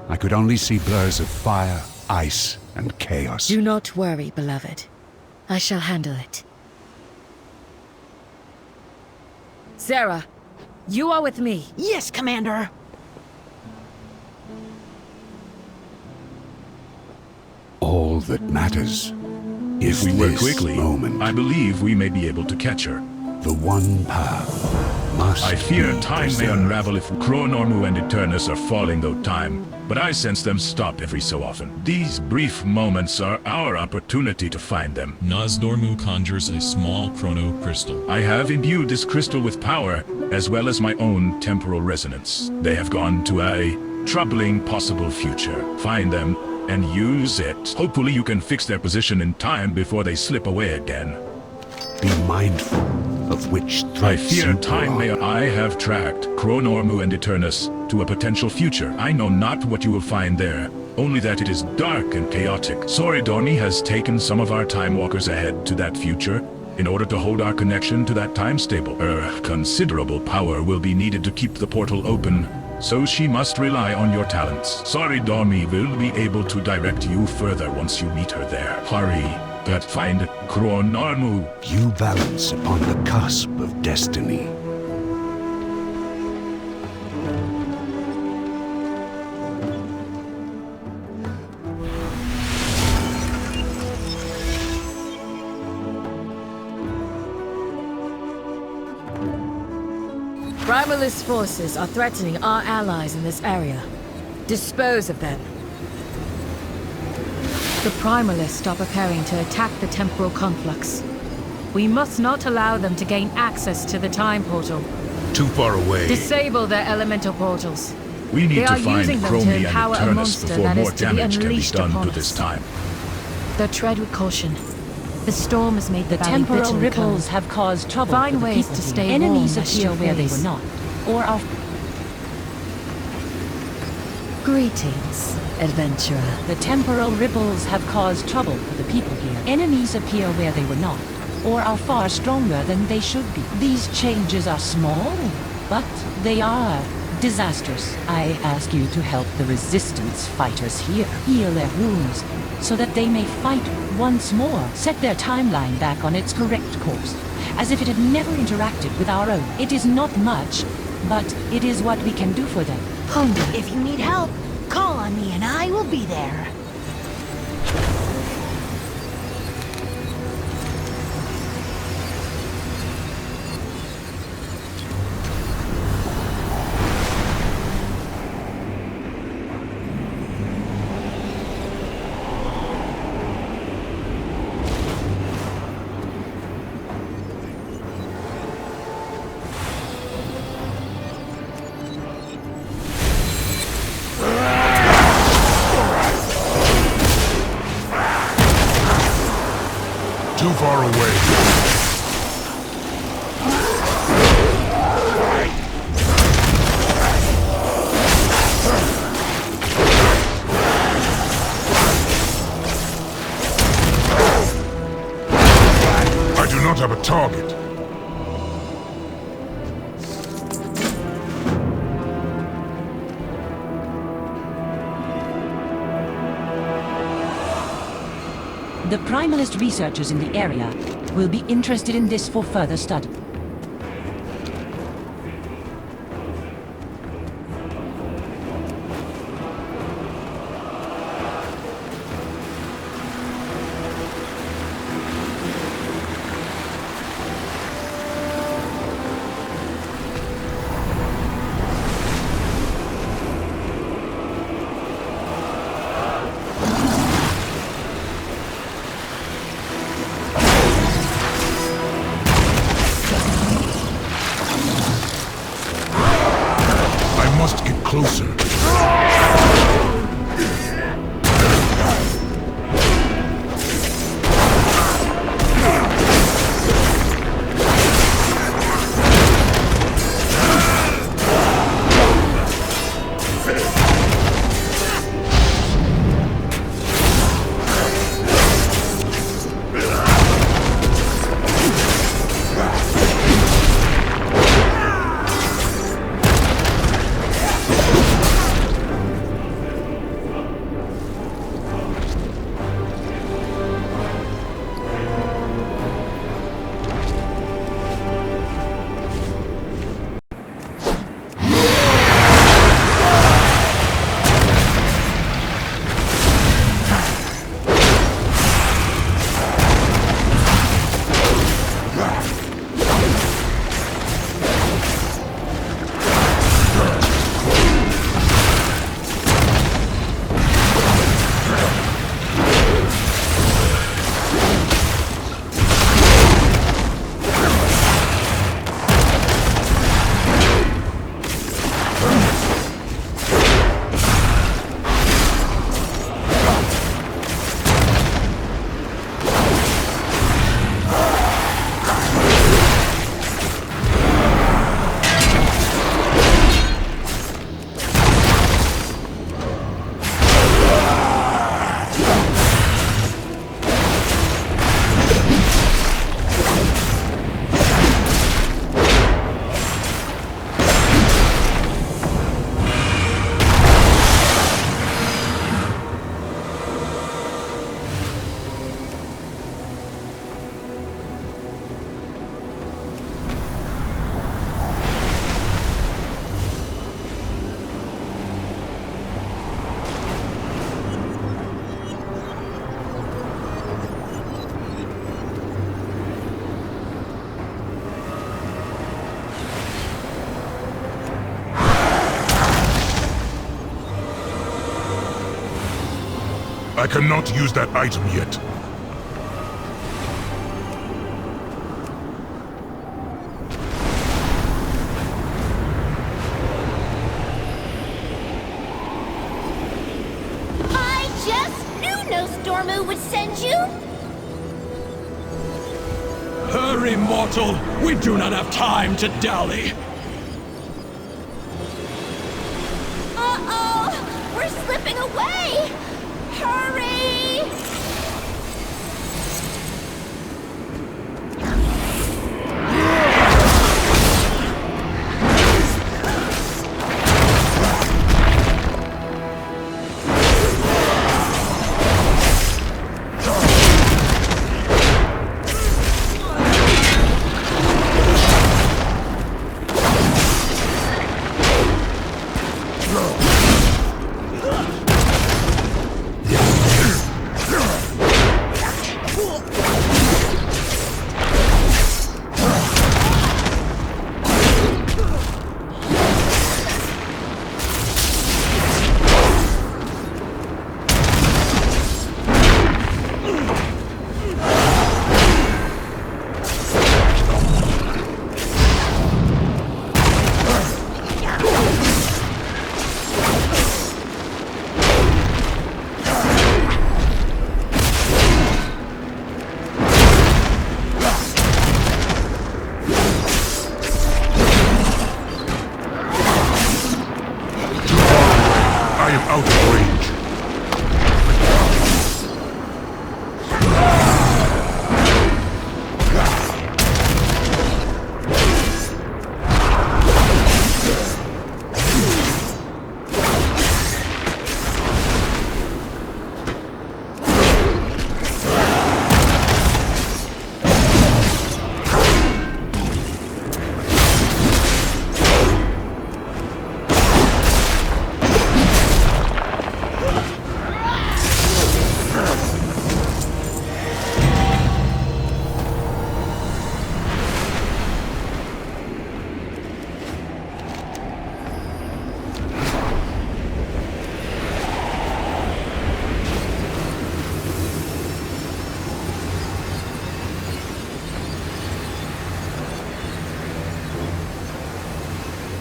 I could only see blurs of fire, ice, and chaos. Do not worry, beloved. I shall handle it. Sarah, you are with me. Yes, Commander. All that matters is If we work this quickly, moment. I believe we may be able to catch her. The one path must I fear be time may preserved. unravel if Chronormu and Eternus are falling though time, but I sense them stop every so often. These brief moments are our opportunity to find them. Nozdormu conjures a small chrono crystal. I have imbued this crystal with power, as well as my own temporal resonance. They have gone to a troubling possible future. Find them and use it. Hopefully you can fix their position in time before they slip away again. Be mindful of which I threats fear you time may... prolong. I have tracked Chronormu and Eternus to a potential future. I know not what you will find there, only that it is dark and chaotic. Soridormi has taken some of our Timewalkers ahead to that future in order to hold our connection to that time stable. Considerable power will be needed to keep the portal open, So she must rely on your talents. Sorry, Dormi will be able to direct you further once you meet her there. Hurry, but find Chromie. You balance upon the cusp of destiny. Primalist forces are threatening our allies in this area. Dispose of them. The Primalists are preparing to attack the temporal conflux. We must not allow them to gain access to the time portal. Too far away. Disable their elemental portals. We need They to are find using them to Chromie and empower a Eternus monster before that more is to be damage can be unleashed done upon to this us. time. Though tread with caution. The storm has made the valley temporal bitterly ripples cold. have caused trouble Find for the ways people to here. stay Enemies warm, appear where they were not, or are... Greetings, adventurer. The temporal ripples have caused trouble for the people here. Enemies appear where they were not, or are far stronger than they should be. These changes are small, but they are disastrous. I ask you to help the resistance fighters here heal their wounds, so that they may fight once more. Set their timeline back on its correct course, as if it had never interacted with our own. It is not much, but it is what we can do for them. If you need help, call on me and I will be there. Too far away. I do not have a target. The Primalist researchers in the area will be interested in this for further study. I cannot use that item yet. I just knew Nozdormu would send you! Hurry, mortal! We do not have time to dally! Uh-oh! We're slipping away! Hurry!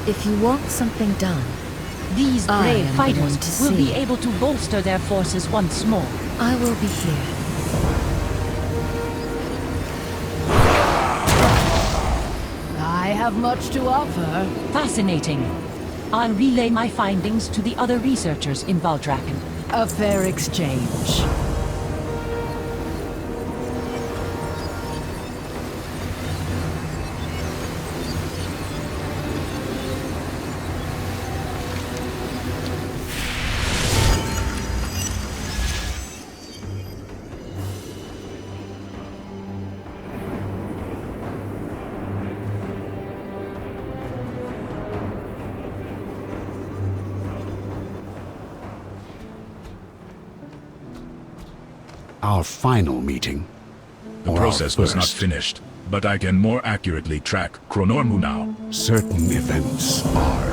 If you want something done, these brave fighters will see. be able to bolster their forces once more. I will be here. I have much to offer. Fascinating. I'll relay my findings to the other researchers in Valdrakken. A fair exchange. Our final meeting? The process was not finished, but I can more accurately track Chronormu now. Certain events are.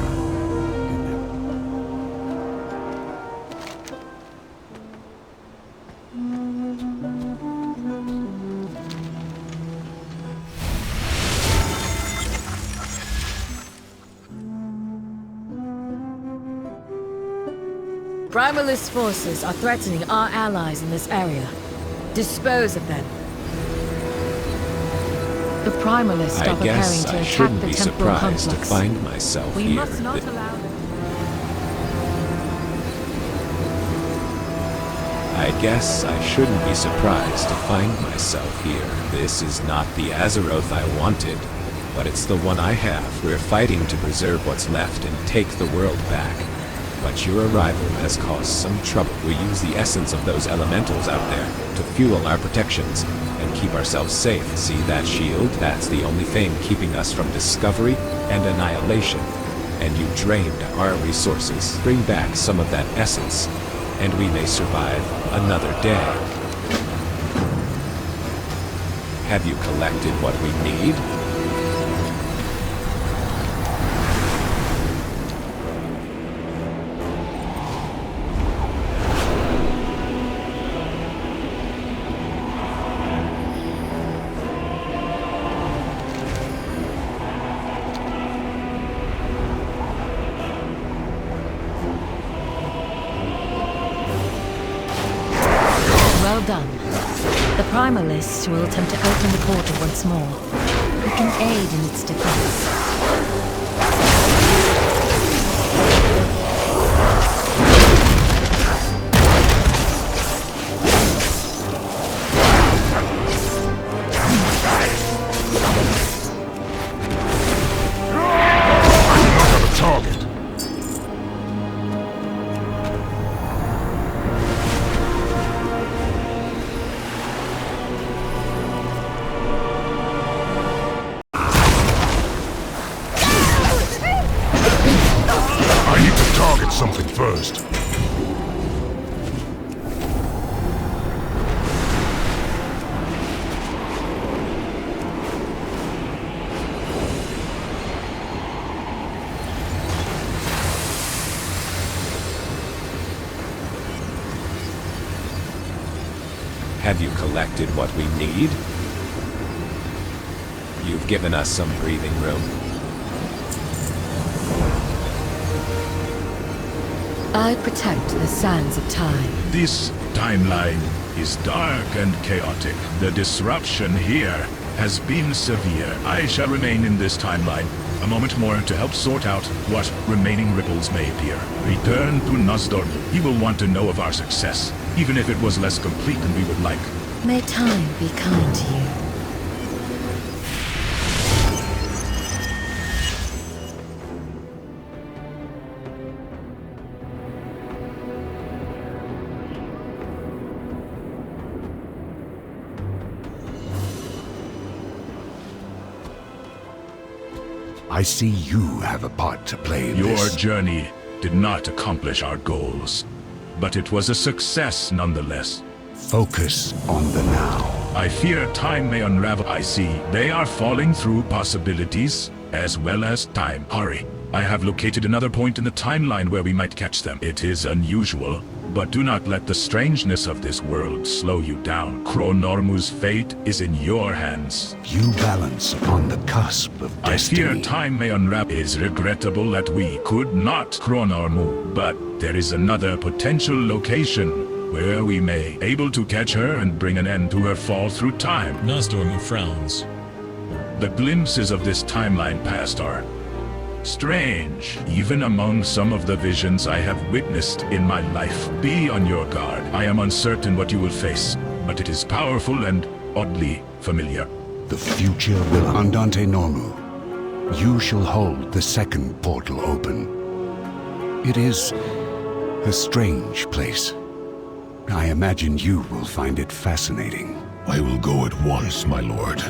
Primalist forces are threatening our allies in this area. Dispose of them. The Primalists are preparing to attack the temporal complex. To find myself we here. must not allow them. I guess I shouldn't be surprised to find myself here. This is not the Azeroth I wanted, but it's the one I have. We're fighting to preserve what's left and take the world back. But your arrival has caused some trouble. We use the essence of those elementals out there to fuel our protections and keep ourselves safe. See that shield? That's the only thing keeping us from discovery and annihilation. And you drained our resources. Bring back some of that essence, and we may survive another day. Have you collected what we need? done. The Primalists will attempt to open the portal once more. We can aid in its defense. Something first. Have you collected what we need? You've given us some breathing room. I protect the sands of time. This timeline is dark and chaotic. The disruption here has been severe. I shall remain in this timeline a moment more to help sort out what remaining ripples may appear. Return to Nozdormu. He will want to know of our success, even if it was less complete than we would like. May time be kind to you. I see you have a part to play in Your this. journey did not accomplish our goals, but it was a success nonetheless. Focus on the now. I fear time may unravel. I see they are falling through possibilities as well as time. Hurry. I have located another point in the timeline where we might catch them. It is unusual, but do not let the strangeness of this world slow you down. Chronormu's fate is in your hands. You balance upon the cusp of destiny. I fear time may unravel. It is regrettable that we could not Chronormu, but there is another potential location where we may able to catch her and bring an end to her fall through time. Nozdormu frowns. The glimpses of this timeline past are strange, even among some of the visions I have witnessed in my life. Be on your guard. I am uncertain what you will face, but it is powerful and oddly familiar. The future will Andante Normu. You shall hold the second portal open. It is a strange place. I imagine you will find it fascinating. I will go at once, my lord.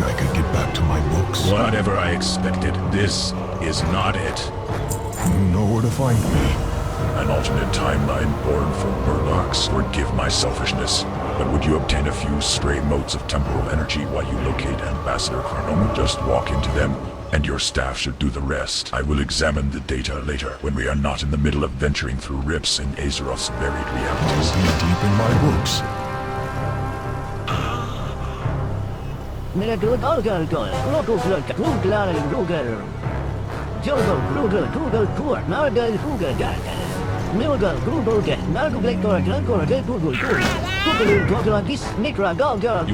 I could get back to my books. Whatever I expected, this is not it. You know where to find me. An alternate timeline born from Murlocs. Forgive my selfishness, but would you obtain a few stray motes of temporal energy while you locate Ambassador Chronomu? Just walk into them, and your staff should do the rest. I will examine the data later, when we are not in the middle of venturing through rips in Azeroth's buried realities. I'll be deep in my books. You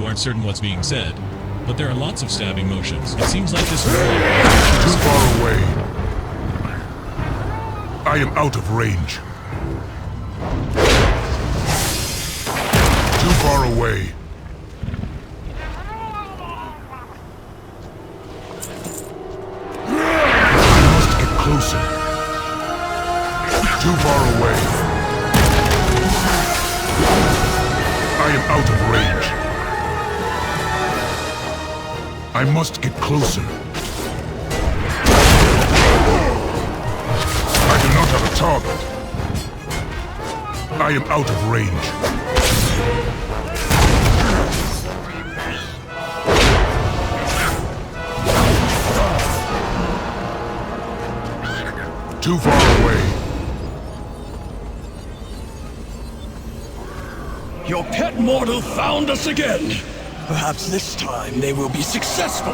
aren't certain what's being said, but there are lots of stabbing motions. It seems like this world... Too far away. I am out of range. Too far away. I must get closer. I do not have a target. I am out of range. Too far away. Your pet mortal found us again. Perhaps this time they will be successful.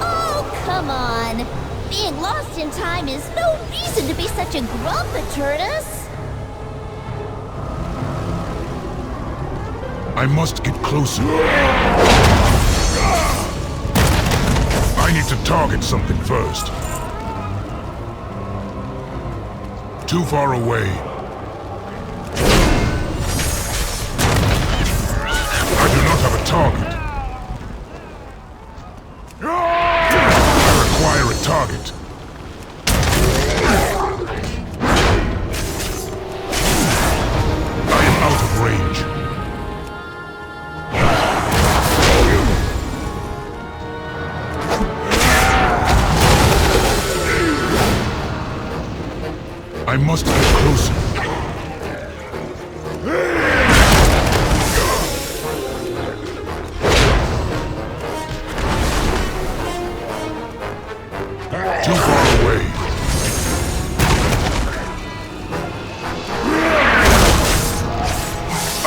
Oh, come on. Being lost in time is no reason to be such a grump-a-turtus. I must get closer. I need to target something first. Too far away. I do not have a target. I require a target. I am out of range. I must get closer. Too far away.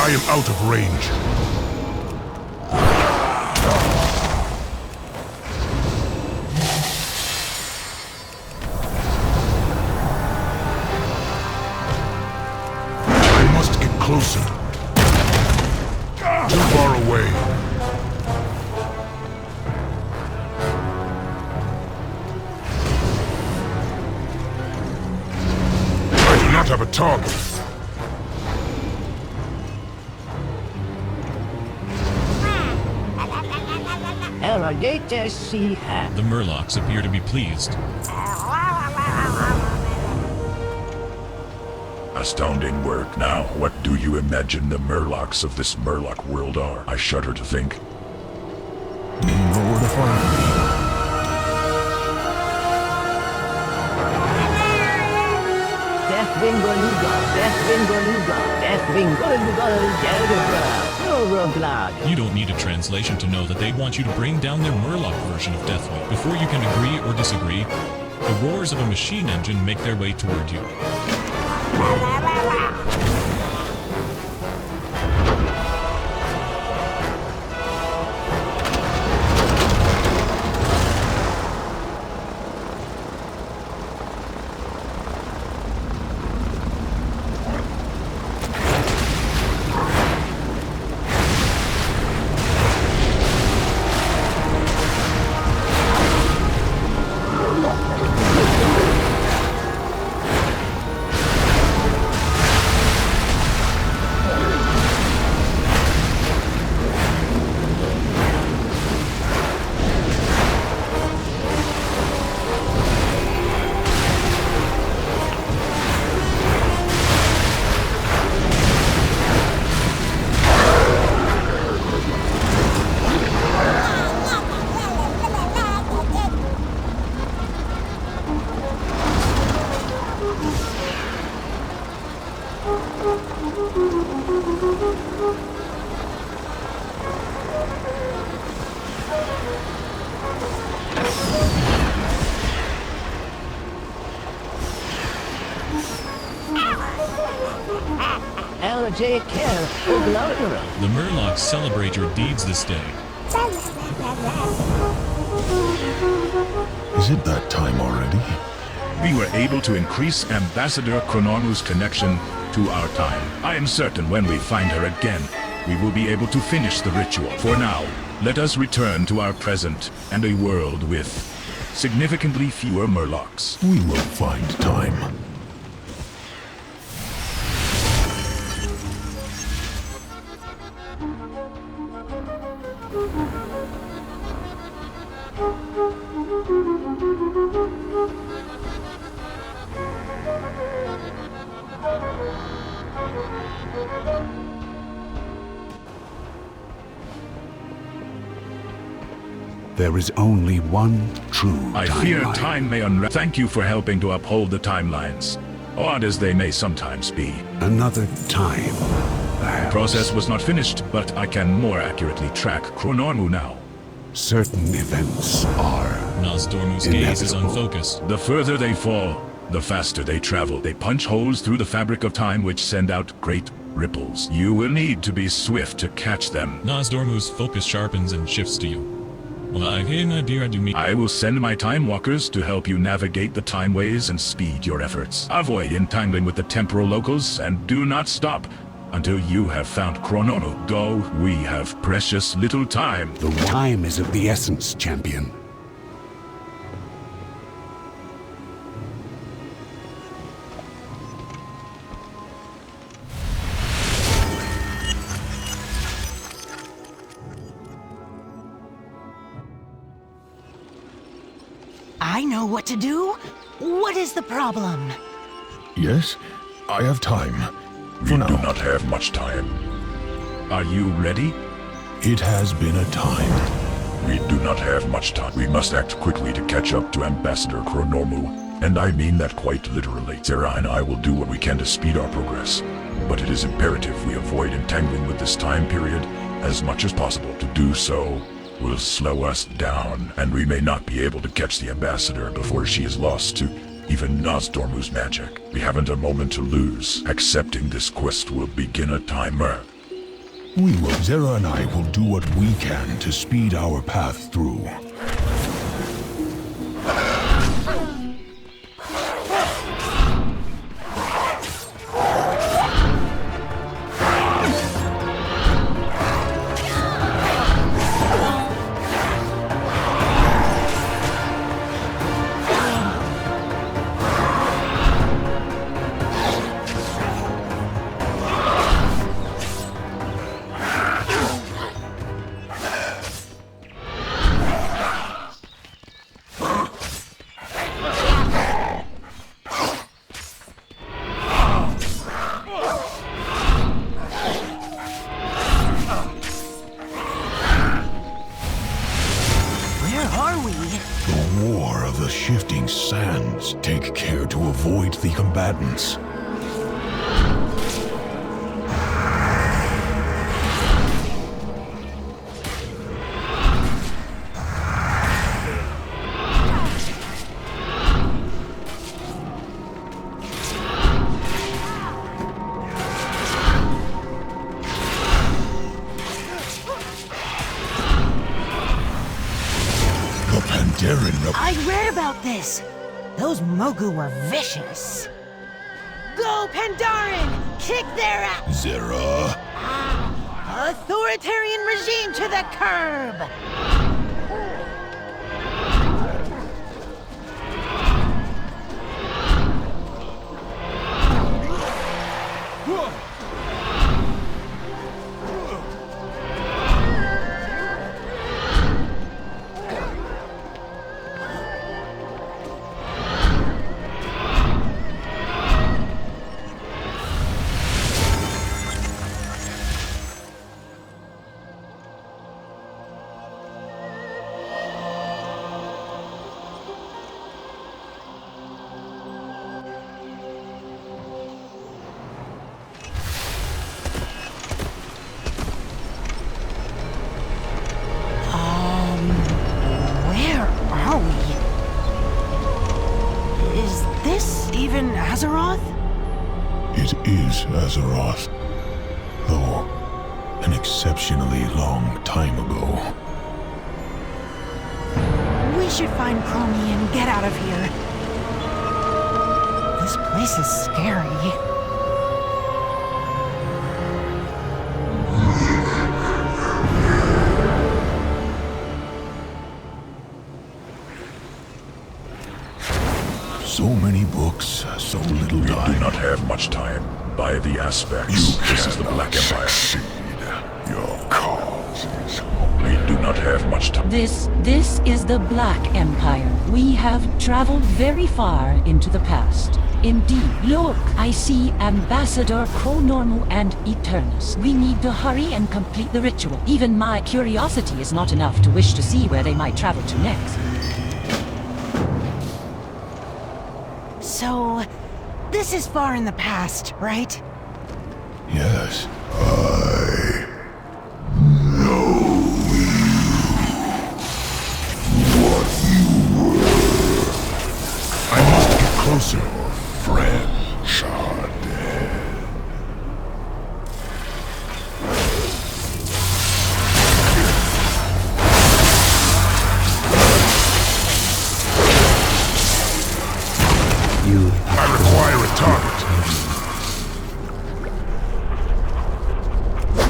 I am out of range. Closer. Too far away. I do not have a target. The Murlocs appear to be pleased. Astounding work. Now, what do you imagine the Murlocs of this Murloc world are? I shudder to think. You know where to find me. You don't need a translation to know that they want you to bring down their Murloc version of Deathwing. Before you can agree or disagree, the roars of a machine engine make their way toward you. The Murlocs celebrate your deeds this day. Is it that time already? We were able to increase Ambassador Chrononu's connection to our time. I am certain when we find her again, we will be able to finish the ritual. For now, let us return to our present and a world with significantly fewer Murlocs. We will find time. There is only one true I timeline. fear time may unravel. Thank you for helping to uphold the timelines, odd as they may sometimes be. Another time. The process was not finished, but I can more accurately track Nozdormu now. Certain events are Nozdormu's gaze is unfocused. The further they fall, the faster they travel. They punch holes through the fabric of time which send out great ripples. You will need to be swift to catch them. Nozdormu's focus sharpens and shifts to you. I will send my Timewalkers to help you navigate the timeways and speed your efforts. Avoid entangling with the temporal locals and do not stop until you have found Nozdormu. Go, we have precious little time. The time is of the essence, champion. I know what to do. What is the problem? Yes, I have time. We do not have much time. Are you ready? It has been a time. We do not have much time. We must act quickly to catch up to Ambassador Nozdormu, and I mean that quite literally. Zera and I will do what we can to speed our progress, but it is imperative we avoid entangling with this time period as much as possible. To do so will slow us down, and we may not be able to catch the Ambassador before she is lost to even Nozdormu's magic. We haven't a moment to lose. Accepting this quest will begin a timer. Zera and I will do what we can to speed our path through. Take care to avoid the combatants. I read about this. Those Mogu were vicious. Go, Pandaren! Kick their ass! Zera! Authoritarian regime to the curb! Azeroth, though an exceptionally long time ago. We should find Chromie and get out of here. This place is scary. So many books, so little time. We do not have much time. By the aspects, this is the Black Empire. Your cause is we do not have much time. This is the Black Empire. We have traveled very far into the past. Indeed. Look, I see Ambassador Chromie and Eternus. We need to hurry and complete the ritual. Even my curiosity is not enough to wish to see where they might travel to next. So, this is far in the past, right? Yes, I know what you were. I must get closer. Friends are dead. I require a target.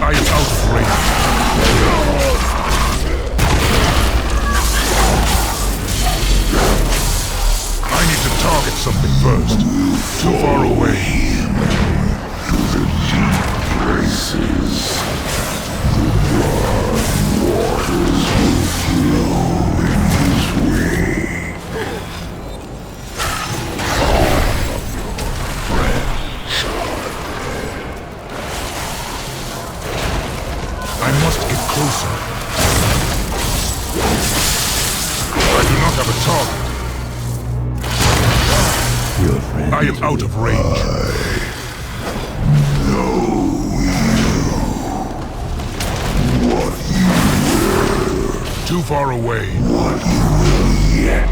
I am out of range. I need to target something first. Too far away. To the deep places. The broad waters will flow in his way. I must get closer. I do not have a target. I am out of range. I know what you were. Too far away. What you will yet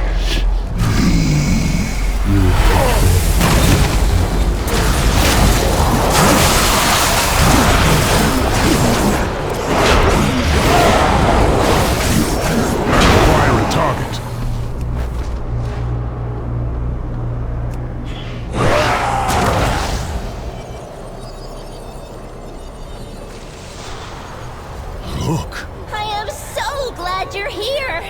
be. Target. Look. I am so glad you're here.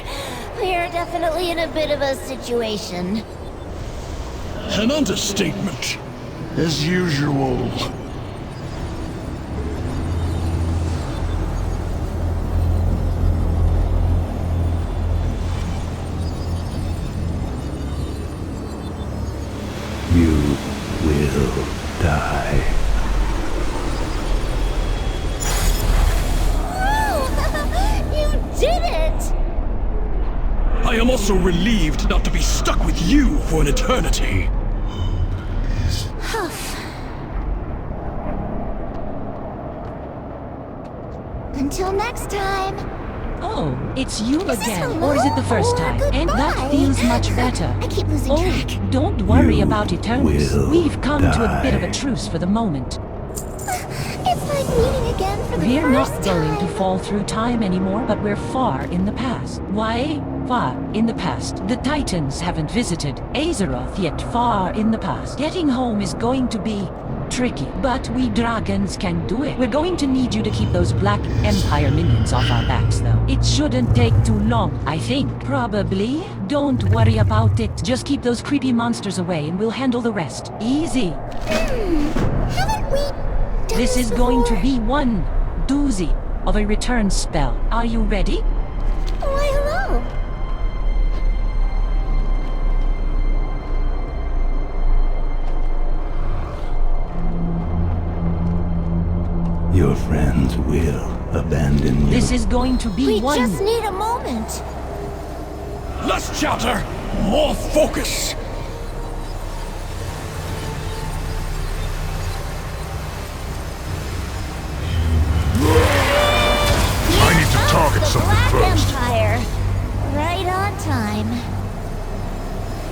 We're definitely in a bit of a situation. An understatement. As usual. You will die. You did it! I am also relieved not to be stuck with you for an eternity. Until next time. Oh, it's you again, or is it the first time? And that feels much better. I keep losing track. Don't worry about Eternus. We've come to a bit of a truce for the moment. It's like meeting again for the We're first not going to fall through time anymore, but we're far in the past. Why? Far in the past. The Titans haven't visited Azeroth yet. Far in the past. Getting home is going to be tricky, but we dragons can do it. We're going to need you to keep those Black Empire minions off our backs, though. It shouldn't take too long, I think. Probably. Don't worry about it. Just keep those creepy monsters away and we'll handle the rest. Easy. Haven't we done This is going to be one doozy of a return spell. Are you ready? Why, hello. Your friends will abandon you. This is going to be We one. just need a moment. Less chatter, more focus. I need to target something Black first. Empire. Right on time.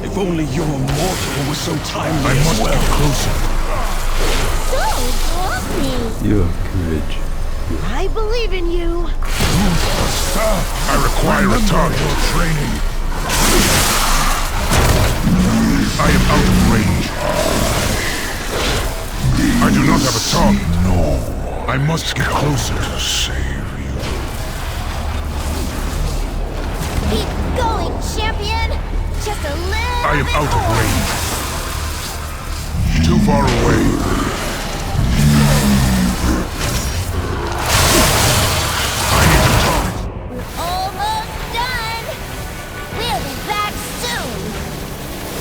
If only your mortal was so timely I as must well. get closer. So grumpy. Your courage. I believe in you. I require a target. Training. I am out of range. I do not have a target. No. I must get closer to save you. Keep going, champion. Just a little I am bit out of more. range. Too far away. Almost done. We'll be back soon.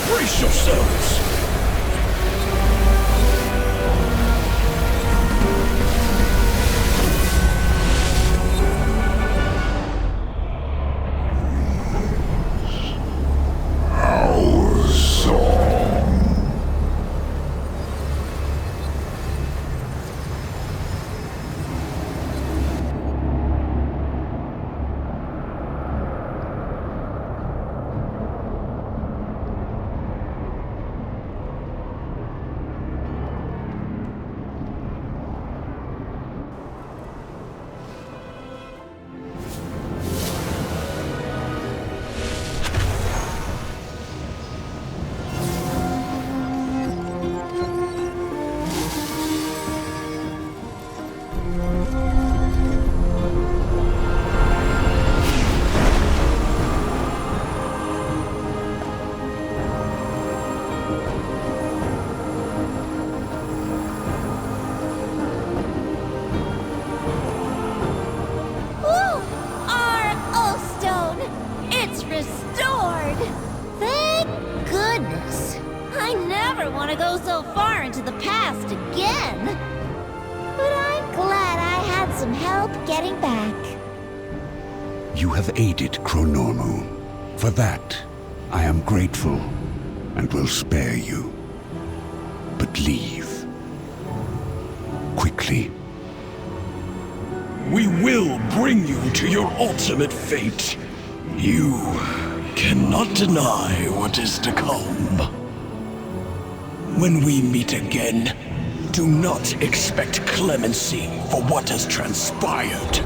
Brace yourselves. want to go so far into the past again. But I'm glad I had some help getting back. You have aided Chronormu. For that, I am grateful and will spare you. But leave. Quickly. We will bring you to your ultimate fate. You cannot deny what is to come. When we meet again, do not expect clemency for what has transpired.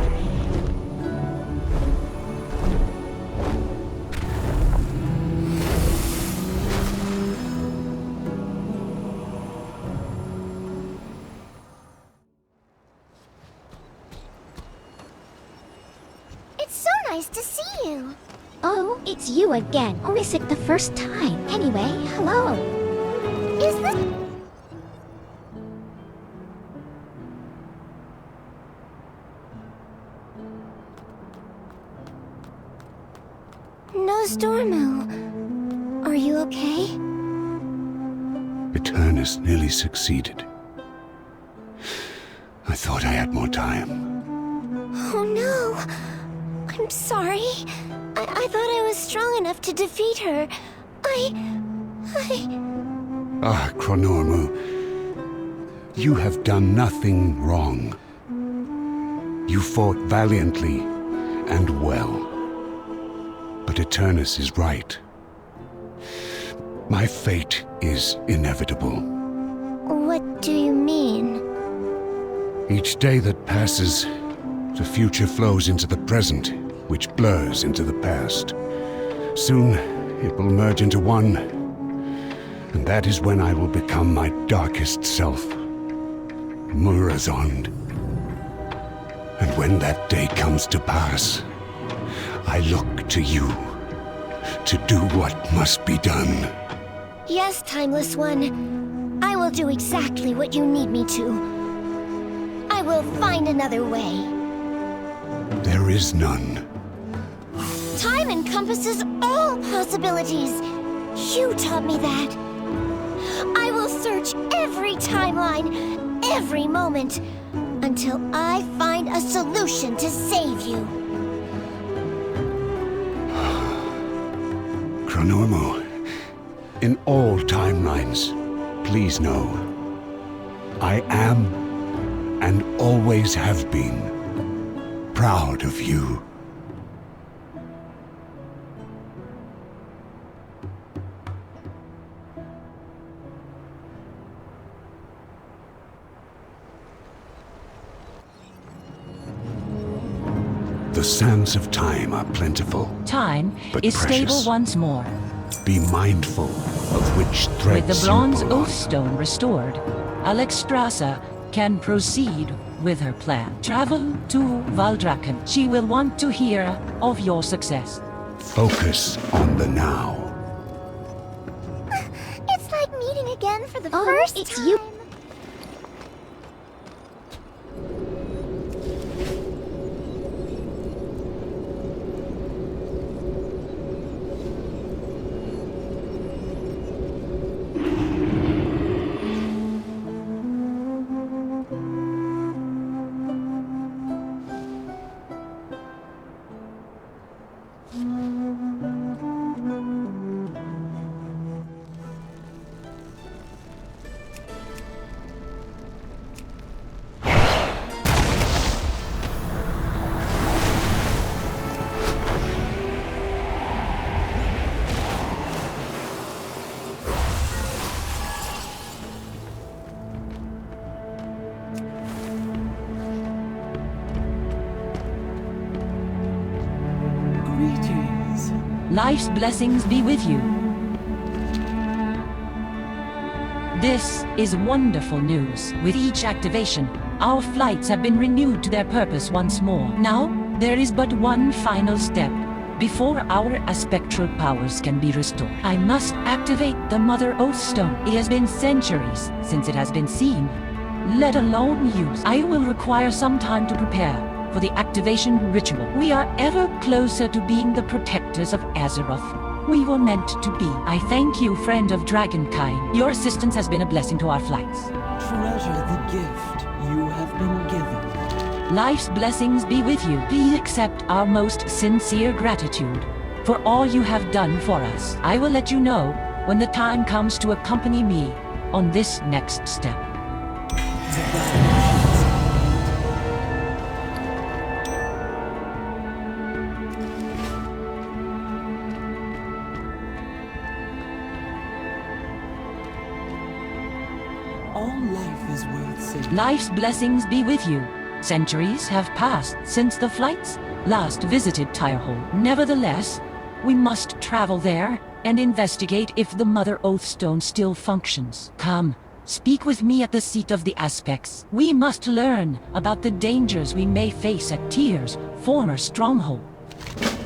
It's so nice to see you. Oh, it's you again. Oh, is it the first time? Anyway, hello. Is this... Nozdormu, are you okay? Eternus nearly succeeded. I thought I had more time. Oh no! I'm sorry. I thought I was strong enough to defeat her. Ah, Chronormu. You have done nothing wrong. You fought valiantly and well. But Eternus is right. My fate is inevitable. What do you mean? Each day that passes, the future flows into the present, which blurs into the past. Soon, it will merge into one, and that is when I will become my darkest self, Murozond. And when that day comes to pass, I look to you to do what must be done. Yes, Timeless One. I will do exactly what you need me to. I will find another way. There is none. Time encompasses all possibilities. You taught me that. I will search every timeline, every moment, until I find a solution to save you. Chronormu, in all timelines, please know, I am, and always have been, proud of you. The sands of time are plentiful. Time but is precious. stable once more. Be mindful of which threads With the bronze you pull on. oath stone restored, Alexstrasza can proceed with her plan. Travel to Valdrakken. She will want to hear of your success. Focus on the now. It's like meeting again for the first time. It's you. Life's blessings be with you. This is wonderful news. With each activation, our flights have been renewed to their purpose once more. Now, there is but one final step before our aspectral powers can be restored. I must activate the Mother Oath Stone. It has been centuries since it has been seen, let alone used. I will require some time to prepare for the activation ritual. We are ever closer to being the protectors of Azeroth. we were meant to be. I thank you, friend of Dragonkind. Your assistance has been a blessing to our flights. Treasure the gift you have been given. Life's blessings be with you. Please accept our most sincere gratitude for all you have done for us. I will let you know when the time comes to accompany me on this next step. All life is worth saving. Life's blessings be with you. Centuries have passed since the flights last visited Tirehold. Nevertheless, we must travel there and investigate if the Mother Oathstone still functions. Come, speak with me at the seat of the aspects. We must learn about the dangers we may face at Tyr's former stronghold.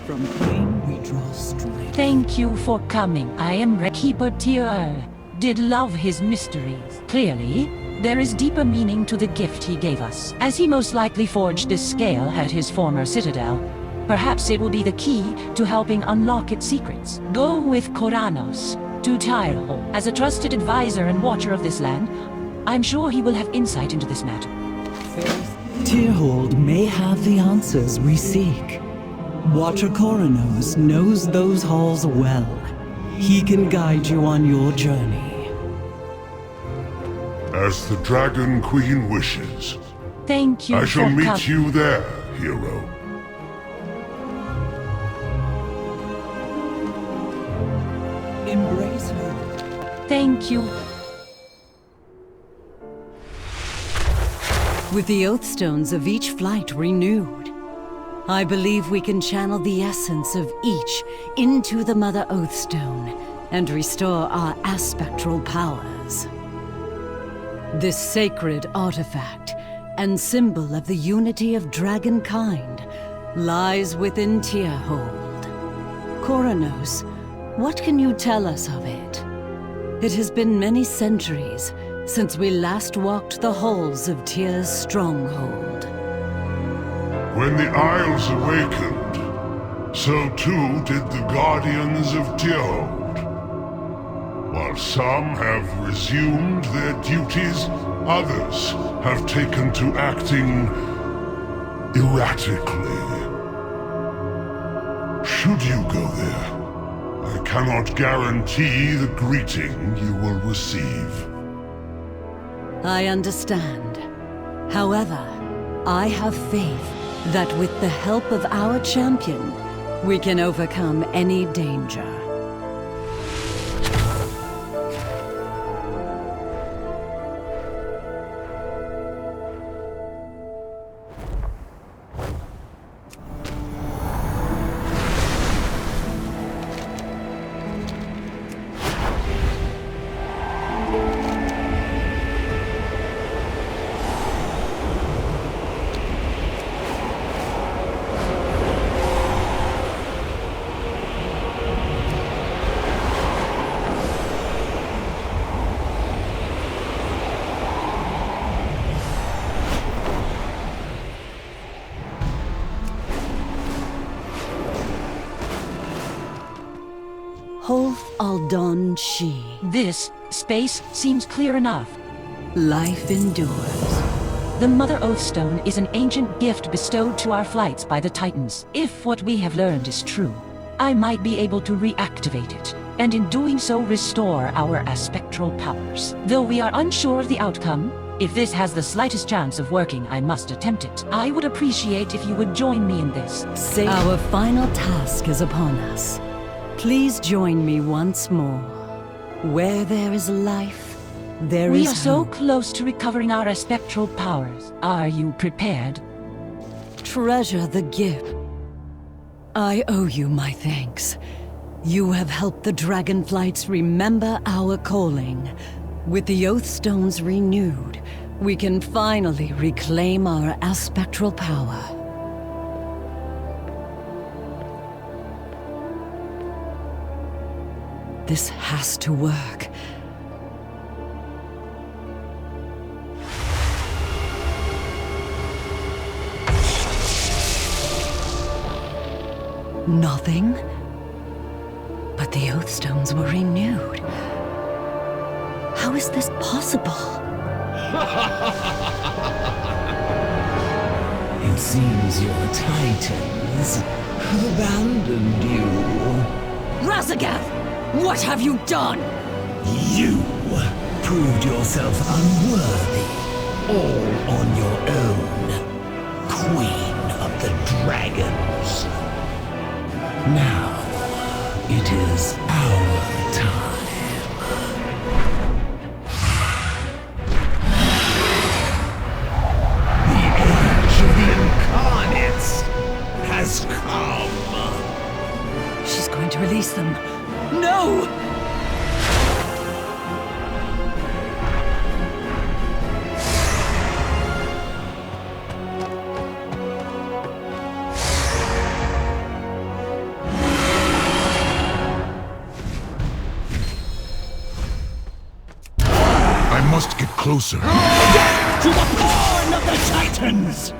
From pain we draw strength. Thank you for coming. I am Keeper Tyr. Did love his mysteries. Clearly, there is deeper meaning to the gift he gave us. As he most likely forged this scale at his former citadel, perhaps it will be the key to helping unlock its secrets. Go with Koranos to Tirehold. As a trusted advisor and watcher of this land, I'm sure he will have insight into this matter. Tirehold may have the answers we seek. Watcher Koranos knows those halls well. He can guide you on your journey. As the Dragon Queen wishes. Thank you. I shall meet you there, hero. Embrace her. Thank you. With the Oathstones of each flight renewed, I believe we can channel the essence of each into the Mother Oathstone and restore our aspectral powers. This sacred artifact and symbol of the unity of Dragonkind lies within Tirehold. Koranos, what can you tell us of it? It has been many centuries since we last walked the halls of Tyr's stronghold. When the Isles awakened, so too did the Guardians of Tirehold. While some have resumed their duties, others have taken to acting erratically. Should you go there, I cannot guarantee the greeting you will receive. I understand. However, I have faith that with the help of our champion, we can overcome any danger. This space seems clear enough. Life endures. The Mother Oathstone is an ancient gift bestowed to our flights by the Titans. If what we have learned is true, I might be able to reactivate it, and in doing so restore our aspectral powers. Though we are unsure of the outcome, if this has the slightest chance of working, I must attempt it. I would appreciate if you would join me in this. Our final task is upon us. Please join me once more. Where there is life, there is We are so hope. close to recovering our aspectral powers. Are you prepared? Treasure the gift. I owe you my thanks. You have helped the Dragonflights remember our calling. With the Oathstones renewed, we can finally reclaim our aspectral power. This has to work. Nothing? But But the Oathstones were renewed. How is this possible? It seems your titans have abandoned you. Razagath! What have you done? You proved yourself unworthy, all on your own. Queen of the Dragons. Now, it is our time. Has come. She's going to release them. No! I must get closer. Death to the Born of the Titans!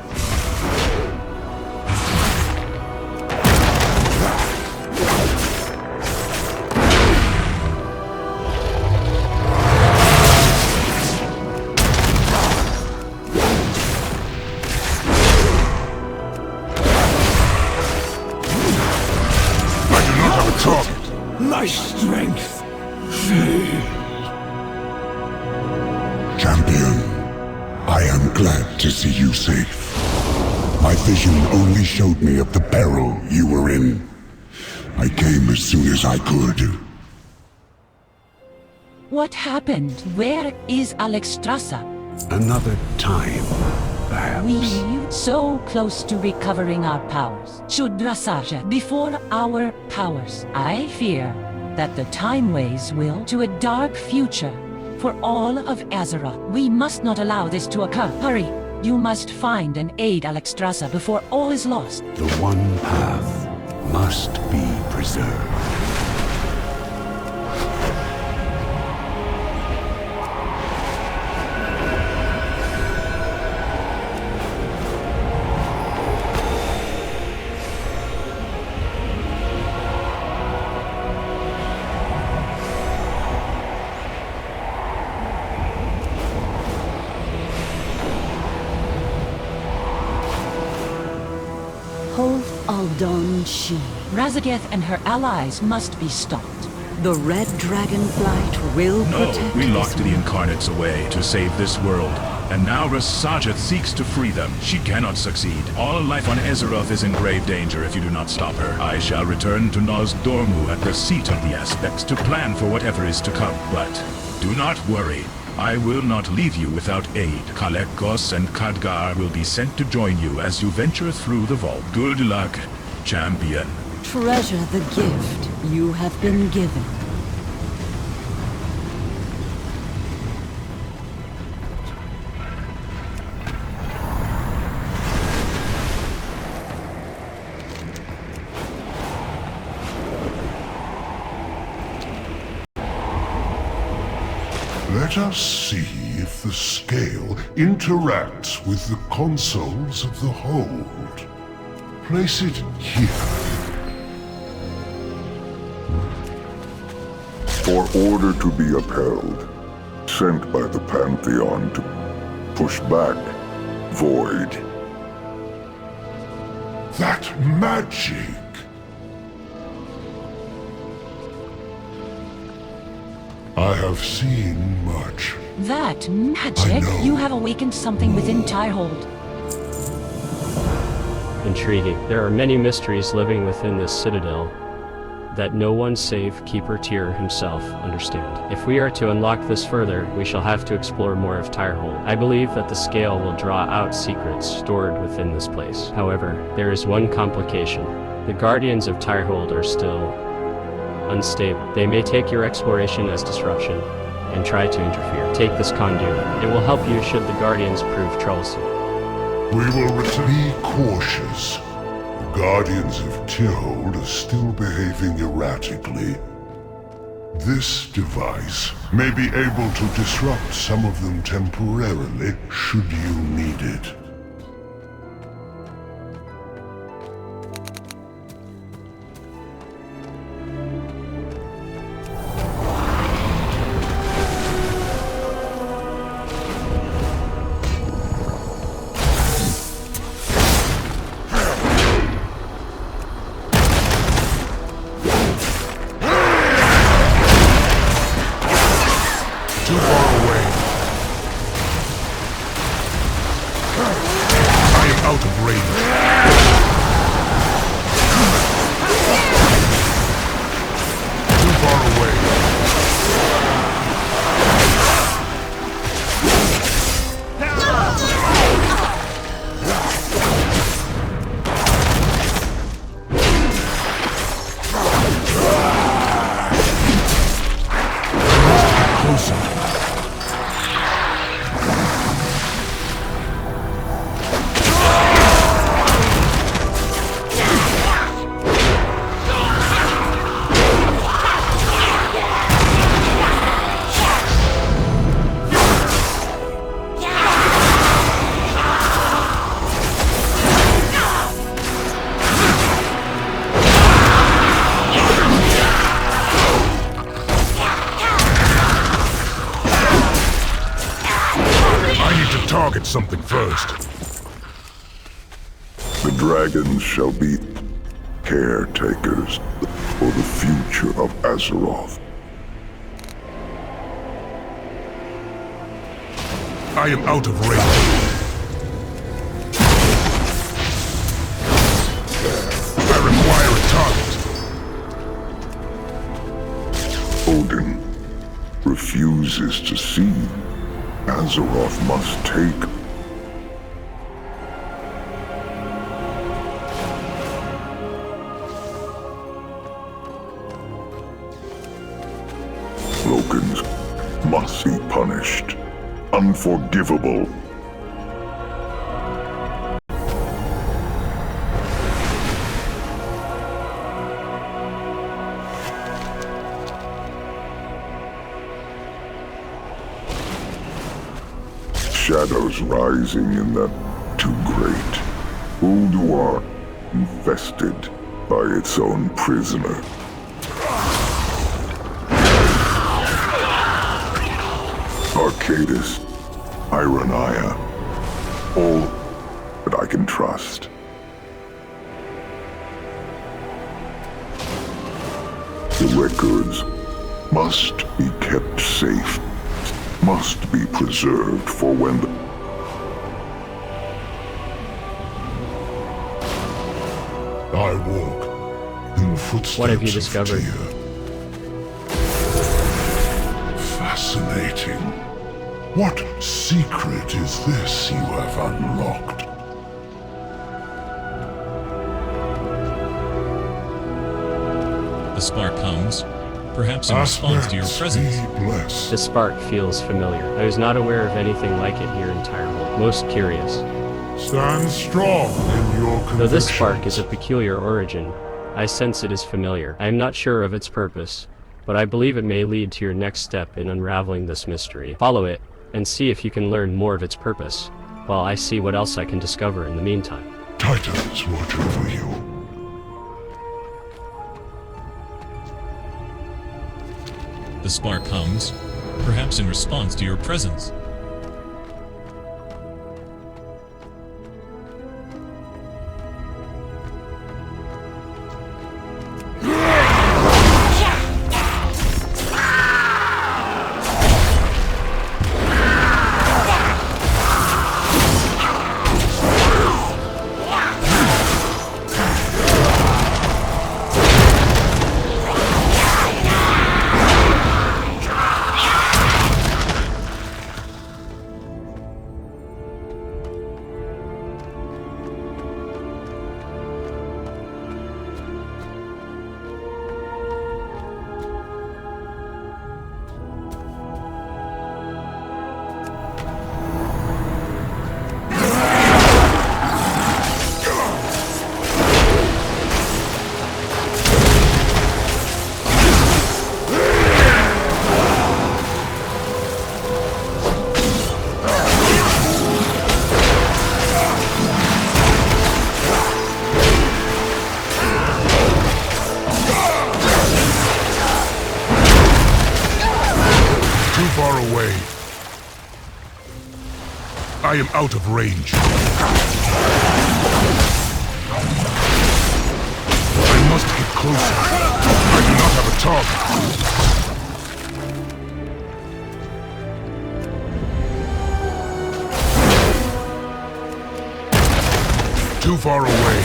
My strength failed. Champion, I am glad to see you safe. My vision only showed me of the peril you were in. I came as soon as I could. What happened? Where is Alexstrasza? Another time, perhaps. We so close to recovering our powers. Should Thaldraszus before our powers? I fear that the Timeways will to a dark future for all of Azeroth. We must not allow this to occur. Hurry! You must find and aid Alexstrasza before all is lost. The one path must be preserved. Razagath and her allies must be stopped. The Red Dragonflight will protect we locked this the Incarnates away to save this world, and now Thaldraszus seeks to free them. She cannot succeed. All life on Azeroth is in grave danger if you do not stop her. I shall return to Nozdormu at the seat of the Aspects to plan for whatever is to come, but do not worry. I will not leave you without aid. Kalekos and Khadgar will be sent to join you as you venture through the vault. Good luck, champion. Treasure the gift you have been given. Let us see if the scale interacts with the consoles of the hold. Place it here. For order to be upheld, sent by the Pantheon to push back, void. That magic! I have seen much. That magic? You have awakened something within Tirehold. Intriguing. There are many mysteries living within this citadel that no one save Keeper Tyr himself understand. If we are to unlock this further, we shall have to explore more of Tirehold. I believe that the scale will draw out secrets stored within this place. However, there is one complication. The Guardians of Tirehold are still unstable. They may take your exploration as disruption and try to interfere. Take this conduit. It will help you should the Guardians prove troublesome. We will return. Be cautious. The Guardians of Tirehold are still behaving erratically. This device may be able to disrupt some of them temporarily, should you need it. at something first. The dragons shall be caretakers for the future of Azeroth. I am out of range. I require a target. Odin refuses to see. Azeroth must take. Locans must be punished. Unforgivable. Shadows rising in that too great. Ulduar infested by its own prisoner. Arcadis, Ironia, all that I can trust. The records must be kept safe, must be preserved for when the... I walk in the footsteps. What have you discovered? Fascinating. What secret is this you have unlocked? The spark comes, perhaps in response to your presence. The spark feels familiar. I was not aware of anything like it here in Timewalkers. Most curious. Stand strong in your conviction. Though this spark is of peculiar origin, I sense it is familiar. I am not sure of its purpose, but I believe it may lead to your next step in unraveling this mystery. Follow it, and see if you can learn more of its purpose, while I see what else I can discover in the meantime. Titans watch over you. The spark comes, perhaps in response to your presence. I am out of range. I must get closer. I do not have a target. Too far away.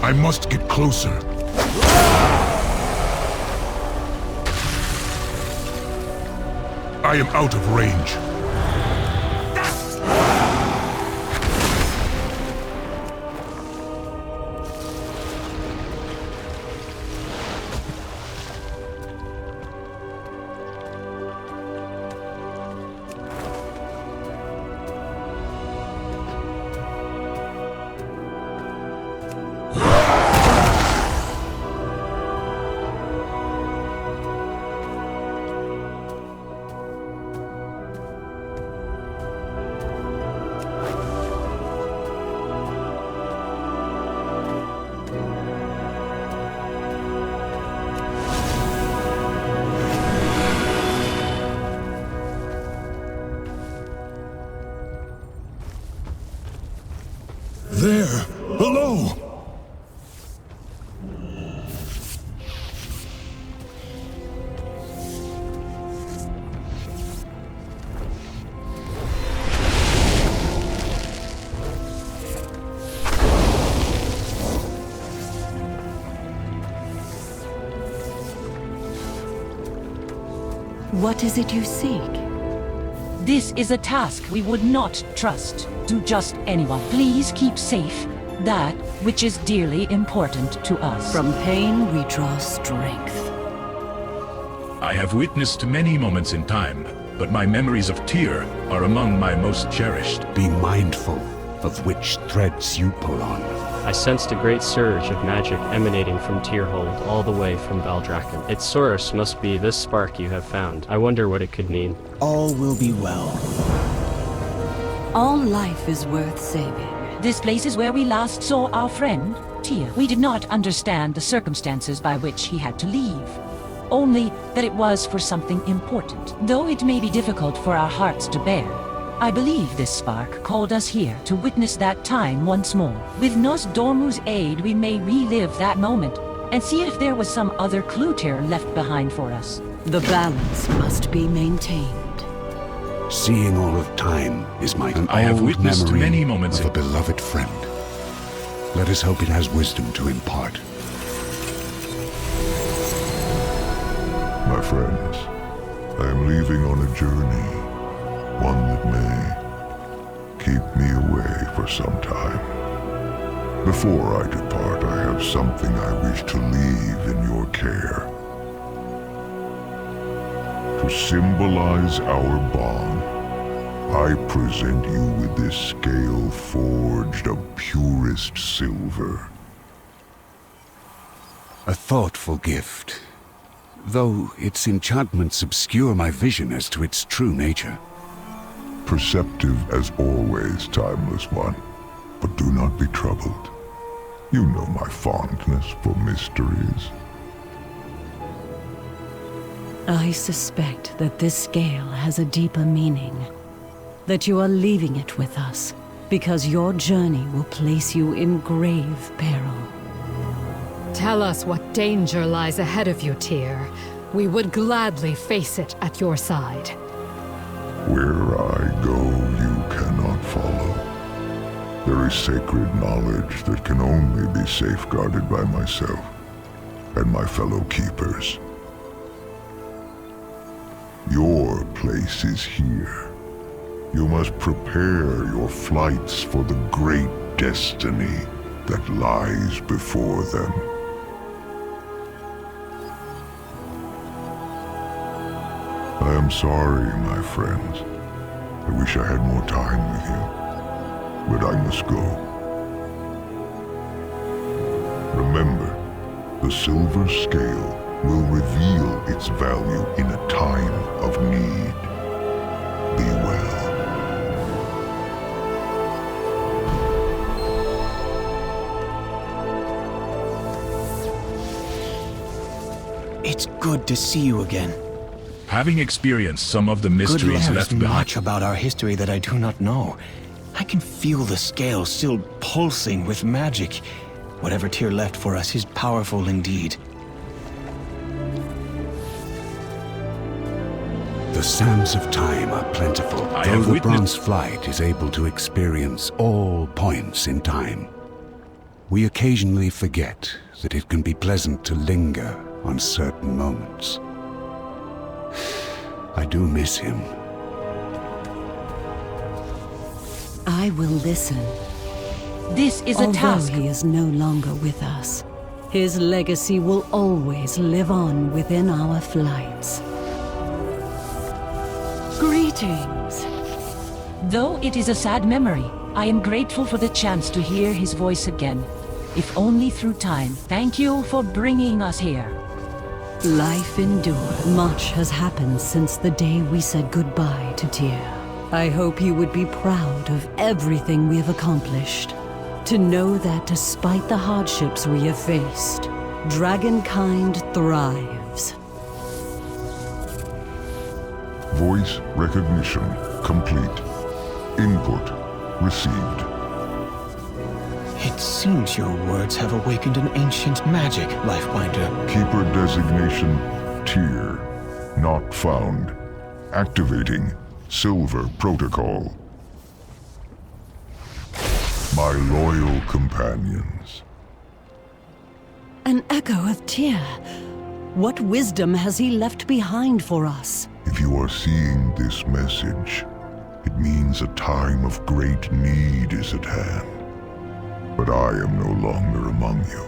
I must get closer. I am out of range. What is it you seek? This is a task we would not trust to just anyone. Please keep safe that which is dearly important to us. From pain we draw strength. I have witnessed many moments in time, but my memories of Tyr are among my most cherished. Be mindful of which threads you pull on. I sensed a great surge of magic emanating from Tyrhold all the way from Valdrakken. Its source must be this spark you have found. I wonder what it could mean. All will be well. All life is worth saving. This place is where we last saw our friend, Tyr. We did not understand the circumstances by which he had to leave. Only that it was for something important. Though it may be difficult for our hearts to bear, I believe this spark called us here to witness that time once more. With Nozdormu's aid, we may relive that moment and see if there was some other clue Tyr left behind for us. The balance must be maintained. Seeing all of time is my I have witnessed memory many moments of a beloved friend. Let us hope it has wisdom to impart. My friends, I am leaving on a journey, one that may keep me away for some time. Before I depart, I have something I wish to leave in your care. To symbolize our bond, I present you with this scale forged of purest silver. A thoughtful gift, though its enchantments obscure my vision as to its true nature. Perceptive as always, Timeless One, but do not be troubled. You know my fondness for mysteries. I suspect that this scale has a deeper meaning. That you are leaving it with us, because your journey will place you in grave peril. Tell us what danger lies ahead of you, Tyr. We would gladly face it at your side. Where I go, you cannot follow. There is sacred knowledge that can only be safeguarded by myself and my fellow keepers. Your place is here. You must prepare your flights for the great destiny that lies before them. I am sorry, my friends. I wish I had more time with you, but I must go. Remember, the silver scale will reveal its value in a time of need. Be well. It's good to see you again. Having experienced some of the mysteries There left is behind. much about our history that I do not know. I can feel the scale still pulsing with magic. Whatever Tyr left for us is powerful indeed. The sands of time are plentiful, I though have the witnessed- bronze flight is able to experience all points in time. We occasionally forget that it can be pleasant to linger on certain moments. I do miss him. I will listen. This is a Although task. he is no longer with us, his legacy will always live on within our flights. Greetings. Though it is a sad memory, I am grateful for the chance to hear his voice again. If only through time. Thank you for bringing us here. Life endured. Much has happened since the day we said goodbye to Tyr. I hope you would be proud of everything we have accomplished. To know that despite the hardships we have faced, Dragonkind thrives. Voice recognition complete. Input received. It seems your words have awakened an ancient magic, Lifebinder. Keeper designation Tyr. Not found. Activating Silver Protocol. My loyal companions. An echo of Tyr. What wisdom has he left behind for us? If you are seeing this message, it means a time of great need is at hand. But I am no longer among you.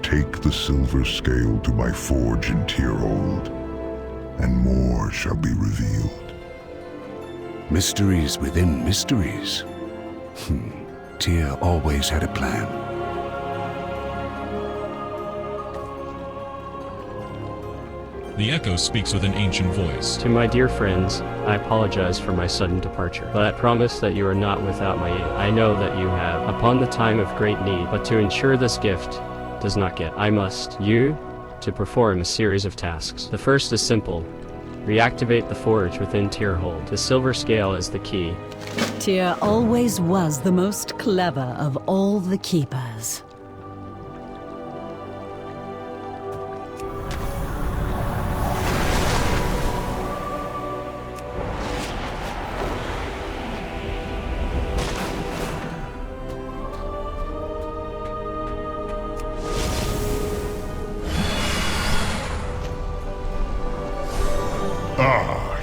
Take the silver scale to my forge in Tyrhold, and more shall be revealed. Mysteries within mysteries. Tyr always had a plan. The echo speaks with an ancient voice. To my dear friends, I apologize for my sudden departure, but I promise that you are not without my aid. I know that you have, upon the time of great need, but to ensure this gift does not get, I must, you, to perform a series of tasks. The first is simple. Reactivate the forge within Tyrhold. The silver scale is the key. Tyr always was the most clever of all the keepers.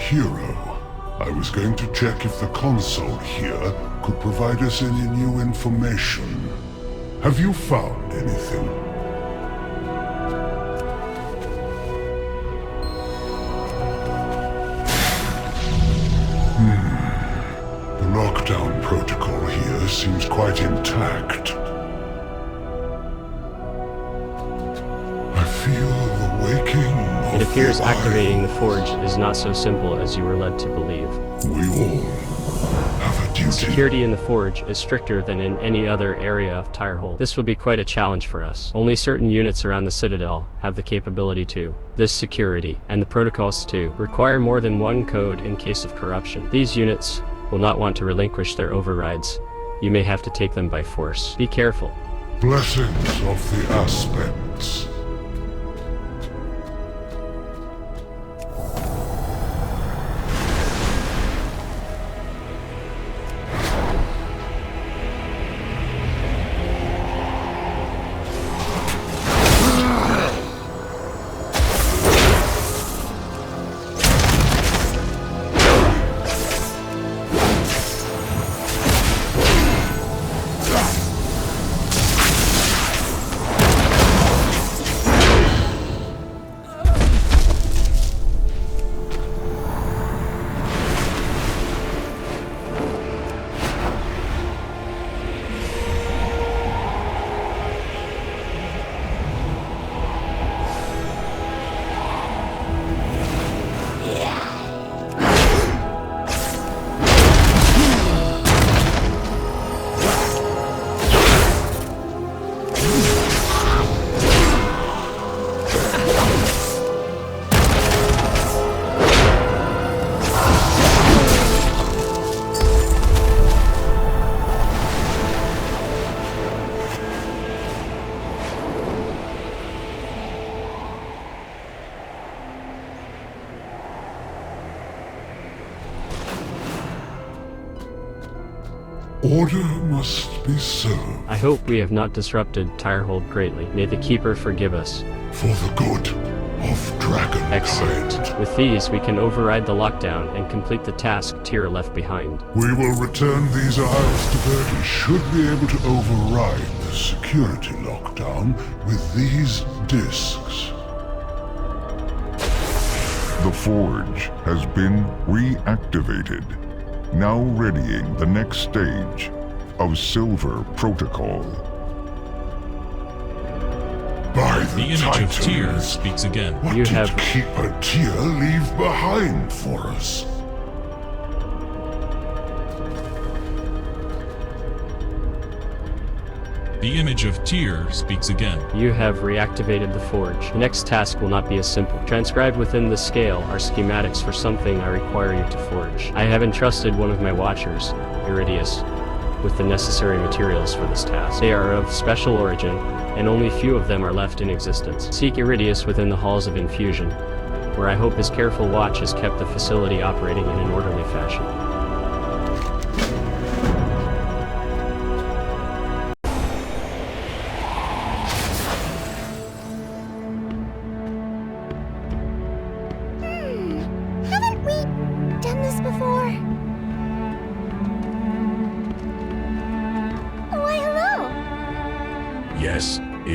Hero, I was going to check if the console here could provide us any new information. Have you found anything? The lockdown protocol here seems quite intact. I feel the waking. It appears activating the forge is not so simple as you were led to believe. We all have a duty. Security in the forge is stricter than in any other area of Tyrhold. This will be quite a challenge for us. Only certain units around the Citadel have the capability to. This security, and the protocols too, require more than one code in case of corruption. These units will not want to relinquish their overrides. You may have to take them by force. Be careful. Blessings of the aspects. Order must be served. I hope we have not disrupted Tyrhold greatly. May the Keeper forgive us. For the good of Dragonkind. Excellent. With these, we can override the lockdown and complete the task Tyr left behind. We will return these isles to Bertie. We should be able to override the security lockdown with these discs. The forge has been reactivated, now readying the next stage of Silver Protocol. By the image Titans, of Tyr speaks again. What did Keeper Tyr leave behind for us? The image of Tyr speaks again. You have reactivated the forge. The next task will not be as simple. Transcribed within the scale are schematics for something I require you to forge. I have entrusted one of my watchers, Iridius, with the necessary materials for this task. They are of special origin, and only few of them are left in existence. Seek Iridius within the halls of infusion, where I hope his careful watch has kept the facility operating in an orderly fashion.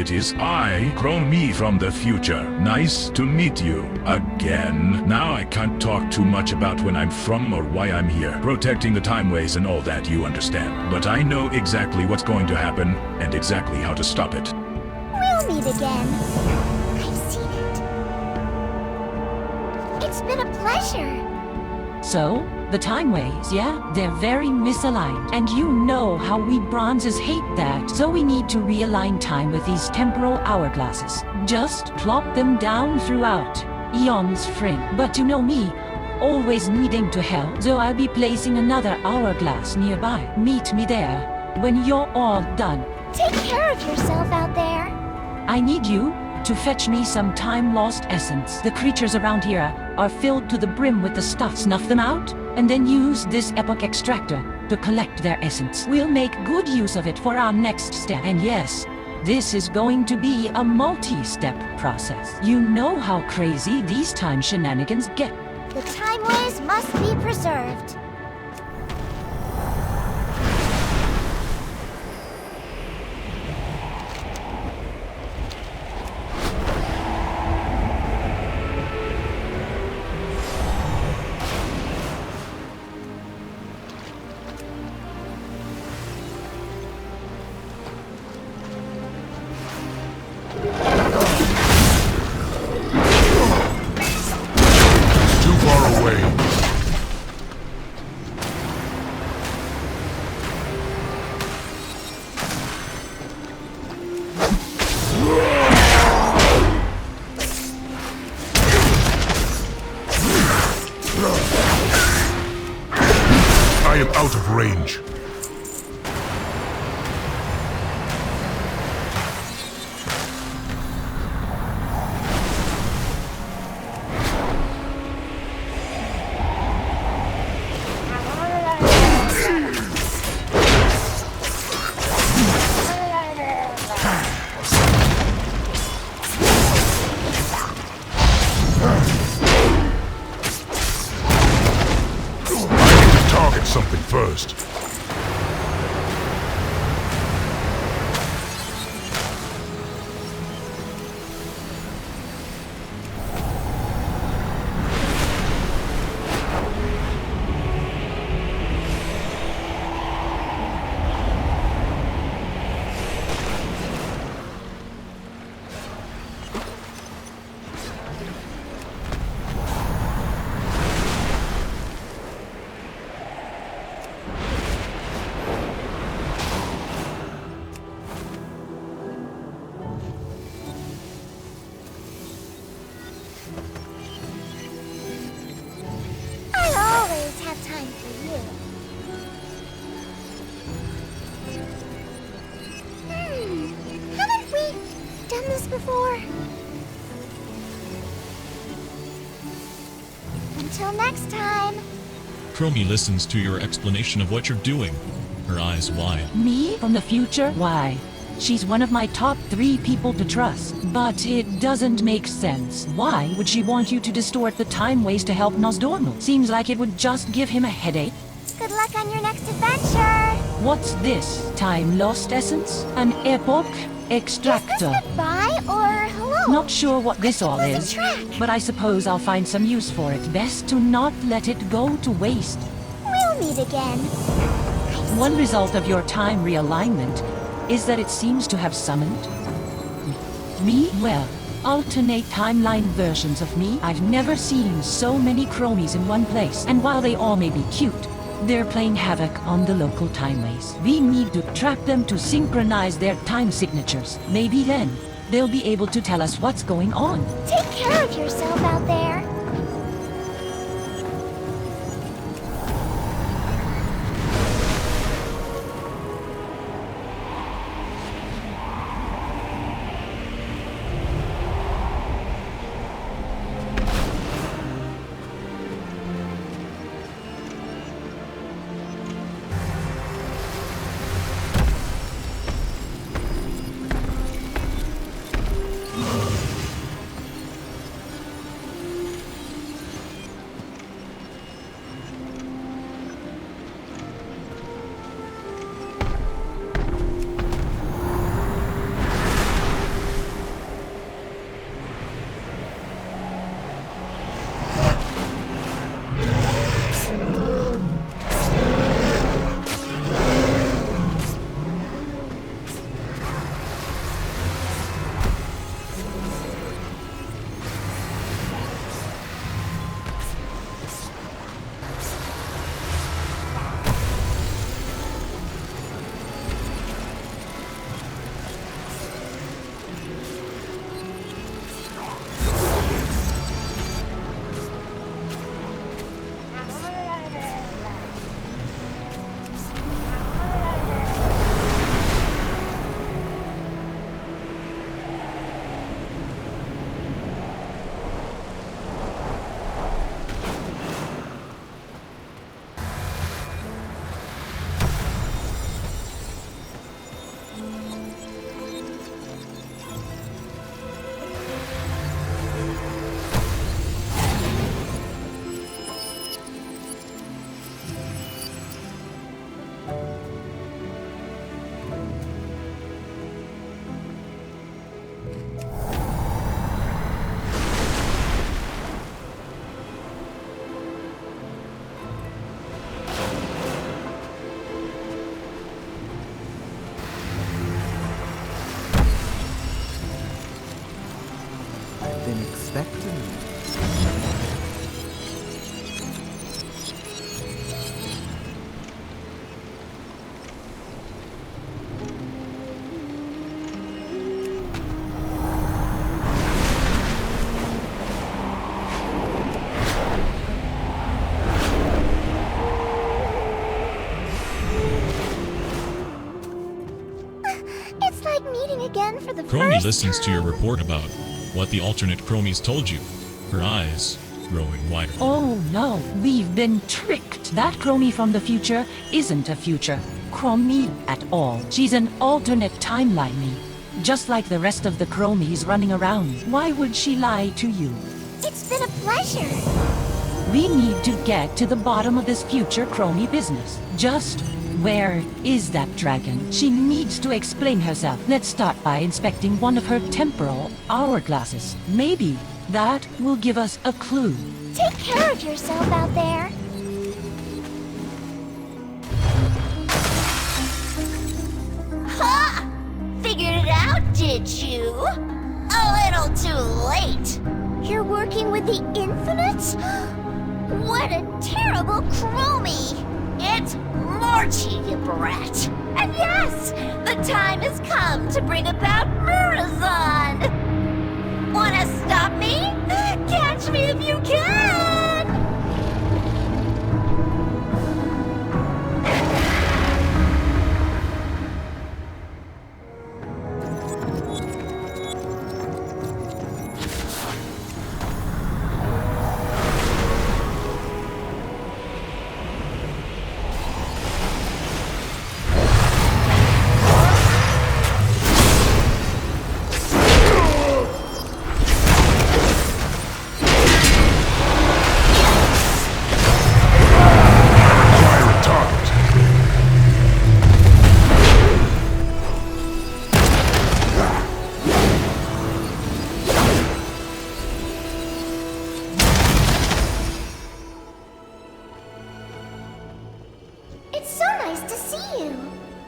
it is I, Chromie from the future. Nice to meet you again. Now I can't talk too much about when I'm from or why I'm here. Protecting the timeways and all that, you understand. But I know exactly what's going to happen and exactly how to stop it. We'll meet again. I've seen it. It's been a pleasure. So, the timeways, yeah? They're very misaligned. And you know how we bronzes hate that. So we need to realign time with these temporal hourglasses. Just plop them down throughout eons, friend. But you know me, always needing to help. So I'll be placing another hourglass nearby. Meet me there when you're all done. Take care of yourself out there. I need you to fetch me some time-lost essence. The creatures around here are filled to the brim with the stuff. Snuff them out, and then use this epoch extractor to collect their essence. We'll make good use of it for our next step. And yes, this is going to be a multi-step process. You know how crazy these time shenanigans get. The timeways must be preserved. I am out of range. Something first. Time for you. Haven't we done this before? Until next time. Chromie listens to your explanation of what you're doing, her eyes wide. Me? From the future? Why? She's one of my top 3 people to trust. But it doesn't make sense. Why would she want you to distort the timeways to help Nozdormu? Seems like it would just give him a headache. Good luck on your next adventure. What's this? Time lost essence? An epoch extractor? Is this goodbye or hello? Not sure what this all is, but I suppose I'll find some use for it. Best to not let it go to waste. We'll meet again. One result of your time realignment is that it seems to have summoned me? Well, alternate timeline versions of me. I've never seen so many Chromies in one place. And while they all may be cute, they're playing havoc on the local timeways. We need to trap them to synchronize their time signatures. Maybe then, they'll be able to tell us what's going on. Take care of yourself out there. unexpectedly. It's like meeting again for the Chromie first listens time. to your report about what the alternate Chromies told you, her eyes growing wider. Oh no, we've been tricked. That Chromie from the future isn't a future Chromie at all. She's an alternate timeline me, just like the rest of the Chromies running around. Why would she lie to you? It's been a pleasure. We need to get to the bottom of this future Chromie business. Just where is that dragon? She needs to explain herself. Let's start by inspecting one of her temporal hourglasses. Maybe that will give us a clue. Take care of yourself out there. Ha! Figured it out, did you? A little too late. You're working with the Infinite? What a terrible Chromie! It's Marchie, you brat! And yes, the time has come to bring about Murozond! Wanna stop me? Catch me if you can!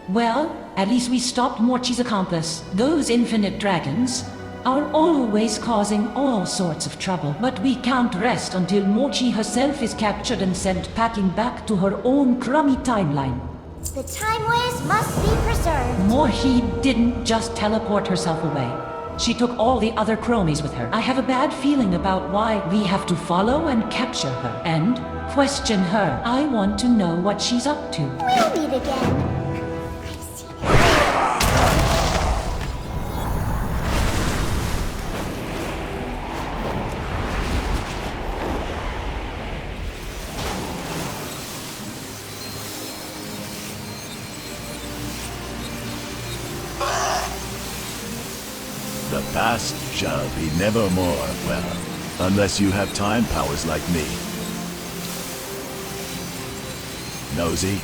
Well, at least we stopped Morchi's accomplice. Those infinite dragons are always causing all sorts of trouble, but we can't rest until Morchi herself is captured and sent packing back to her own crummy timeline. The timeways must be preserved. Morchi didn't just teleport herself away. She took all the other Chromies with her. I have a bad feeling about why we have to follow and capture her and question her. I want to know what she's up to. We'll meet again. The past shall be nevermore, well, unless you have time powers like me. Nosy,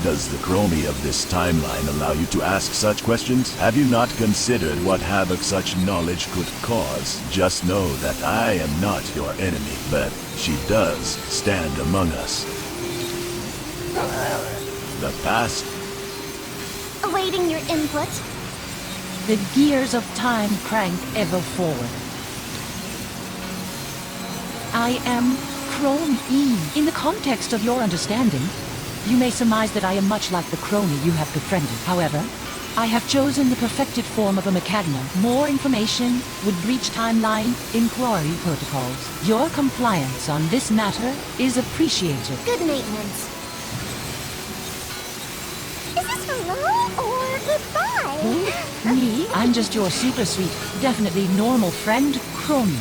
does the Chromie of this timeline allow you to ask such questions? Have you not considered what havoc such knowledge could cause? Just know that I am not your enemy, but she does stand among us. The past... Awaiting your input. The gears of time crank ever forward. I am Chromie. In the context of your understanding, you may surmise that I am much like the Chromie you have befriended. However, I have chosen the perfected form of a Macadna. More information would breach timeline inquiry protocols. Your compliance on this matter is appreciated. Good maintenance. Is this hello or goodbye? Me? I'm just your super sweet, definitely normal friend, Chromie.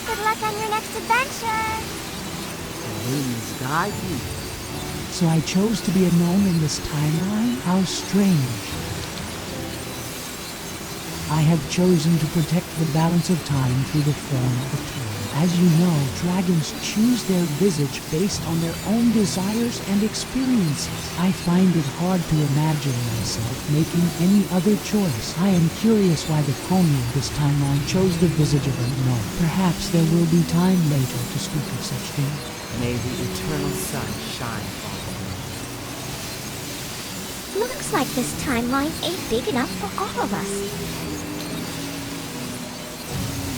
Good luck on your next adventure. Winds guide you. So I chose to be a gnome in this timeline? How strange. I have chosen to protect the balance of time through the form of a tool. As you know, dragons choose their visage based on their own desires and experiences. I find it hard to imagine myself making any other choice. I am curious why the Chromie of this timeline chose the visage of unknown. Perhaps there will be time later to speak of such things. May the eternal sun shine on you. Looks like this timeline ain't big enough for all of us.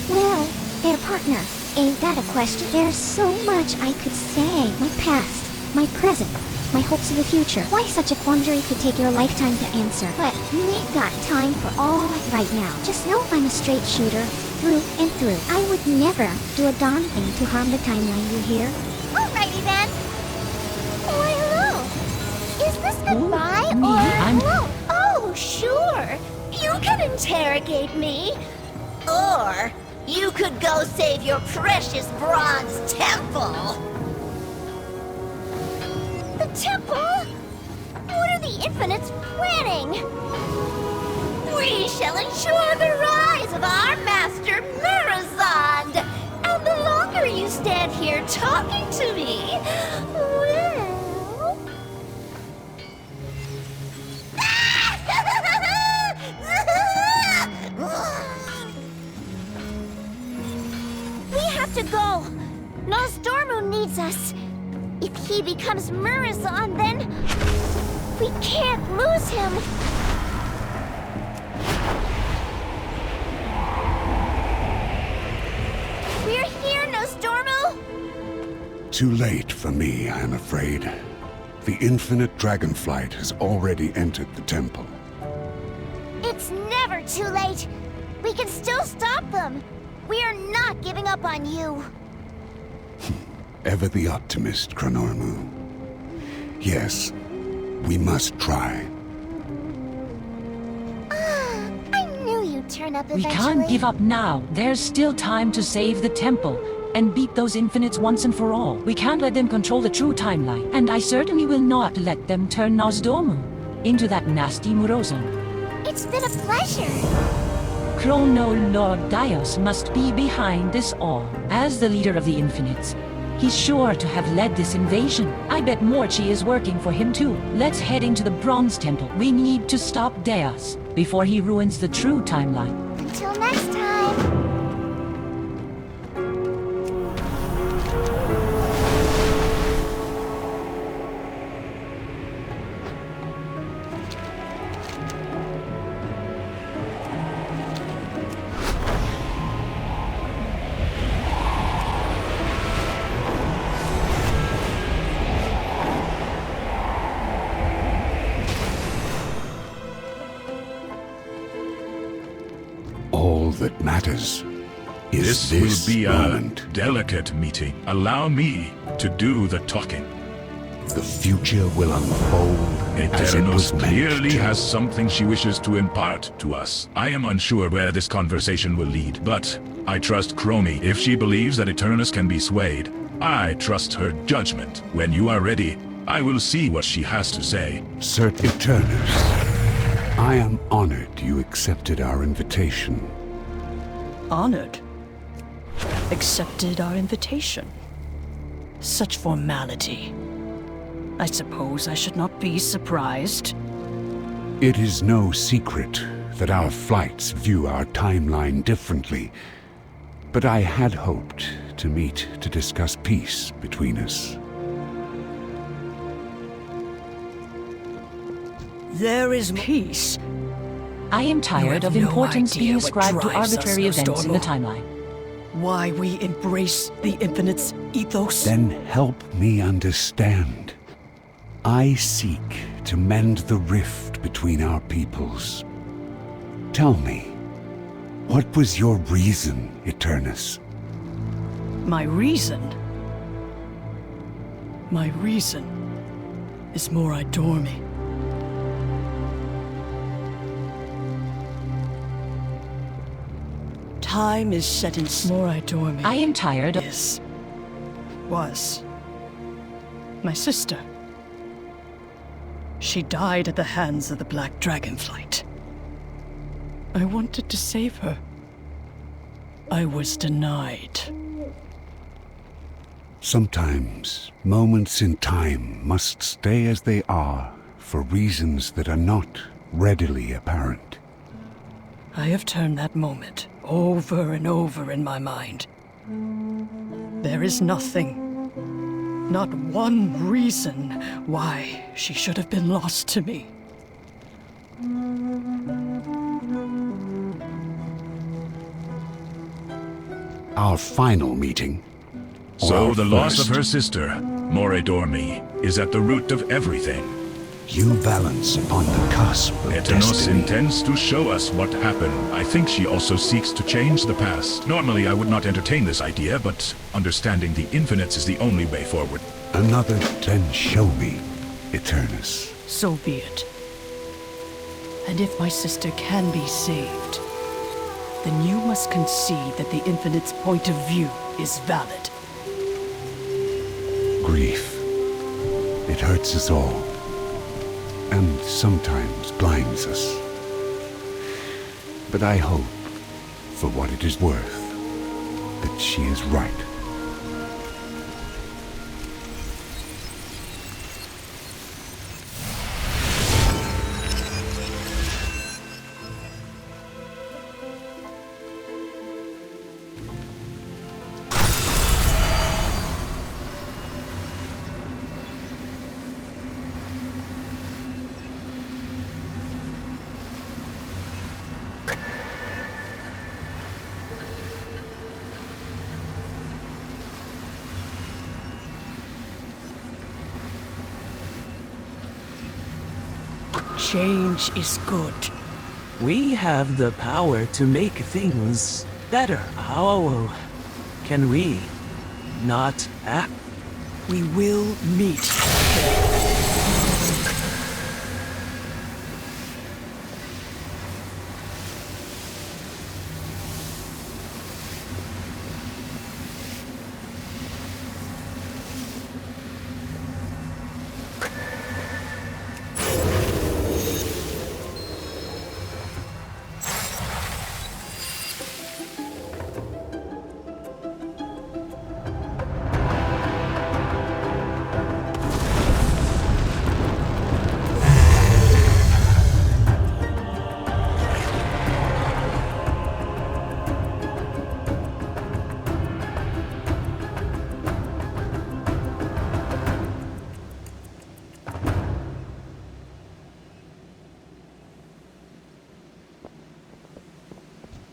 Well, their partner. Ain't that a question? There's so much I could say. My past, my present, my hopes of the future. Why such a quandary could take your lifetime to answer. But you ain't got time for all that right now. Just know I'm a straight shooter, through and through. I would never do a darn thing to harm the timeline, you hear? Alrighty then. Why, hello. Is this goodbye or... Oh, sure. You can interrogate me. Or... you could go save your precious bronze temple! The temple? What are the Infinites planning? We shall ensure the rise of our master, Murozond! And the longer you stand here talking to me, well... to go! Nozdormu needs us! If he becomes Murozond, then... we can't lose him! We're here, Nozdormu! Too late for me, I'm afraid. The Infinite Dragonflight has already entered the temple. It's never too late! We can still stop them! We are not giving up on you! Ever the optimist, Chronormu. Yes, we must try. I knew you'd turn up eventually. We can't give up now. There's still time to save the temple and beat those Infinites once and for all. We can't let them control the true timeline, and I certainly will not let them turn Nozdormu into that nasty Murozond. It's been a pleasure! Chrono Lord Dios must be behind this all. As the leader of the Infinites, he's sure to have led this invasion. I bet Morchi is working for him too. Let's head into the Bronze Temple. We need to stop Dios before he ruins the true timeline. Until next time! That matters is this will be moment. A delicate meeting. Allow me to do the talking. The future will unfold as it was meant clearly to. has something she wishes to impart to us. I am unsure where this conversation will lead, but I trust Chromie. If she believes that Eternus can be swayed, I trust her judgment. When you are ready, I will see what she has to say. Sir Eternus, I am honored you accepted our invitation. Honored? Accepted our invitation? Such formality. I suppose I should not be surprised. It is no secret that our flights view our timeline differently, but I had hoped to meet to discuss peace between us. There is peace. I am tired of importance being ascribed to arbitrary events in the timeline. Why we embrace the Infinites' ethos? Then help me understand. I seek to mend the rift between our peoples. Tell me, what was your reason, Eternus? My reason? My reason is Murozond. Time is set in Murozond. I am tired of... Was my sister. She died at the hands of the Black Dragonflight. I wanted to save her. I was denied. Sometimes, moments in time must stay as they are for reasons that are not readily apparent. I have turned that moment over and over in my mind. There is nothing, not one reason why she should have been lost to me. Our final meeting. So the loss of her sister, Nozdormu, is at the root of everything. You balance upon the cusp of Eternos destiny. intends to show us what happened. I think she also seeks to change the past. Normally I would not entertain this idea, but understanding the infinites is the only way forward. Another then show me, Eternus. So be it. And if my sister can be saved, then you must concede that the Infinite's point of view is valid. Grief. It hurts us all. And sometimes blinds us. But I hope, for what it is worth, that she is right. Change is good. We have the power to make things better. How can we not act? We will meet.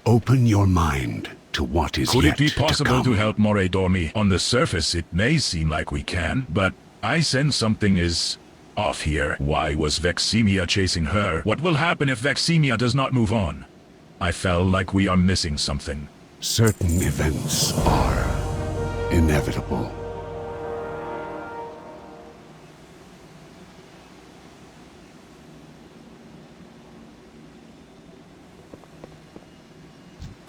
Open your mind to what is Could yet it be possible to come. help Nozdormu? On the surface, it may seem like we can, but I sense something is off here. Why was Veximia chasing her? What will happen if Veximia does not move on? I felt like we are missing something. Certain events are inevitable.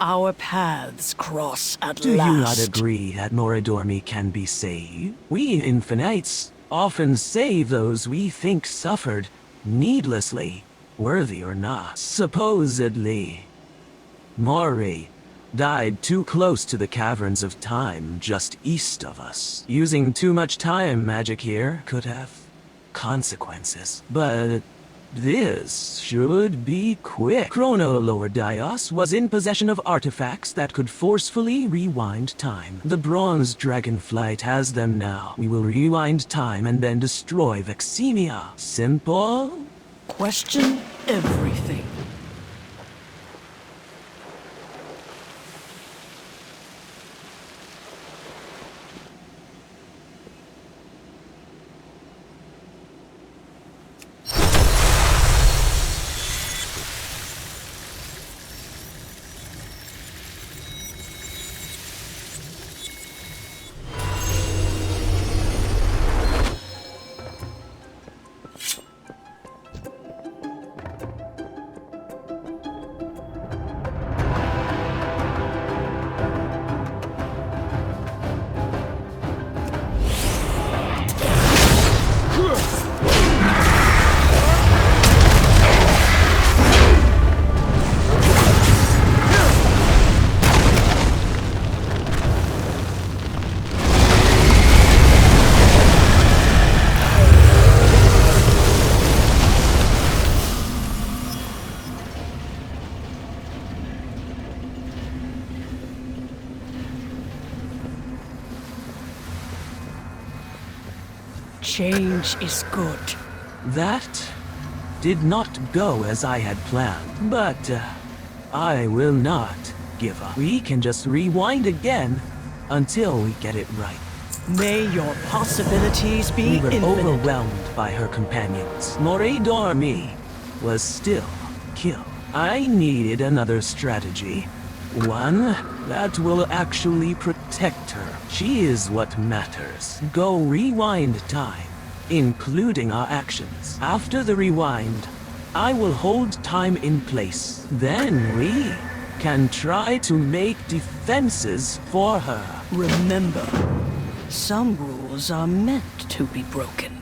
Our paths cross at Do last. you not agree that Nozdormu can be saved? We Infinites often save those we think suffered needlessly, worthy or not. Supposedly, Mori died too close to the caverns of time just east of us. Using too much time magic here could have consequences, but this should be quick. Chrono Lord Dios was in possession of artifacts that could forcefully rewind time. The Bronze Dragonflight has them now. We will rewind time and then destroy Veximia. Simple? Question everything. Change is good. That did not go as I had planned, but I will not give up. We can just rewind again until we get it right. May your possibilities be We were infinite. overwhelmed by her companions. Nozdormu was still killed. I needed another strategy. One that will actually protect her. She is what matters. Go rewind time, including our actions. After the rewind, I will hold time in place. Then we can try to make defenses for her. Remember, some rules are meant to be broken.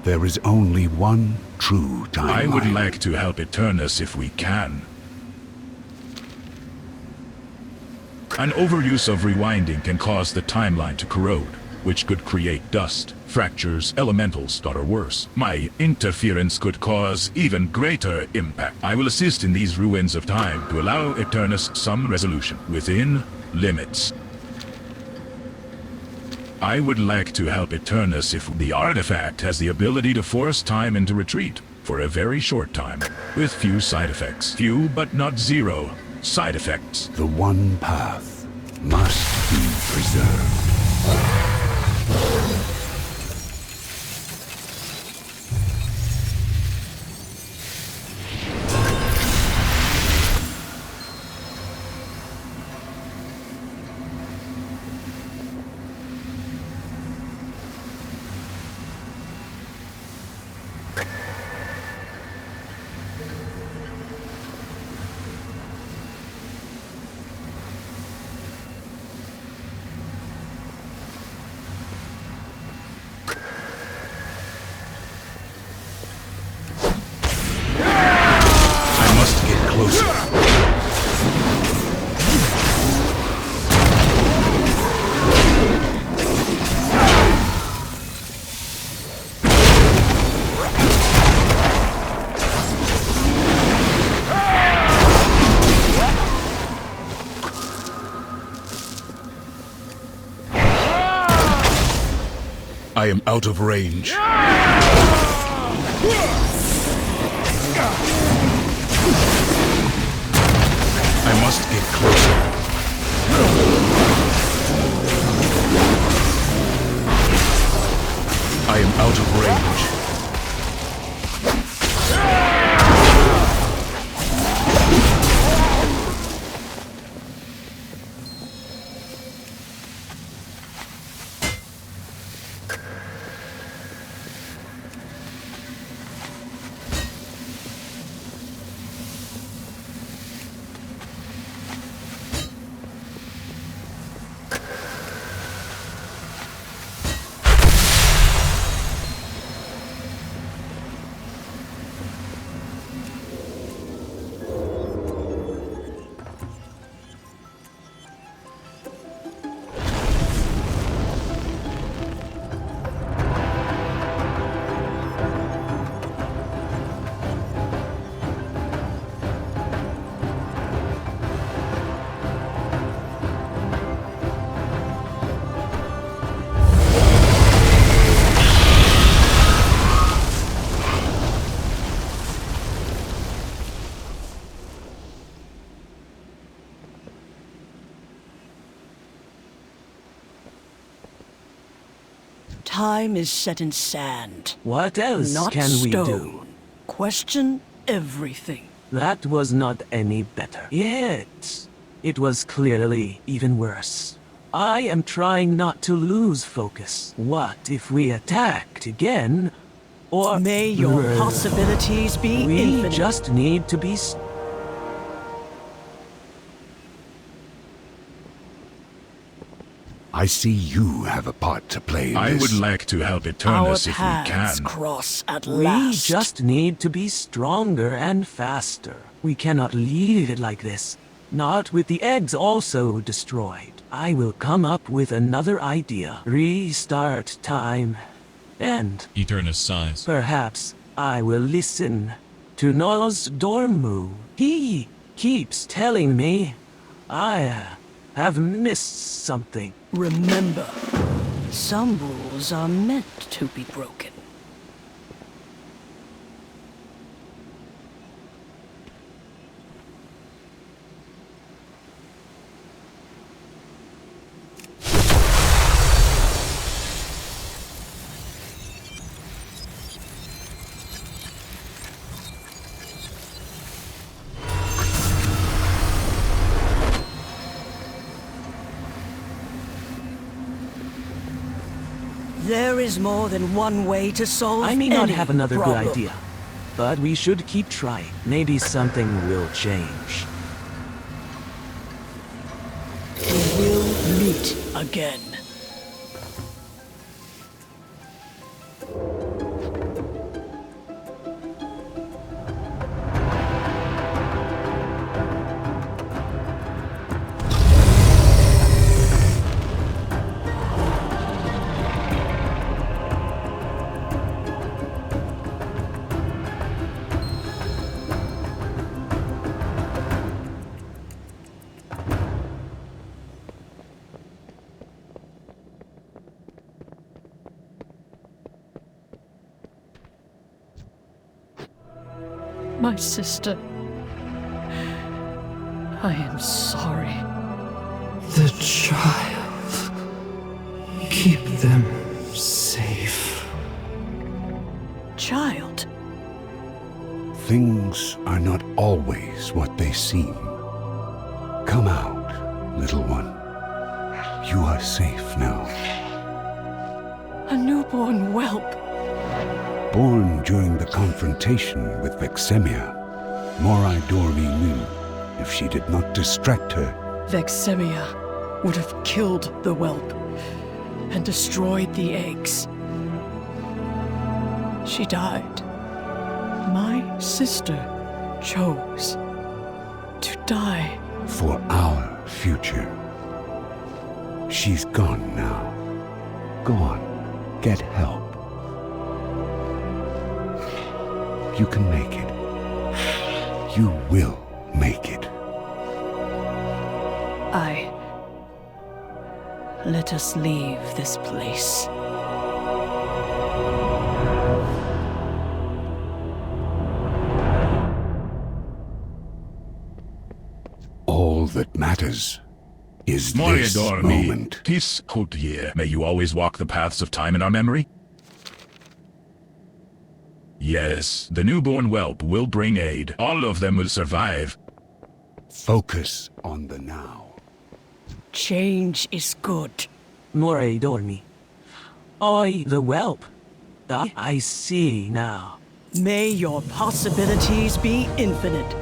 There is only one true timeline. I would like to help Eternus if we can. An overuse of rewinding can cause the timeline to corrode, which could create dust, fractures, elementals, or worse. My interference could cause even greater impact. I will assist in these ruins of time to allow Eternus some resolution, within limits. I would like to help Eternus if the artifact has the ability to force time into retreat, for a very short time, with few side effects. Few, but not zero, side effects. The one path must be preserved. I am out of range. I must get closer. I am out of range. Time is set in sand. What else Not can we stone. do? Question everything. That was not any better. Yet, it was clearly even worse. I am trying not to lose focus. What if we attacked again? Or may your possibilities be we infinite. just need to be I see you have a part to play in I this. would like to help Eternus if we Our paths can. cross at We last. just need to be stronger and faster. We cannot leave it like this. Not with the eggs also destroyed. I will come up with another idea. Restart time. And Eternus sighs. perhaps I will listen to Nozdormu. He keeps telling me I have missed something. Remember, some rules are meant to be broken. There is more than one way to solve I may not any have another problem. good idea, but we should keep trying. Maybe something will change. We will meet again. My sister. I am sorry. The child. Keep them safe. Child? Things are not always what they seem. Come out, little one. You are safe now. A newborn whelp. Born during the confrontation with Vexemia, Murozond knew if she did not distract her, Vexemia would have killed the whelp and destroyed the eggs. She died. My sister chose to die. For our future. She's gone now. Go on, get help. You can make it. You will make it. Let us leave this place. All that matters is this moment. Tis Houtier. May you always walk the paths of time in our memory. Yes, the newborn whelp will bring aid. All of them will survive. Focus on the now. Change is good. Murozond. I, the whelp. I see now. May your possibilities be infinite.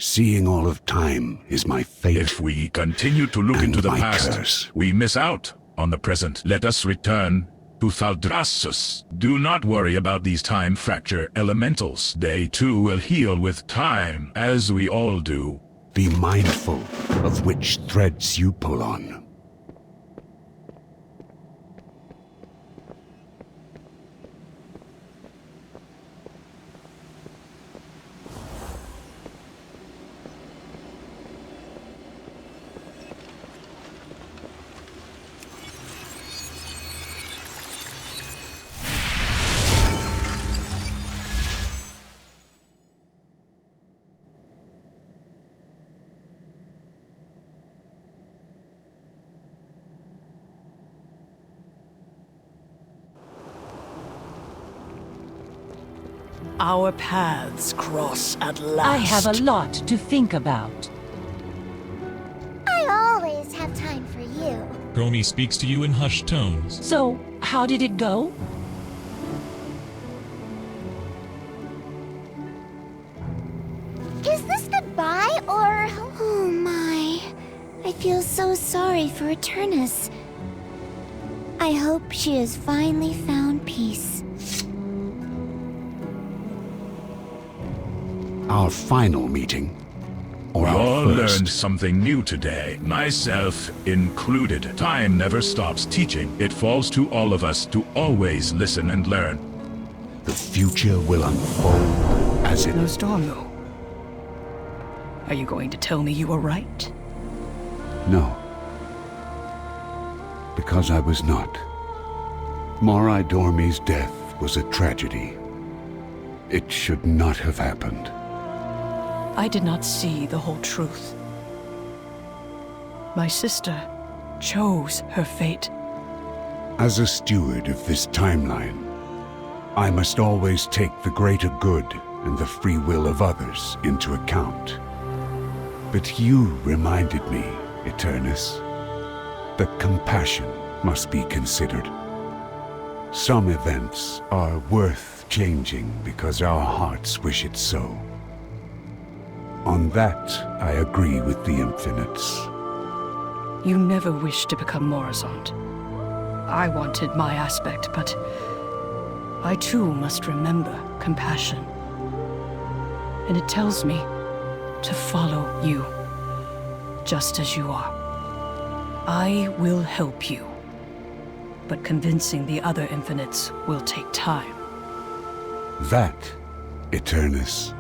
Seeing all of time is my fate. If we continue to look into the past, curse. we miss out on the present. Let us return to Thaldraszus. Do not worry about these time fracture elementals. They too will heal with time, as we all do. Be mindful of which threads you pull on. Our paths cross at last. I have a lot to think about. I always have time for you. Chromie speaks to you in hushed tones. So, how did it go? Is this goodbye or... Oh my. I feel so sorry for Eternus. I hope she has finally found peace. Our final meeting or We our all first. learned something new today, myself included. Time never stops teaching. It falls to all of us to always listen and learn. The future will unfold as it... Nozdormu. Are you going to tell me you were right? No. Because I was not. Murozond's death was a tragedy. It should not have happened. I did not see the whole truth. My sister chose her fate. As a steward of this timeline, I must always take the greater good and the free will of others into account. But you reminded me, Eternus, that compassion must be considered. Some events are worth changing because our hearts wish it so. On that, I agree with the Infinites. You never wished to become Murozond. I wanted my aspect, but I too must remember compassion. And it tells me to follow you, just as you are. I will help you, but convincing the other Infinites will take time. That, Eternus,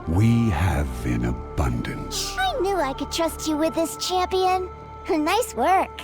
we have in abundance. I knew I could trust you with this, champion. Nice work.